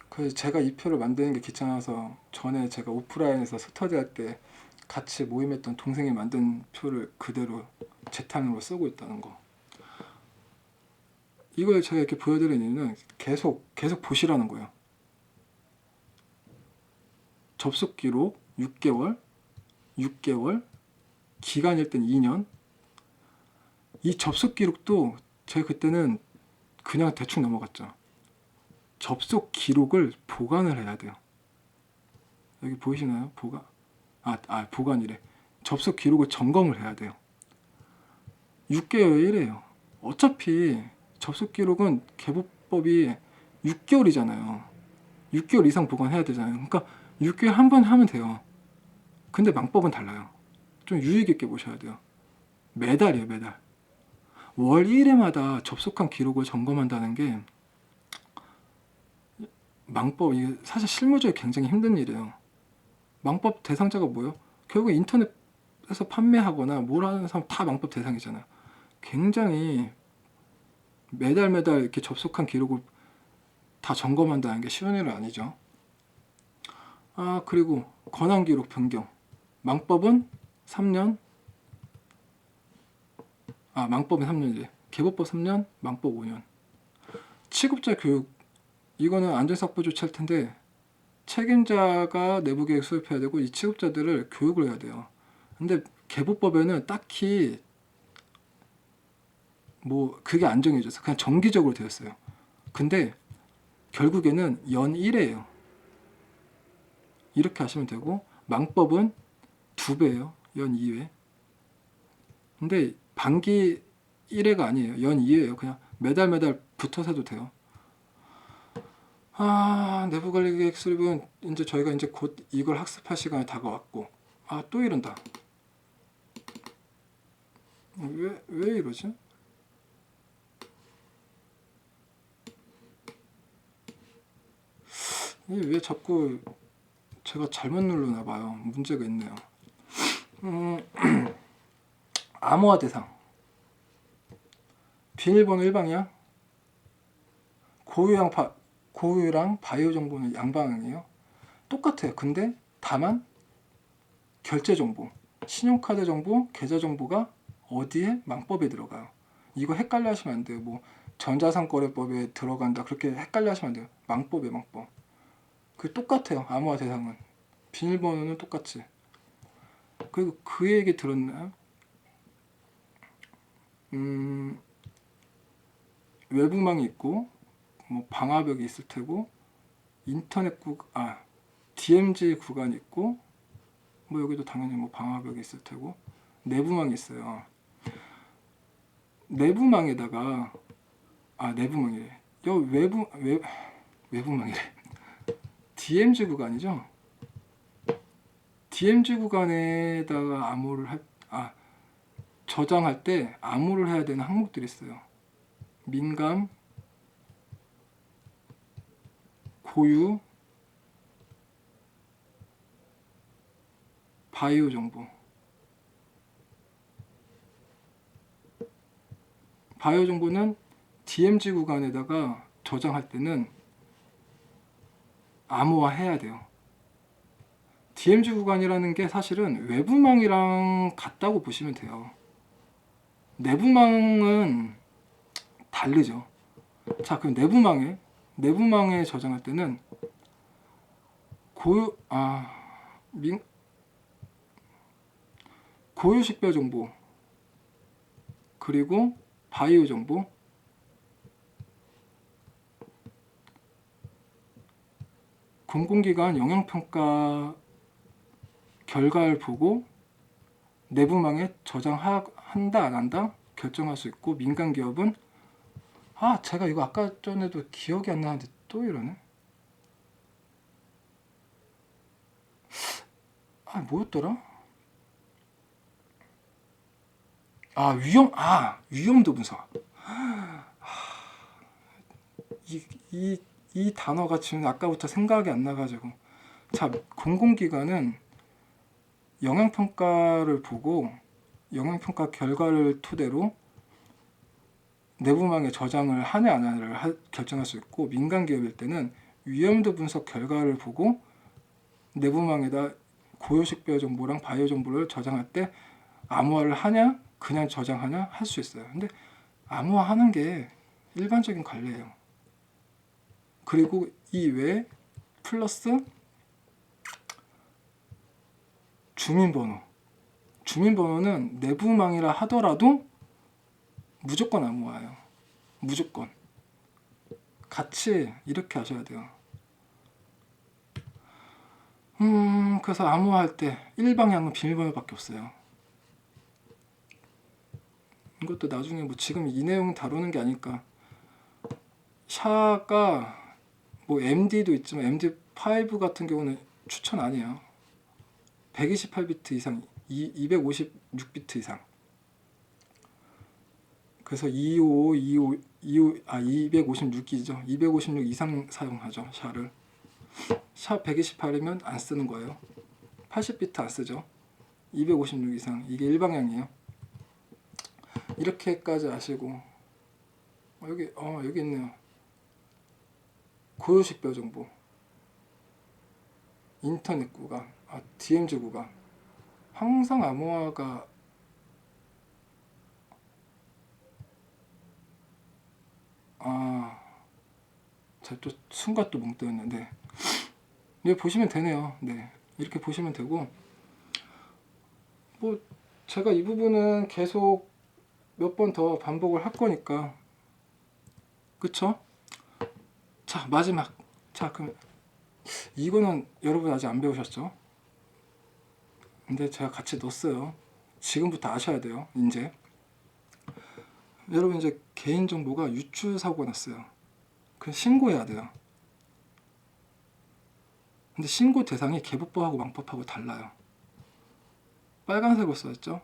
그래서 제가 이 표를 만드는 게 귀찮아서 전에 제가 오프라인에서 스터디 할 때 같이 모임했던 동생이 만든 표를 그대로 재탄으로 쓰고 있다는 거. 이걸 제가 이렇게 보여드리는 이유는 계속 보시라는 거예요. 접속 기록 6개월, 기간일 땐 2년. 이 접속 기록도 제가 그때는 그냥 대충 넘어갔죠. 접속 기록을 보관을 해야 돼요. 여기 보이시나요? 보관이래. 접속 기록을 점검을 해야 돼요. 6개월이래요. 어차피 접속 기록은 개보법이 6개월이잖아요. 6개월 이상 보관해야 되잖아요. 그러니까 6개월 한 번 하면 돼요. 근데 망법은 달라요. 좀 유익 있게 보셔야 돼요. 매달이에요, 매달. 월 1회마다 접속한 기록을 점검한다는 게 망법이 사실 실무적으로 굉장히 힘든 일이에요. 망법 대상자가 뭐예요? 결국 인터넷에서 판매하거나 뭘 하는 사람 다 망법 대상이잖아요. 굉장히 매달 이렇게 접속한 기록을 다 점검한다는 게 쉬운 일은 아니죠. 그리고 권한 기록 변경. 망법은 3년. 망법은 3년이지. 개보법 3년, 망법 5년. 취급자 교육. 이거는 안전사고 조치할 텐데 책임자가 내부 계획 수립해야 되고, 이 취급자들을 교육을 해야 돼요. 근데 개보법에는 딱히 그게 안 정해져서 그냥 정기적으로 되었어요. 근데 결국에는 연 1회예요. 이렇게 하시면 되고, 망법은 2배예요. 연 2회. 근데 반기 1회가 아니에요. 연 2회예요. 그냥 매달 붙어서 해도 돼요. 내부관리계획 수립은 이제 저희가 이제 곧 이걸 학습할 시간이 다가왔고, 또 이런다. 왜 이러지? 이게 왜 자꾸 제가 잘못 누르나 봐요. 문제가 있네요. 암호화 대상. 비밀번호 일방이야. 고유랑 바이오 정보는 양방향이에요. 똑같아요. 근데 다만 결제 정보, 신용카드 정보, 계좌 정보가 어디에? 망법에 들어가요. 이거 헷갈려 하시면 안 돼요. 전자상거래법에 들어간다 그렇게 헷갈려 하시면 안 돼요. 망법이에요, 망법. 그 똑같아요. 암호화 대상은. 비밀번호는 똑같이. 그리고 그 얘기 들었나요? 외부망이 있고, 방화벽이 있을 테고, DMZ 구간이 있고, 여기도 당연히 방화벽이 있을 테고, 내부망이 있어요. 내부망에다가 내부망이래. 외부망이래. DMZ 구간이죠. DMZ 구간에다가 암호를 저장할 때 암호를 해야 되는 항목들이 있어요. 민감, 고유, 바이오 정보. 바이오 정보는 DMG 구간에다가 저장할 때는 암호화 해야 돼요. DMG 구간이라는 게 사실은 외부망이랑 같다고 보시면 돼요. 내부망은 다르죠. 자, 그럼 내부망에 저장할 때는 고유 식별 정보, 그리고 바이오 정보, 공공기관 영향평가 결과를 보고 내부망에 저장한다 안 한다 결정할 수 있고, 민간 기업은 제가 이거 아까 전에도 기억이 안 나는데 또 이러네. 뭐였더라? 위험도 분석. 이 단어가 지금 아까부터 생각이 안 나가지고. 자, 공공기관은 영향평가를 보고 영향평가 결과를 토대로 내부망에 저장을 하냐 안 하냐를 결정할 수 있고, 민간 기업일 때는 위험도 분석 결과를 보고 내부망에다 고유식별 정보랑 바이오 정보를 저장할 때 암호화를 하냐 그냥 저장하냐 할 수 있어요. 근데 암호화 하는 게 일반적인 관례예요. 그리고 이 외에 플러스 주민번호는 내부망이라 하더라도 무조건 암호화예요. 무조건 같이 이렇게 하셔야 돼요. 그래서 암호화할 때 일방향은 비밀번호밖에 없어요. 이것도 나중에 뭐 지금 이 내용 다루는 게 아니까. 샤가 뭐 MD도 있지만 MD5 같은 경우는 추천 아니에요. 128비트 이상, 256비트 이상. 그래서 256기죠. 256 이상 사용하죠, 샤를. 샤 128이면 안 쓰는 거예요. 80비트 안 쓰죠. 256 이상. 이게 일방향이에요. 이렇게까지 아시고, 여기 있네요. 고유식별 정보, 인터넷 구간, DMZ 구간. 항상 암호화가 제가 또 순간 또 멍 때렸는데, 보시면 되네요. 네, 이렇게 보시면 되고, 뭐 제가 이 부분은 계속 몇 번 더 반복을 할 거니까, 그쵸? 자, 마지막. 자, 그럼 이거는 여러분 아직 안 배우셨죠? 근데 제가 같이 넣었어요. 지금부터 아셔야 돼요. 이제 여러분, 이제 개인정보가 유출 사고가 났어요. 그럼 신고해야 돼요. 근데 신고 대상이 개보법하고 망법하고 달라요. 빨간색으로 써있죠?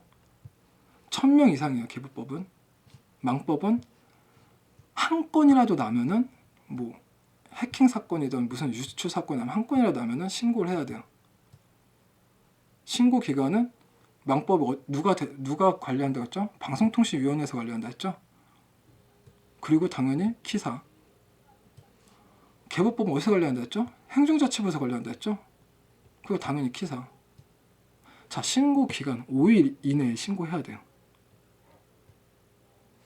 1000명 이상이에요, 개보법은. 망법은 한 건이라도 나면은, 뭐 해킹 사건이든 무슨 유출 사건이 나면 한 건이라도 나면은 신고를 해야 돼요. 신고 기간은 망법 누가 관리한다고 했죠? 방송통신위원회에서 관리한다 했죠? 그리고 당연히 키사. 개보법은 어디서 관리한다 했죠? 행정자치부에서 관리한다 했죠? 그리고 당연히 키사. 자, 신고 기간 5일 이내에 신고해야 돼요.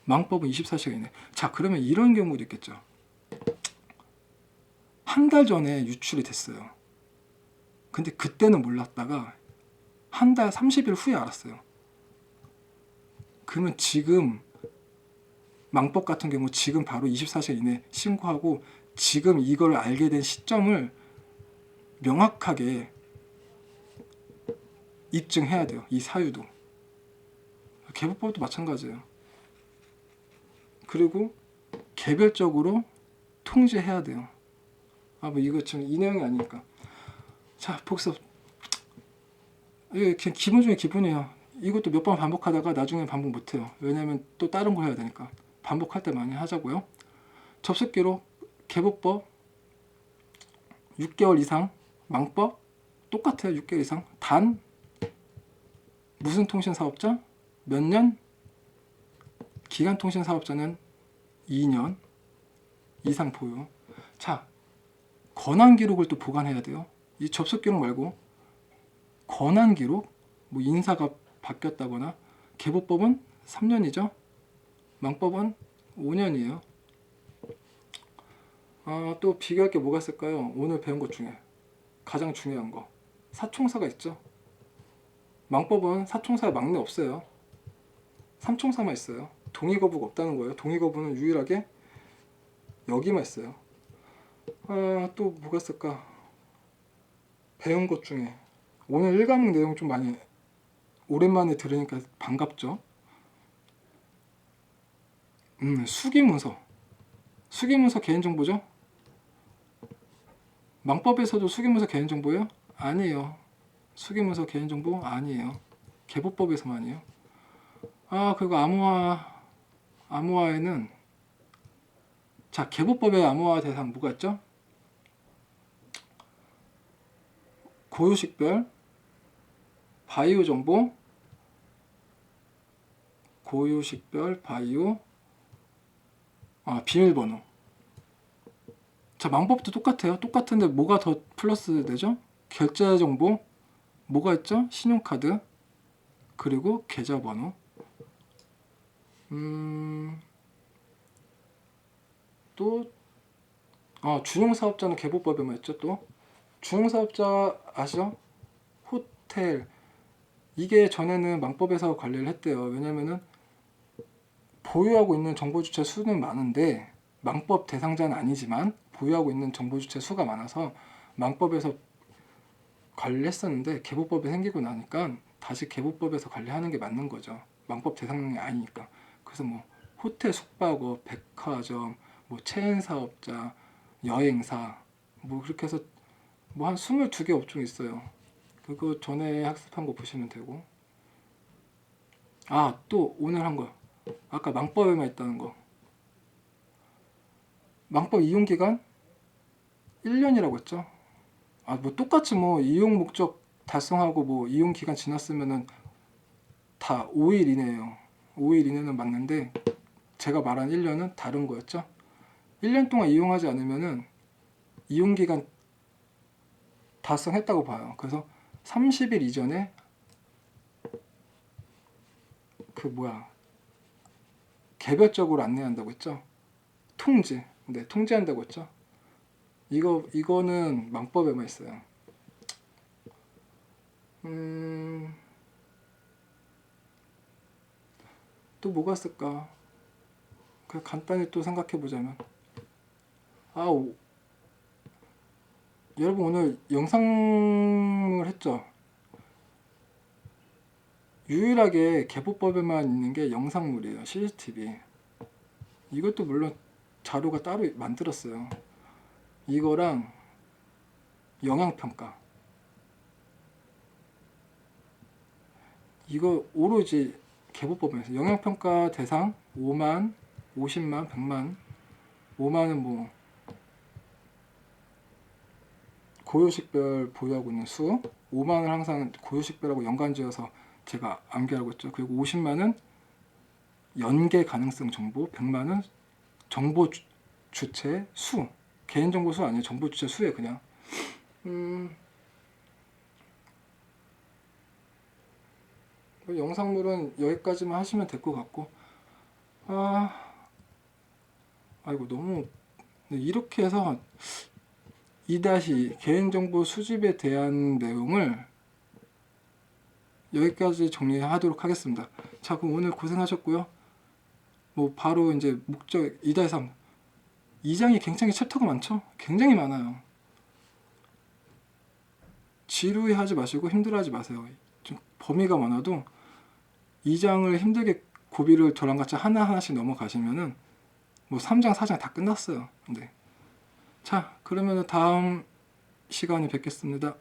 망법은 24시간 이내. 자, 그러면 이런 경우도 있겠죠. 한 달 전에 유출이 됐어요. 근데 그때는 몰랐다가 한 달 30일 후에 알았어요. 그러면 지금 망법 같은 경우 지금 바로 24시간 이내 신고하고, 지금 이걸 알게 된 시점을 명확하게 입증해야 돼요. 이 사유도. 개보법도 마찬가지예요. 그리고 개별적으로 통지해야 돼요. 뭐 이거 지금 이 내용이 아니니까. 자, 복습. 이게 그냥 기본 중에 기본이에요. 이것도 몇 번 반복하다가 나중에 반복 못해요. 왜냐면 또 다른 거 해야 되니까. 반복할 때 많이 하자고요. 접속기록, 개보법 6개월 이상, 망법 똑같아요. 6개월 이상. 단 무슨 통신 사업자? 몇 년? 기간 통신 사업자는 2년 이상 보유. 자, 권한 기록을 또 보관해야 돼요. 이 접속 기록 말고 권한 기록, 뭐 인사가 바뀌었다거나. 개보법은 3년이죠. 망법은 5년이에요. 또 비교할 게 뭐가 있을까요? 오늘 배운 것 중에 가장 중요한 거, 사총사가 있죠. 망법은 사총사에 막내 없어요. 삼총사만 있어요. 동의거부가 없다는 거예요. 동의거부는 유일하게 여기만 있어요. 또 뭐가 있을까? 배운 것 중에 오늘 1과목 내용 좀 많이 오랜만에 들으니까 반갑죠. 수기문서. 수기문서 개인정보죠? 망법에서도 수기문서 개인정보예요? 아니에요. 수기문서 개인정보 아니에요. 개보법에서만이에요. 그리고 암호화에는, 자, 개보법의 암호화 대상 뭐가 있죠? 고유식별, 바이오 정보, 고유식별, 바이오, 비밀번호. 자, 망법도 똑같아요. 똑같은데 뭐가 더 플러스 되죠? 결제 정보, 뭐가 있죠? 신용카드, 그리고 계좌번호. 또 준용사업자는 개보법에만 있죠. 또 준용사업자 아시죠? 호텔. 이게 전에는 망법에서 관리를 했대요. 왜냐면은 보유하고 있는 정보주체 수는 많은데 망법 대상자는 아니지만 보유하고 있는 정보주체 수가 많아서 망법에서 관리를 했었는데 개보법이 생기고 나니까 다시 개보법에서 관리하는 게 맞는 거죠. 망법 대상이 아니니까. 그래서 뭐 호텔 숙박업, 백화점, 뭐 체인 사업자, 여행사, 뭐 그렇게 해서 뭐 한 22개 업종이 있어요. 그거 전에 학습한 거 보시면 되고. 또 오늘 한 거, 아까 망법에만 있다는 거, 망법 이용기간 1년이라고 했죠. 뭐 똑같이 뭐 이용 목적 달성하고 뭐 이용 기간 지났으면은 다 5일 이내예요. 5일 이내는 맞는데 제가 말한 1년은 다른 거였죠. 1년 동안 이용하지 않으면은 이용 기간 달성했다고 봐요. 그래서 30일 이전에 개별적으로 안내한다고 했죠. 통지한다고 했죠. 이거는 망법에만 있어요. 또 뭐가 있을까? 그냥 간단히 또 생각해 보자면, 여러분 오늘 영상을 했죠. 유일하게 개보법에만 있는 게 영상물이에요. CCTV. 이것도 물론 자료가 따로 만들었어요. 이거랑 영향평가, 이거 오로지 개보법에서 영향평가 대상 5만, 50만, 100만. 5만은 뭐 고유식별 보유하고 있는 수, 5만은 항상 고유식별하고 연관지어서 제가 암기하고 있죠. 그리고 50만은 연계 가능성 정보, 100만은 정보 주체 수, 개인정보 수 아니에요. 정보 주체 수에 그냥. 영상물은 여기까지만 하시면 될 것 같고, 아이고 너무 이렇게 해서 2- 개인정보 수집에 대한 내용을 여기까지 정리하도록 하겠습니다. 자, 그럼 오늘 고생하셨고요. 뭐 바로 이제 목적 2-3 2장이 굉장히 챕터가 많죠? 굉장히 많아요. 지루해하지 마시고 힘들어하지 마세요. 좀 범위가 많아도 2장을 힘들게 고비를 저랑 같이 하나하나씩 넘어가시면은 뭐 3장, 4장 다 끝났어요. 네. 자, 그러면 다음 시간에 뵙겠습니다.